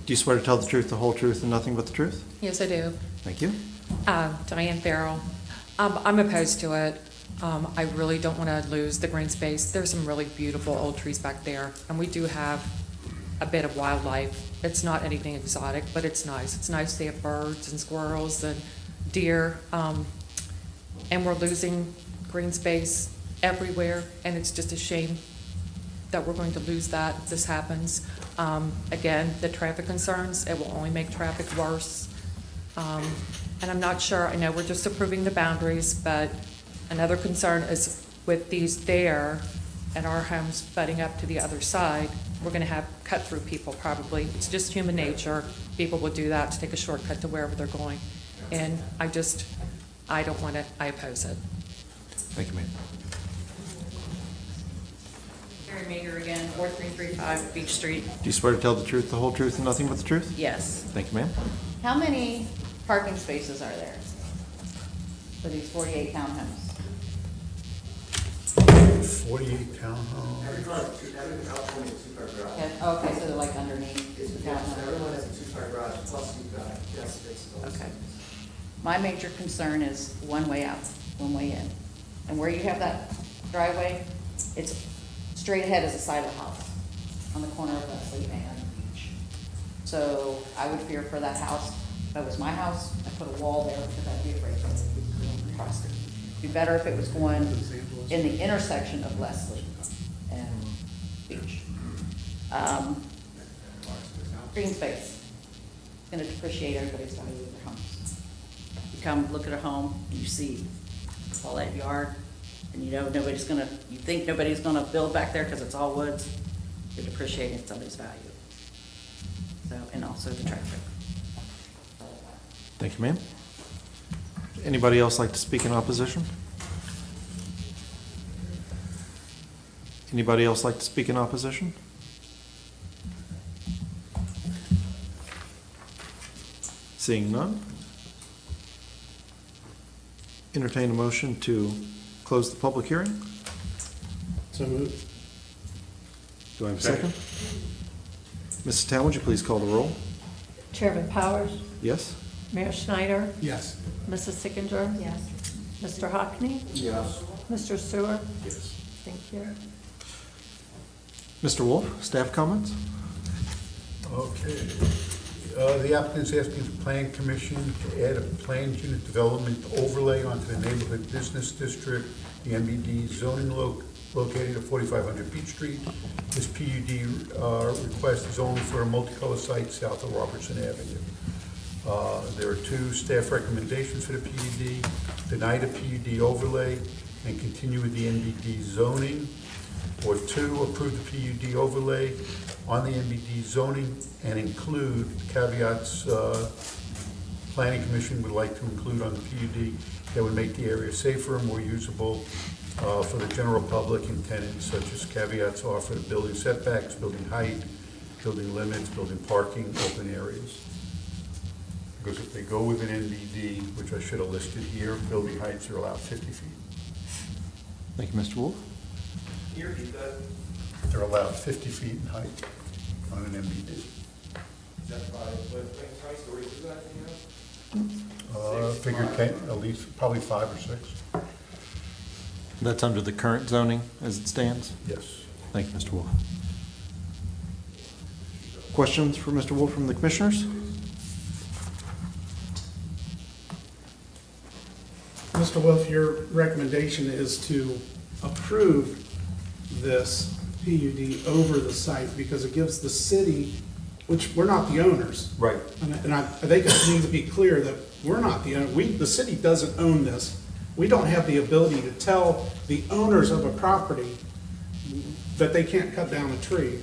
Do you swear to tell the truth, the whole truth, and nothing but the truth? Yes, I do. Thank you. Diane Farrell. I'm opposed to it. I really don't want to lose the green space. There's some really beautiful old trees back there, and we do have a bit of wildlife. It's not anything exotic, but it's nice. It's nice to have birds and squirrels and deer, and we're losing green space everywhere, and it's just a shame that we're going to lose that if this happens. Again, the traffic concerns, it will only make traffic worse. And I'm not sure, I know we're just approving the boundaries, but another concern is with these there and our homes butting up to the other side, we're gonna have cut-through people probably. It's just human nature. People will do that to take a shortcut to wherever they're going. And I don't want it, I oppose it. Thank you, ma'am. Carrie Mager again, 4335 Beach Street. Do you swear to tell the truth, the whole truth, and nothing but the truth? Yes. Thank you, ma'am. How many parking spaces are there for these 48 townhomes? 48 townhomes. Okay, so they're like underneath the townhome. Everyone has a two-car garage, plus you've got guest spaces. Okay. My major concern is one way out, one way in. And where you have that driveway, it's straight ahead is the side of the house, on the corner of Leslie and Beach. So I would fear for that house. If that was my house, I'd put a wall there because I'd be afraid that it would be going across it. It'd be better if it was going in the intersection of Leslie and Beach. Green space, it's gonna depreciate everybody's value of their homes. You come look at a home, you see all that yard, and you know you think nobody's gonna build back there because it's all woods, you're depreciating somebody's value. So, and also the traffic. Thank you, ma'am. Anybody else like to speak in opposition? Anybody else like to speak in opposition? Seeing none. Entertain a motion to close the public hearing. So moved. Do I have a second? Mrs. Town, would you please call the roll? Chairman Powers, Yes? Mayor Schneider, Yes. Mrs. Sickinger. Yes. Mr. Hockney, Yes. Mr. Stewart. Yes. Thank you. Mr. Wolf, staff comments? Okay. The applicant's asking the Plan Commission to add a planned unit development overlay onto the neighborhood business district, the MBD zoning located at 4500 Beach Street. This PUD request is only for a multicolor site south of Robertson Avenue. There are two staff recommendations for the PUD: deny the PUD overlay and continue with the MBD zoning, or two, approve the PUD overlay on the MBD zoning and include caveats Planning Commission would like to include on the PUD that would make the area safer and more usable for the general public and tenants, such as caveats offered of building setbacks, building height, building limits, building parking, open areas. because if they go with an NBD, which I should have listed here, building heights are allowed 50 feet. Thank you, Mr. Wolf. Here, repeat that. They're allowed 50 feet in height on an MBD. Is that by, how many stories is that, you know? Figure 10, at least, probably 5 or 6. That's under the current zoning as it stands? Yes. Thank you, Mr. Wolf. Questions for Mr. Wolf from the commissioners? Mr. Wolf, your recommendation is to approve this PUD over the site because it gives the city, which we're not the owners. Right. And I think it needs to be clear that we're not the owner. The city doesn't own this. We don't have the ability to tell the owners of a property that they can't cut down a tree.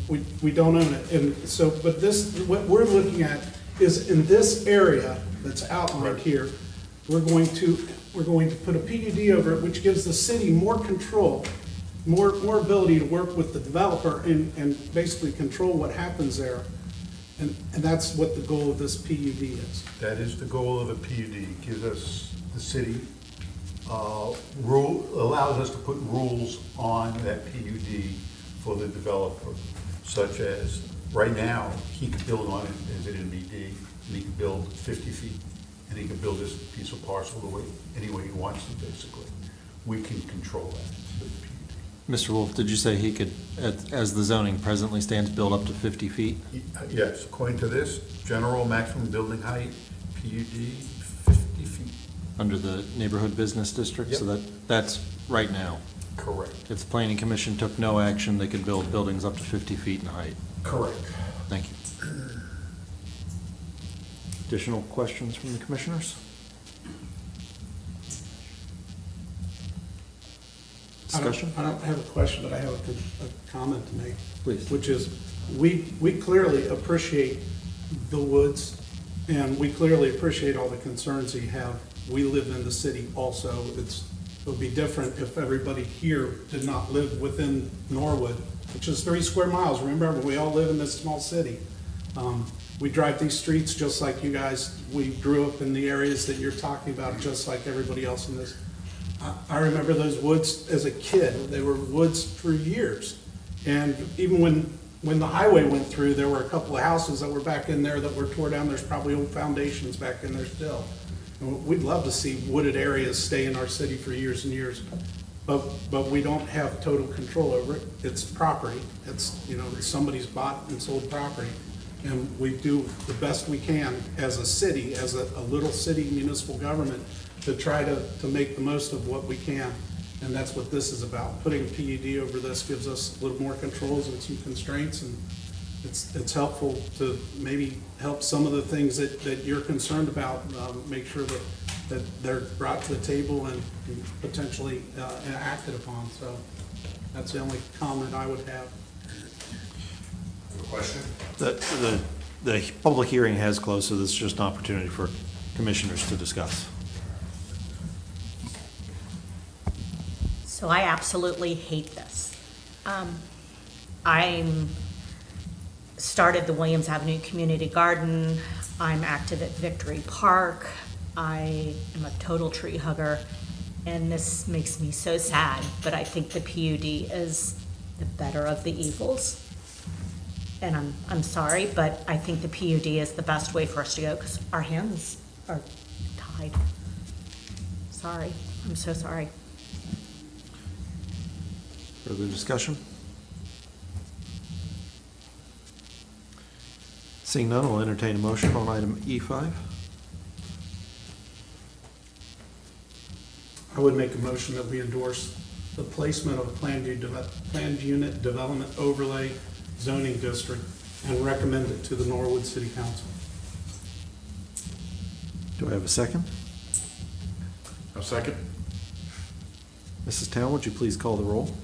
We don't own it. And so, but this, what we're looking at is in this area that's outlined here, we're going to put a PUD over it, which gives the city more control, more ability to work with the developer and basically control what happens there. And that's what the goal of this PUD is. That is the goal of a PUD. It gives us, the city, allows us to put rules on that PUD for the developer, such as, right now, he could build on it as an NBD, and he could build 50 feet, and he can build this piece of parcel the way, any way he wants to, basically. We can control that with the PUD. Mr. Wolf, did you say he could, as the zoning presently stands, build up to 50 feet? Yes, according to this, general maximum building height, PUD, 50 feet. Under the neighborhood business district? So Yep. that's right now. Correct. If the planning commission took no action, they could build buildings up to 50 feet in height. Correct. Thank you. Additional questions from the commissioners? Discussion? I don't have a question, but I have a comment to make. Please. Which is, we clearly appreciate the woods, and we clearly appreciate all the concerns you have. We live in the city also. It would be different if everybody here did not live within Norwood, which is 3 square miles. Remember, we all live in this small city. We drive these streets just like you guys. We grew up in the areas that you're talking about, just like everybody else in this. I remember those woods as a kid. They were woods for years. And even when the highway went through, there were a couple of houses that were back in there that were tore down. There's probably old foundations back in there still. And we'd love to see wooded areas stay in our city for years and years. But we don't have total control over it. It's property. It's, it's somebody's bought and sold property. And we do the best we can as a city, as a little city municipal government, to try to make the most of what we can. And that's what this is about. Putting a PUD over this gives us a little more controls and some constraints, and it's helpful to maybe help some of the things that you're concerned about, make sure that they're brought to the table and potentially acted upon. So that's the only comment I would have. Question? The public hearing has closed, so this is just an opportunity for commissioners to discuss. So I absolutely hate this. I'm started the Williams Avenue Community Garden. I'm active at Victory Park. I am a total tree hugger, and this makes me so sad, but I think the PUD is the better of the evils. And I'm sorry, but I think the PUD is the best way for us to go because our hands are tied. Sorry, I'm so sorry. Further discussion? Seeing none, we'll entertain a motion on item E5. I would make a motion that we endorse the placement of a planned unit development overlay zoning district and recommend it to the Norwood City Council. Do I have a second? A second? Mrs. Town, would you please call the roll?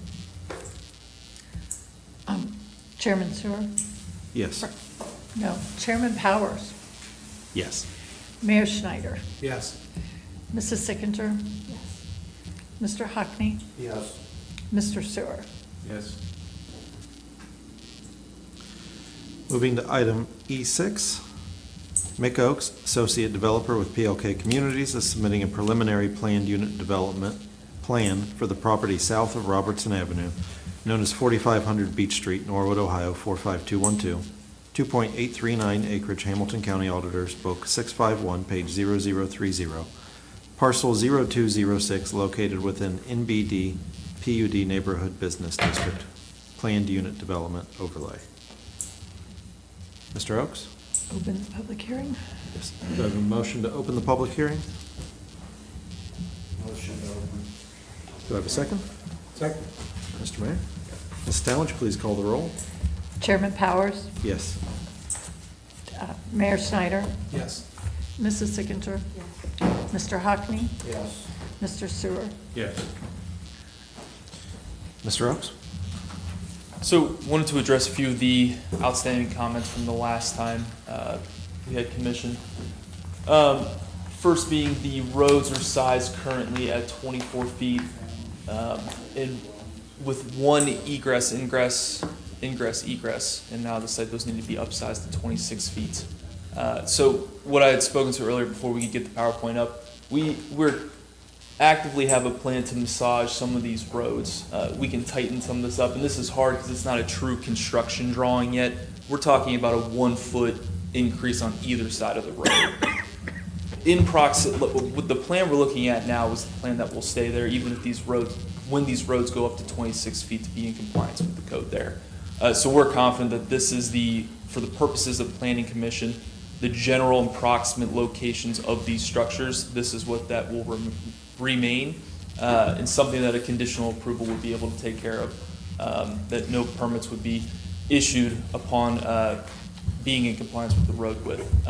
Chairman Sewer? Yes. No. Chairman Powers? Yes. Mayor Schneider? Yes. Mrs. Sickinger? Yes. Mr. Hockney? Yes. Mr. Sewer? Yes. Moving to item E6. Mick Oaks, Associate Developer with PLK Communities, is submitting a preliminary planned unit development plan for the property south of Robertson Avenue, known as 4500 Beach Street, Norwood, Ohio, 45212. 2.839 acreage, Hamilton County Auditors, Book 651, page 0030. Parcel 0206, located within NBD PUD Neighborhood Business District. Planned unit development overlay. Mr. Oaks? Open the public hearing? Yes. Do I have a motion to open the public hearing? Motion to open. Do I have a second? Second. Mr. Mayor? Ms. Stallings, please call the roll. Chairman Powers? Yes. Mayor Snyder? Yes. Mrs. Sickinger? Mr. Hockney? Yes. Mr. Sewer? Yes. Mr. Oaks? So wanted to address a few of the outstanding comments from the last time we had commission. First being the roads are sized currently at 24 feet and with one egress, ingress, and now the site those need to be upsized to 26 feet. So what I had spoken to earlier before we could get the PowerPoint up, we're actively have a plan to massage some of these roads. We can tighten some of this up, and this is hard because it's not a true construction drawing yet. We're talking about a 1 foot increase on either side of the road. With the plan we're looking at now is the plan that will stay there, even if when these roads go up to 26 feet to be in compliance with the code there. So we're confident that this is for the purposes of Planning Commission, the general and proximate locations of these structures, this is what that will remain, and something that a conditional approval would be able to take care of, that no permits would be issued upon being in compliance with the road width.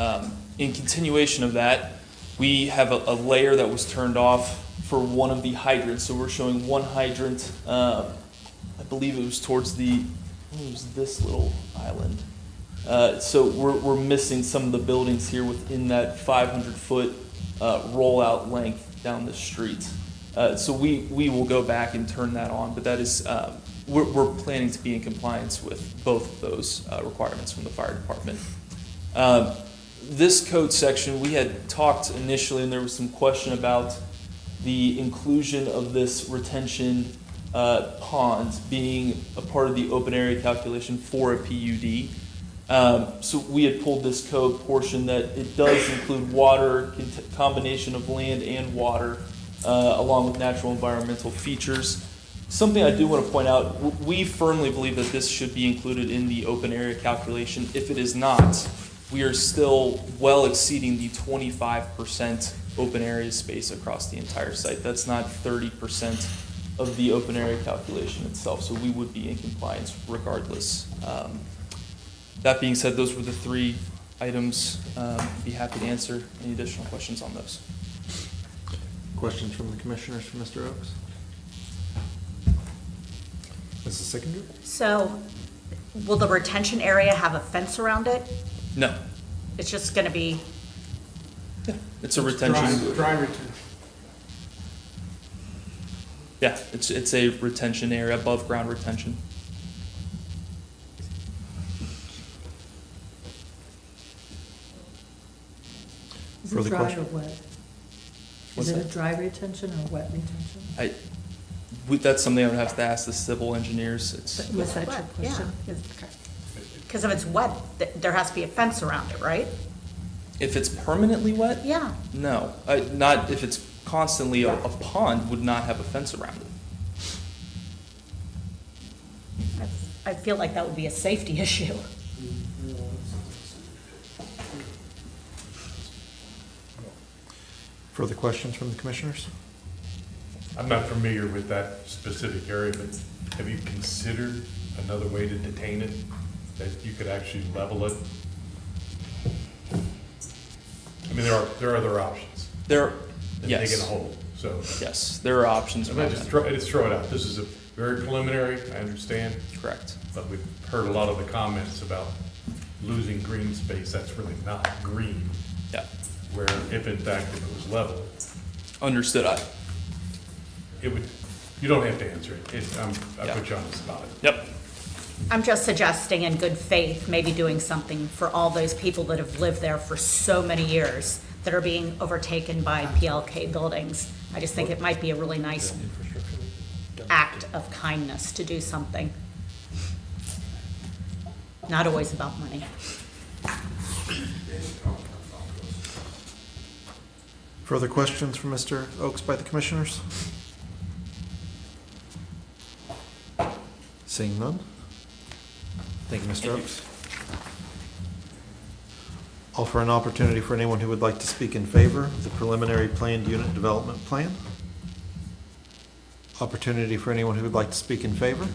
In continuation of that, we have a layer that was turned off for one of the hydrants. So we're showing one hydrant, I believe it was towards it was this little island. So we're missing some of the buildings here within that 500-foot rollout length down the street. So we will go back and turn that on, but that is, we're planning to be in compliance with both of those requirements from the fire department. This code section, we had talked initially, and there was some question about the inclusion of this retention pond being a part of the open area calculation for a PUD. So we had pulled this code portion that it does include water, combination of land and water, along with natural environmental features. Something I do want to point out, we firmly believe that this should be included in the open area calculation. If it is not, we are still well exceeding the 25% open area space across the entire site. That's not 30% of the open area calculation itself, so we would be in compliance regardless. That being said, those were the three items. Be happy to answer any additional questions on those. Questions from the commissioners for Mr. Oaks? Mrs. Sickinger? So, will the retention area have a fence around it? No, It's just gonna be, it's a retention. Dry retention. Yeah, it's a retention area, above ground retention. Is Further it dry question? or wet? What's Is it that? a dry retention or wet retention? That's something I would have to ask the civil engineers. It's, Was that your wet, question? yeah. Because if it's wet, there has to be a fence around it, right? if it's permanently wet, Yeah. no. Not if it's constantly, a pond would not have a fence around it. I feel like that would be a safety issue. Further questions from the commissioners? I'm not familiar with that specific area, but have you considered another way to detain it? That you could actually level it? I mean, there are other options There, than yes. digging a hole, so. Yes, there are options. I just throw it out. This is a very preliminary, I understand. Correct. But we've heard a lot of the comments about losing green space. That's really not green. Yeah. Where if in fact if it was level, Understood. it would, you don't have to answer it. I Yeah. put you on the spot. Yep. I'm just suggesting in good faith, maybe doing something for all those people that have lived there for so many years that are being overtaken by PLK buildings. I just think it might be a really nice act of kindness to do something. Not always about money. Further questions from Mr. Oaks by the commissioners? Seeing none? Thank you, Mr. Oaks. Offer an opportunity for anyone who would like to speak in favor of the preliminary planned unit development plan. Opportunity for anyone who would like to speak in favor.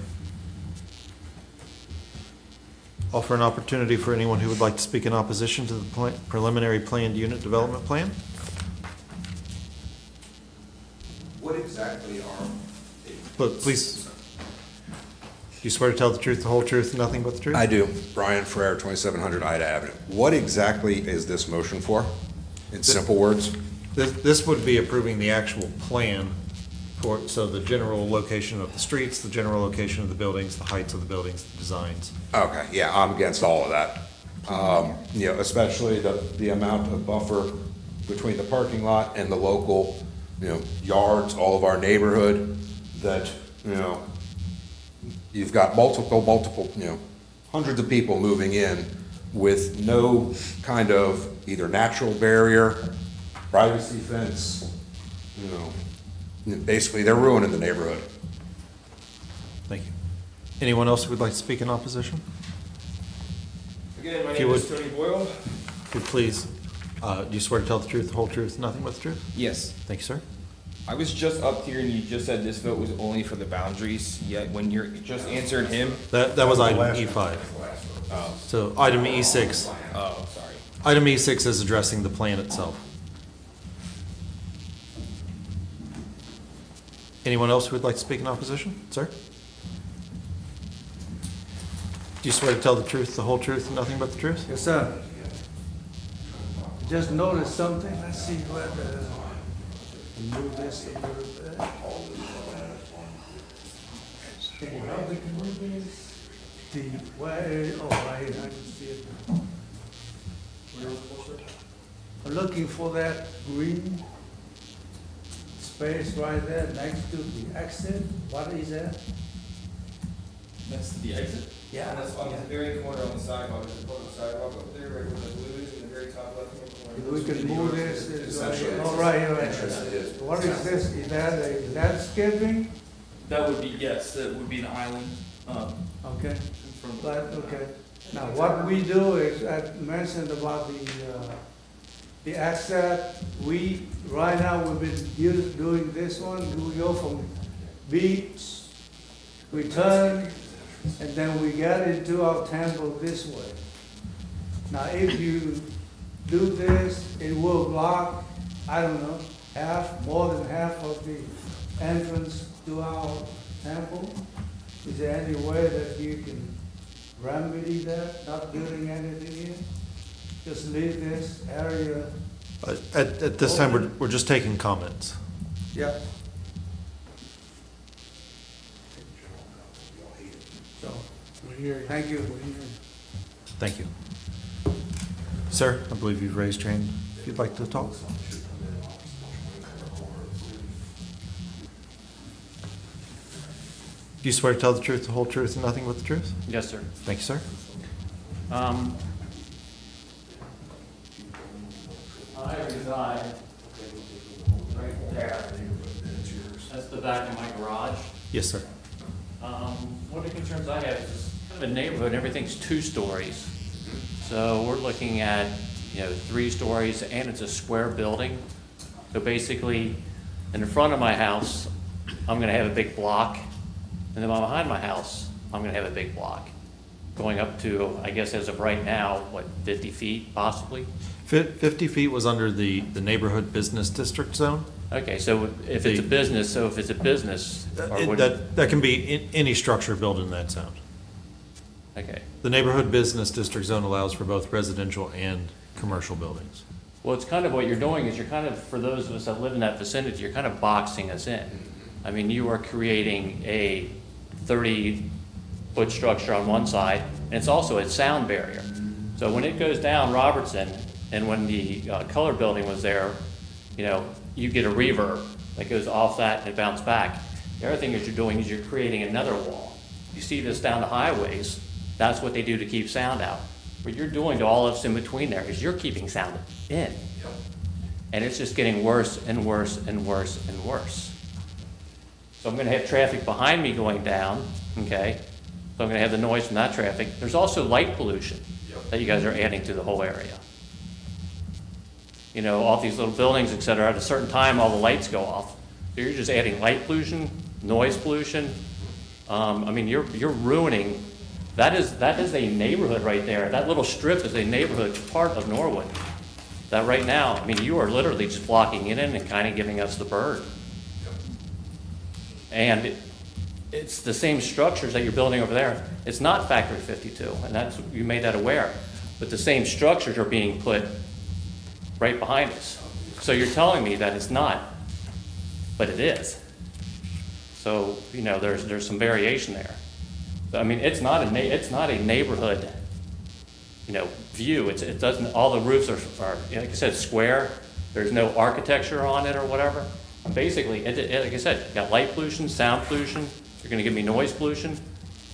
Offer an opportunity for anyone who would like to speak in opposition to the preliminary planned unit development plan. What exactly are? But please, do you swear to tell the truth, the whole truth, and nothing but the truth? I do. Brian Ferrer, 2700 Ida Avenue. What exactly is this motion for? In simple words? This would be approving the actual plan for, so the general location of the streets, the general location of the buildings, the heights of the buildings, the designs. Okay, yeah, I'm against all of that. You know, especially the amount of buffer between the parking lot and the local, you know, yards, all of our neighborhood, that, you know, you've got multiple, you know, hundreds of people moving in with no kind of either natural barrier, privacy fence, you know, basically they're ruining the neighborhood. Thank you. Anyone else who would like to speak in opposition? Again, my If you name is would- Tony Boyle. Could please, do you swear to tell the truth, the whole truth, nothing but the truth? Yes. Thank you, sir. I was just up here and you just said this vote was only for the boundaries, yet when you're just answered him. That was item E5. Oh, So item E6. oh, sorry. Item E6 is addressing the plan itself. Anyone else who would like to speak in opposition? Sir? Do you swear to tell the truth, the whole truth, and nothing but the truth? Yes, sir. Just noticed something. Let's see whether move this a little bit. Can you help me to move this? The, where, oh, right here, I can see it now. I'm looking for that green space right there next to the exit. What is that? That's the exit? Yeah. That's on the very corner on the sidewalk, there's a public sidewalk up there, right where the blue is, in the very top left-hand corner. If we can move this, it's right Essentially, here. it's- Oh, right here, right Yes, it here. is. What is this? Is that a landscaping? That would be, yes, that would be an island, Okay. in front of. But, okay. Now, what we do is, I mentioned about the access, right now, we've been doing this one, we go from beach, we turn, and then we get into our temple this way. Now, if you do this, it will block, I don't know, more than half of the entrance to our temple. Is there any way that you can remedy that, not building anything here? Just leave this area? At this time, we're just taking comments. Yeah. So, thank you. Thank you. Sir, I believe you've raised your hand. If you'd like to talk. Do you swear to tell the truth, the whole truth, and nothing but the truth? Yes, sir. Thank you, sir. I reside right there. That's the back of my garage. Yes, sir. One of the concerns I have is this kind of a neighborhood, everything's 2 stories. So we're looking at, 3 stories, and it's a square building. So basically, in the front of my house, I'm gonna have a big block, and then behind my house, I'm gonna have a big block. Going up to, I guess as of right now, 50 feet possibly? 50 feet was under the neighborhood business district zone. Okay, so if it's a business, or would- That can be any structure built in that zone. Okay. The neighborhood business district zone allows for both residential and commercial buildings. Well, it's kind of what you're doing is you're kind of, for those of us that live in that vicinity, you're kind of boxing us in. I mean, you are creating a 30 foot structure on one side, and it's also a sound barrier. So when it goes down Robertson, and when the color building was there, you know, you get a reverb that goes off that and it bounces back. The other thing that you're doing is you're creating another wall. You see this down the highways, that's what they do to keep sound out. What you're doing to all of us in between there is you're keeping sound in. And it's just getting worse and worse and worse and worse. So I'm gonna have traffic behind me going down, okay? So I'm gonna have the noise from that traffic. There's also light pollution that you guys are adding to the whole area. You know, all these little buildings, et cetera, at a certain time, all the lights go off. So you're just adding light pollution, noise pollution. I mean, you're ruining, that is a neighborhood right there. That little strip is a neighborhood part of Norwood. That right now, I mean, you are literally just blocking it in and kind of giving us the bird. And it's the same structures that you're building over there. It's not Factory 52, and that's, you made that aware. But the same structures are being put right behind us. So you're telling me that it's not, but it is. So, you know, there's some variation there. I mean, it's not a neighborhood, you know, view. It doesn't, all the roofs are, like I said, square. There's no architecture on it or whatever. Basically, like I said, you got light pollution, sound pollution. You're gonna give me noise pollution.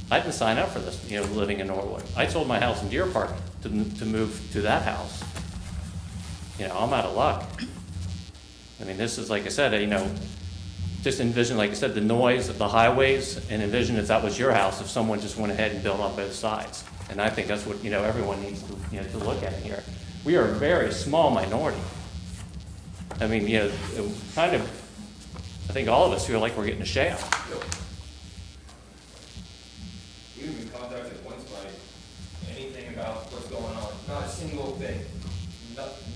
I didn't sign up for this, you know, living in Norwood. I sold my house in Deer Park to move to that house. You know, I'm out of luck. I mean, this is, like I said, you know, just envision, like I said, the noise of the highways, and envision if that was your house, if someone just went ahead and built on both sides. And I think that's what, you know, everyone needs to, you know, to look at here. We are a very small minority. I mean, you know, kind of, I think all of us feel like we're getting a shaft. We've been contacted once by anything about what's going on, not a single thing.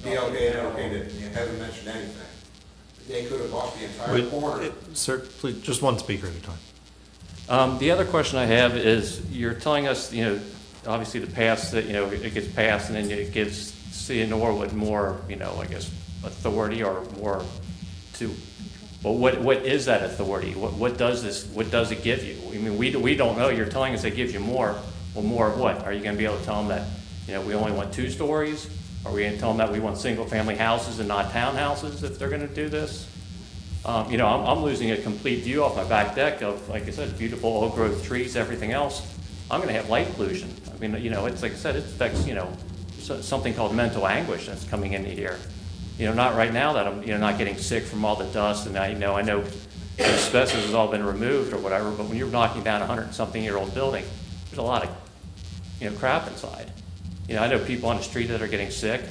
DLK and LK haven't mentioned anything. They could have bought the entire corner. Sir, please, just one speaker at a time. The other question I have is, you're telling us, you know, obviously the pass that, you know, it gets passed and then it gives City of Norwood more, you know, I guess, authority or more to, well, what is that authority? What does it give you? I mean, we don't know. You're telling us it gives you more. Well, more of what? Are you going to be able to tell them that, you know, we only want 2 stories? Are we going to tell them that we want single-family houses and not townhouses if they're going to do this? You know, I'm losing a complete view off my back deck of, like I said, beautiful old-growth trees, everything else. I'm going to have light pollution. I mean, you know, it's like I said, it affects, you know, something called mental anguish that's coming into here. You know, not right now that I'm, you know, not getting sick from all the dust, and I know the asbestos has all been removed or whatever, but when you're knocking down a 100-something-year-old building, there's a lot of, you know, crap inside. You know, I know people on the street that are getting sick.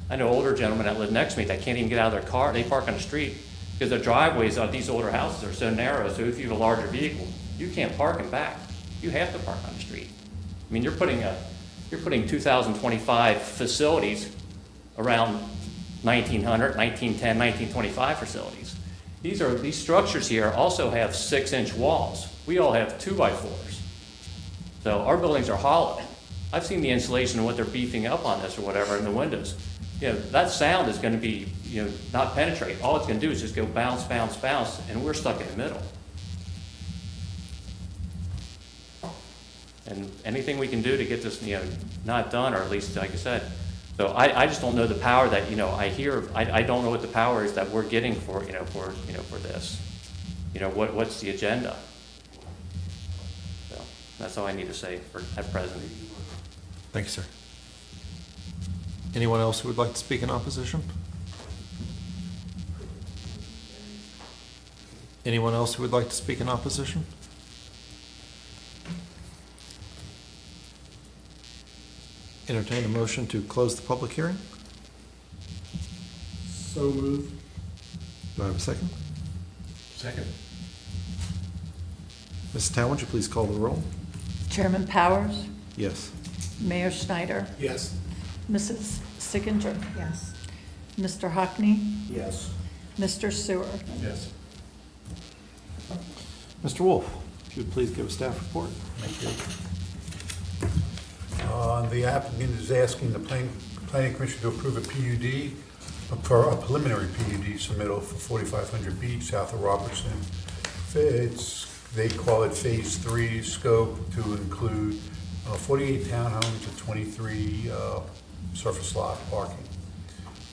I know older gentlemen that live next to me that can't even get out of their car. They park on the street because their driveways on these older houses are so narrow, so if you have a larger vehicle, you can't park in back. You have to park on the street. I mean, you're putting 2025 facilities around 1900, 1910, 1925 facilities. These structures here also have 6-inch walls. We all have 2x4s. So our buildings are hollow. I've seen the insulation and what they're beefing up on this or whatever in the windows. You know, that sound is going to be, you know, not penetrate. All it's going to do is just go bounce, bounce, bounce, and we're stuck in the middle. And anything we can do to get this, you know, not done, or at least, like I said, so I just don't know the power that, you know, I hear. I don't know what the power is that we're getting for, you know, for this. You know, what's the agenda? So that's all I need to say at present. Thank you, sir. Anyone else who would like to speak in opposition? Anyone else who would like to speak in opposition? Entertain a motion to close the public hearing. So moved. Do I have a second? Second. Mrs. Town, would you please call the roll? Chairman Powers, Yes. Mayor Schneider, Yes. Mrs. Sickinger, Yes. Mr. Hockney, Yes. Mr. Sewer. Yes. Mr. Wolf, if you would please give a staff report. Thank you. The applicant is asking the planning commission to approve a PUD, for a preliminary PUD submittal for 4500 Beach, south of Robertson. It's They call it Phase 3 scope to include 48 townhomes and 23 surface lot parking.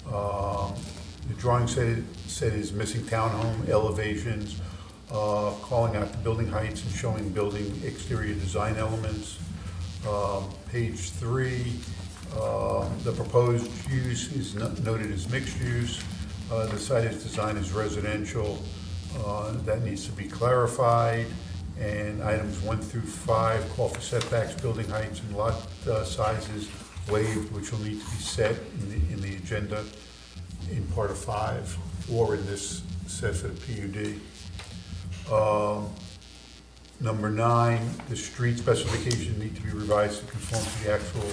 The drawing said is missing townhome elevations, calling out the building heights and showing building exterior design elements. Page 3, the proposed use is noted as mixed use. The site is designed as residential. That needs to be clarified. And items 1 through 5 call for setbacks, building heights, and lot sizes waived, which will need to be set in the agenda in part of 5 or in this set for the PUD. Number 9, the street specifications need to be revised to conform to the actual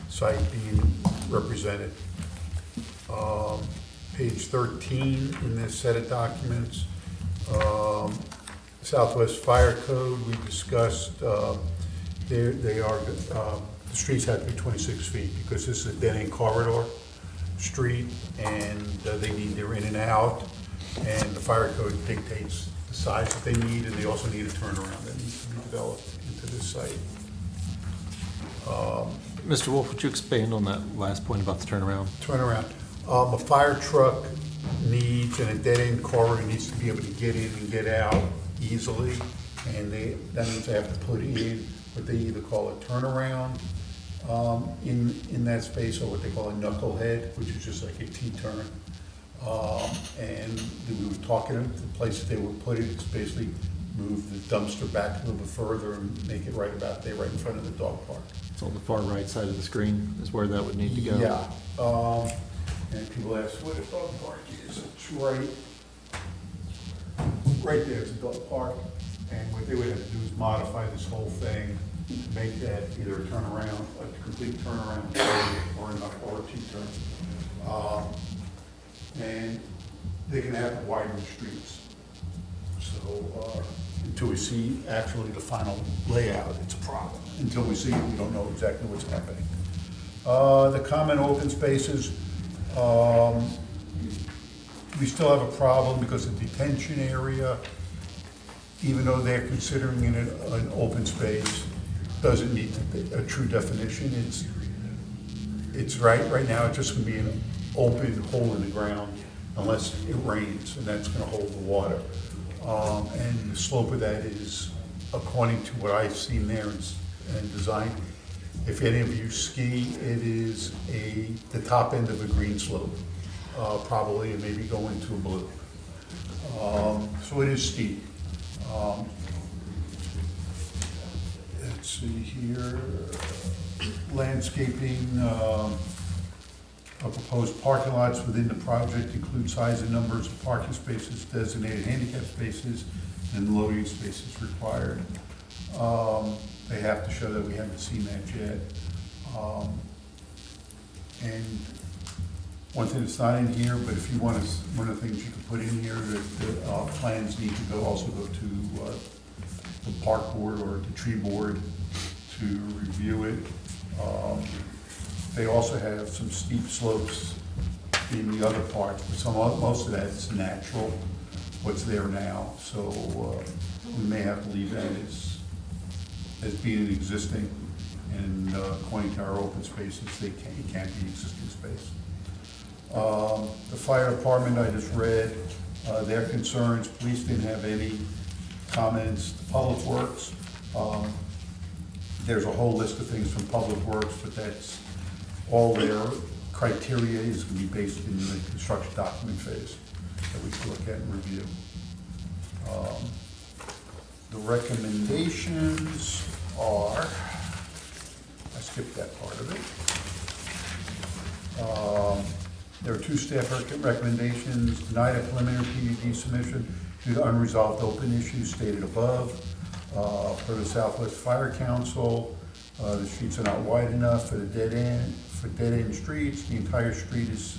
site being represented. Page 13 in this set of documents, Southwest Fire Code, we discussed, the streets have to be 26 feet because this is a dead-end corridor street, and they need their in and out, and the fire code dictates the size that they need, and they also need a turnaround that needs to be developed into this site. Mr. Wolf, would you expand on that last point about the turnaround? Turnaround. A fire truck needs, and a dead-end corridor needs to be able to get in and get out easily, and that means they have to put in what they either call a turnaround in that space, or what they call a knucklehead, which is just like a T-turn. And we were talking to the places they would put it, it's basically move the dumpster back a little bit further and make it right about there, right in front of the dog park. It's on the far right side of the screen is where that would need to go. Yeah, and people ask what a dog park is, it's right there, it's a dog park, and what they would have to do is modify this whole thing to make that either a turnaround, a complete turnaround, or a T-turn. And they're gonna have to widen the streets. So, until we see actually the final layout, it's a problem. Until we see it, we don't know exactly what's happening. The common open spaces, we still have a problem because the detention area, even though they're considering it an open space, doesn't meet a true definition. It's right now, it's just gonna be an open hole in the ground unless it rains, and that's gonna hold the water. And the slope of that is, according to what I've seen there and designed, if any of you ski, it is the top end of a green slope, probably, and maybe go into a blue. So it is steep. Let's see here, landscaping, proposed parking lots within the project include size and numbers of parking spaces, designated handicap spaces, and loading spaces required. They have to show that we haven't seen that yet. And one thing that's not in here, but if you want to, one of the things you can put in here, that the plans need to also go to the park board or the tree board to review it. They also have some steep slopes in the other parts, but most of that's natural, what's there now. So we may have to leave that as being existing, and according to our open spaces, it can't be existing space. The fire department, I just read their concerns. Police didn't have any comments. Public Works, there's a whole list of things from Public Works, but that's all their criteria is going to be based in the construction document phase that we can look at and review. The recommendations are, I skipped that part of it. There are 2 staff recommendations: denied a preliminary PUD submission due to unresolved open issues stated above. For the Southwest Fire Council, the streets are not wide enough for the dead-end streets. The entire street is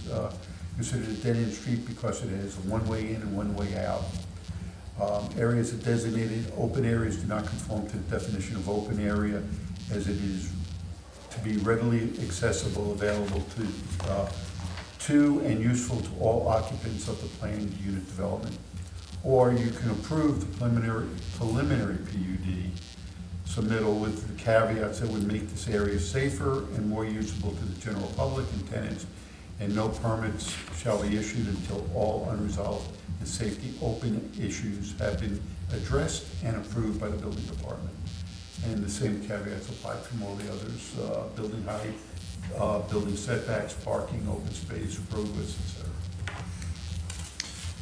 considered a dead-end street because it has a one-way in and one-way out. Areas of designated open areas do not conform to the definition of open area, as it is to be readily accessible, available to and useful to all occupants of the planned unit development. or you can approve the preliminary PUD submittal with the caveats that would make this area safer and more usable to the general public and tenants, and no permits shall be issued until all unresolved and safety open issues have been addressed and approved by the building department. And the same caveats apply from all the others, building height, building setbacks, parking, open space, road widths, et cetera.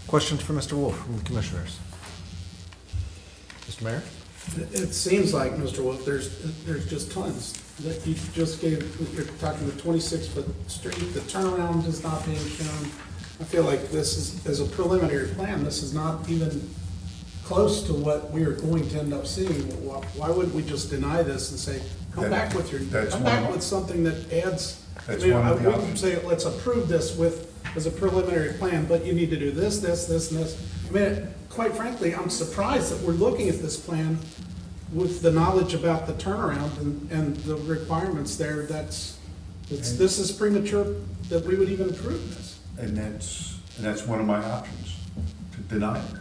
Questions for Mr. Wolf from the commissioners? Mr. Mayor? It seems like, Mr. Wolf, there's just tons that you just gave, you're talking the 26-foot street, the turnaround is not being shown. I feel like this is, as a preliminary plan, this is not even close to what we are going to end up seeing. Why wouldn't we just deny this and say, come back with something that adds? That's I mean, one of the we can options. say, let's approve this as a preliminary plan, but you need to do this, this, and this. I mean, quite frankly, I'm surprised that we're looking at this plan with the knowledge about the turnaround and the requirements there. This is premature that we would even approve this. And that's one of my options, to deny it.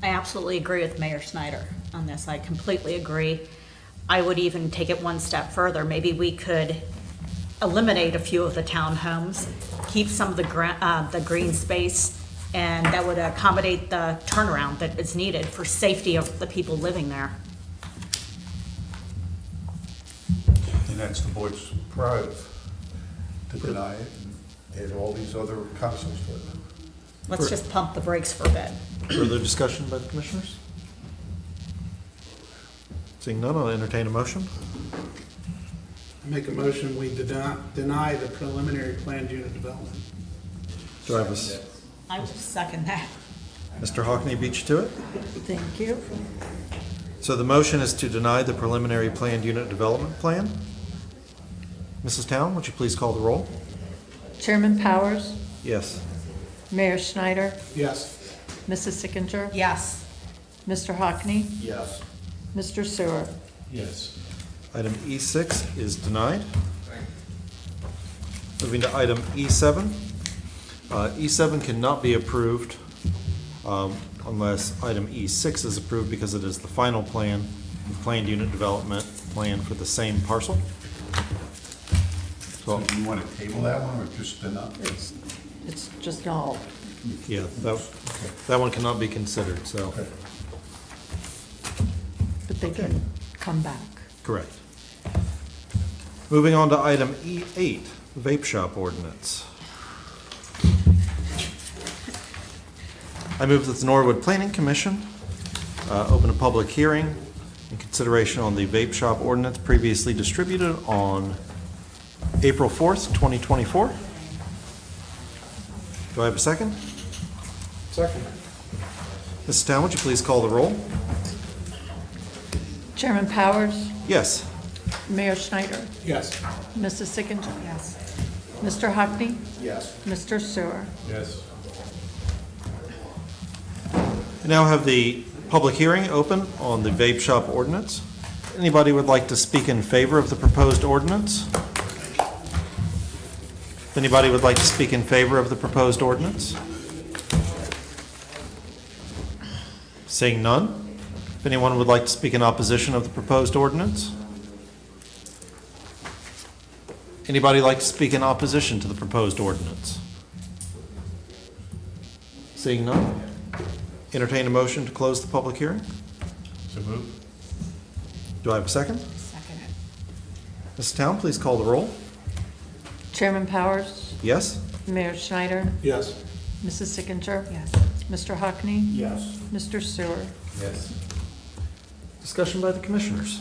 I absolutely agree with Mayor Snyder on this. I completely agree. I would even take it one step further. Maybe we could eliminate a few of the townhomes, keep some of the green space, and that would accommodate the turnaround that is needed for safety of the people living there. And that's the board's prerogative, to deny it and add all these other concepts to it. Let's just pump the brakes for a bit. Further discussion by the commissioners? Seeing none, I'll entertain a motion. Make a motion, we deny the preliminary planned unit development. Do I have I will second that. Mr. Hockney beat you to it? Thank you. So the motion is to deny the preliminary planned unit development plan. Mrs. Town, would you please call the roll? Chairman Powers, Yes. Mayor Schneider, Yes. Mrs. Sickinger, Yes. Mr. Hockney, Yes. Mr. Sewer. Yes. Item E6 is denied. Moving to item E7. E7 cannot be approved unless item E6 is approved because it is the final plan, the planned unit development plan for the same parcel. So do you want to table that one or just deny? It's just all. Yeah, that one cannot be considered, so, Okay. But they can come back. correct. Moving on to item E8, vape shop ordinance. I move that the Norwood Planning Commission open a public hearing in consideration on the vape shop ordinance previously distributed on April 4th, 2024. Do I have a second? Second. Mrs. Town, would you please call the roll? Chairman Powers, Yes. Mayor Schneider, Yes. Mrs. Sickinger, Yes. Mr. Hockney, Yes. Mr. Sewer. Yes. We now have the public hearing open on the vape shop ordinance. Anybody would like to speak in favor of the proposed ordinance? If anybody would like to speak in favor of the proposed ordinance? Seeing none. If anyone would like to speak in opposition of the proposed ordinance? Anybody like to speak in opposition to the proposed ordinance? Seeing none. Entertain a motion to close the public hearing. So move. Do I have a second? Second. Mrs. Town, please call the roll. Chairman Powers, Yes? Mayor Schneider, Yes. Mrs. Sickinger, Yes. Mr. Hockney, Yes. Mr. Sewer. Yes. Discussion by the commissioners.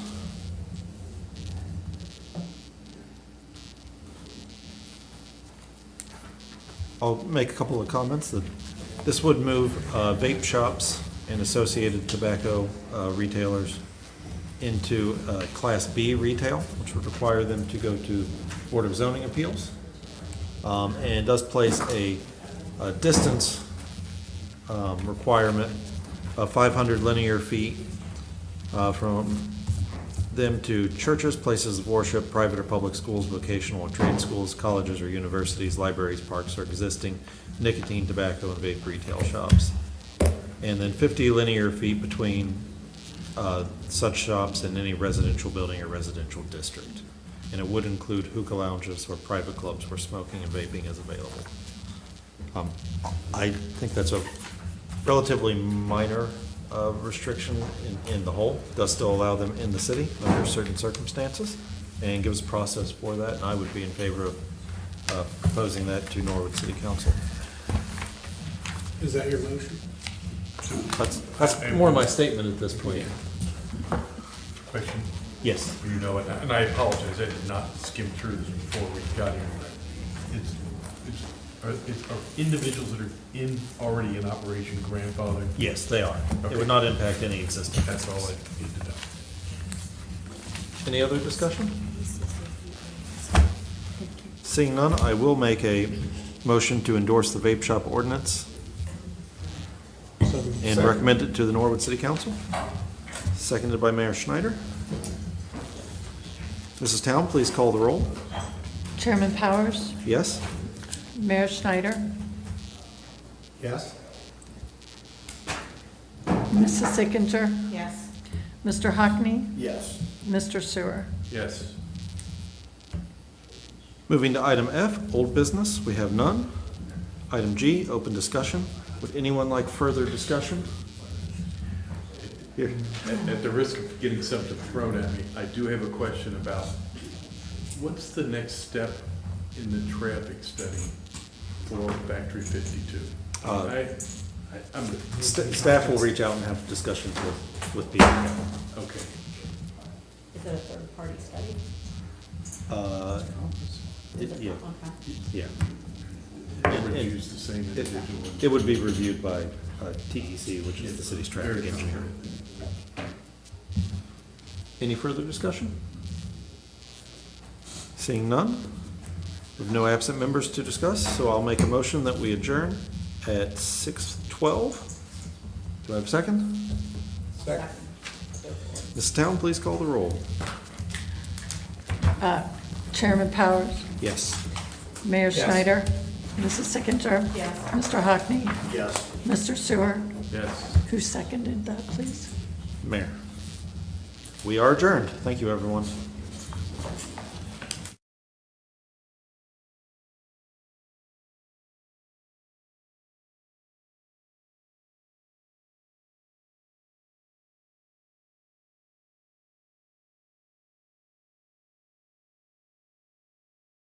I'll make a couple of comments that this would move vape shops and associated tobacco retailers into Class B retail, which would require them to go to Board of Zoning Appeals. And does place a distance requirement of 500 linear feet from them to churches, places of worship, private or public schools, vocational or trade schools, colleges or universities, libraries, parks, or existing nicotine, tobacco, and vape retail shops. and then 50 linear feet between such shops and any residential building or residential district. And it would include hookah lounges or private clubs where smoking and vaping is available. I think that's a relatively minor restriction in the whole. It does still allow them in the city under certain circumstances and gives a process for that, and I would be in favor of proposing that to Norwood City Council. Is that your motion? That's more my statement at this point. Question? Yes. You know, and I apologize, I did not skim through this before we got here. Are individuals that are already in operation grandfathered? Yes, they are. It would not impact any existing. That's all I need to know. Any other discussion? Seeing none, I will make a motion to endorse the vape shop ordinance and recommend it to the Norwood City Council. Seconded by Mayor Schneider. Mrs. Town, please call the roll. Chairman Powers, Yes? Mayor Schneider, Yes? Mrs. Sickinger, Yes. Mr. Hockney, Yes. Mr. Sewer. Yes. Moving to item F, old business, we have none. Item G, open discussion. Would anyone like further discussion? Here. At the risk of getting something thrown at me, I do have a question about what's the next step in the traffic study for Factory 52? Staff will reach out and have discussions with the applicant. Okay. Is it a third-party study? Yeah. Yeah. Reviews the same individual. It would be reviewed by TEC, which is the city's traffic engineer. Any further discussion? Seeing none, with no absent members to discuss, so I'll make a motion that we adjourn at 6:12. Do I have a second? Second. Mrs. Town, please call the roll. Chairman Powers, Yes. Mayor Schneider, Mrs. Sickinger, Yes. Mr. Hockney, Yes. Mr. Sewer. Yes. Who seconded that, please? Mayor. We are adjourned. Thank you, everyone.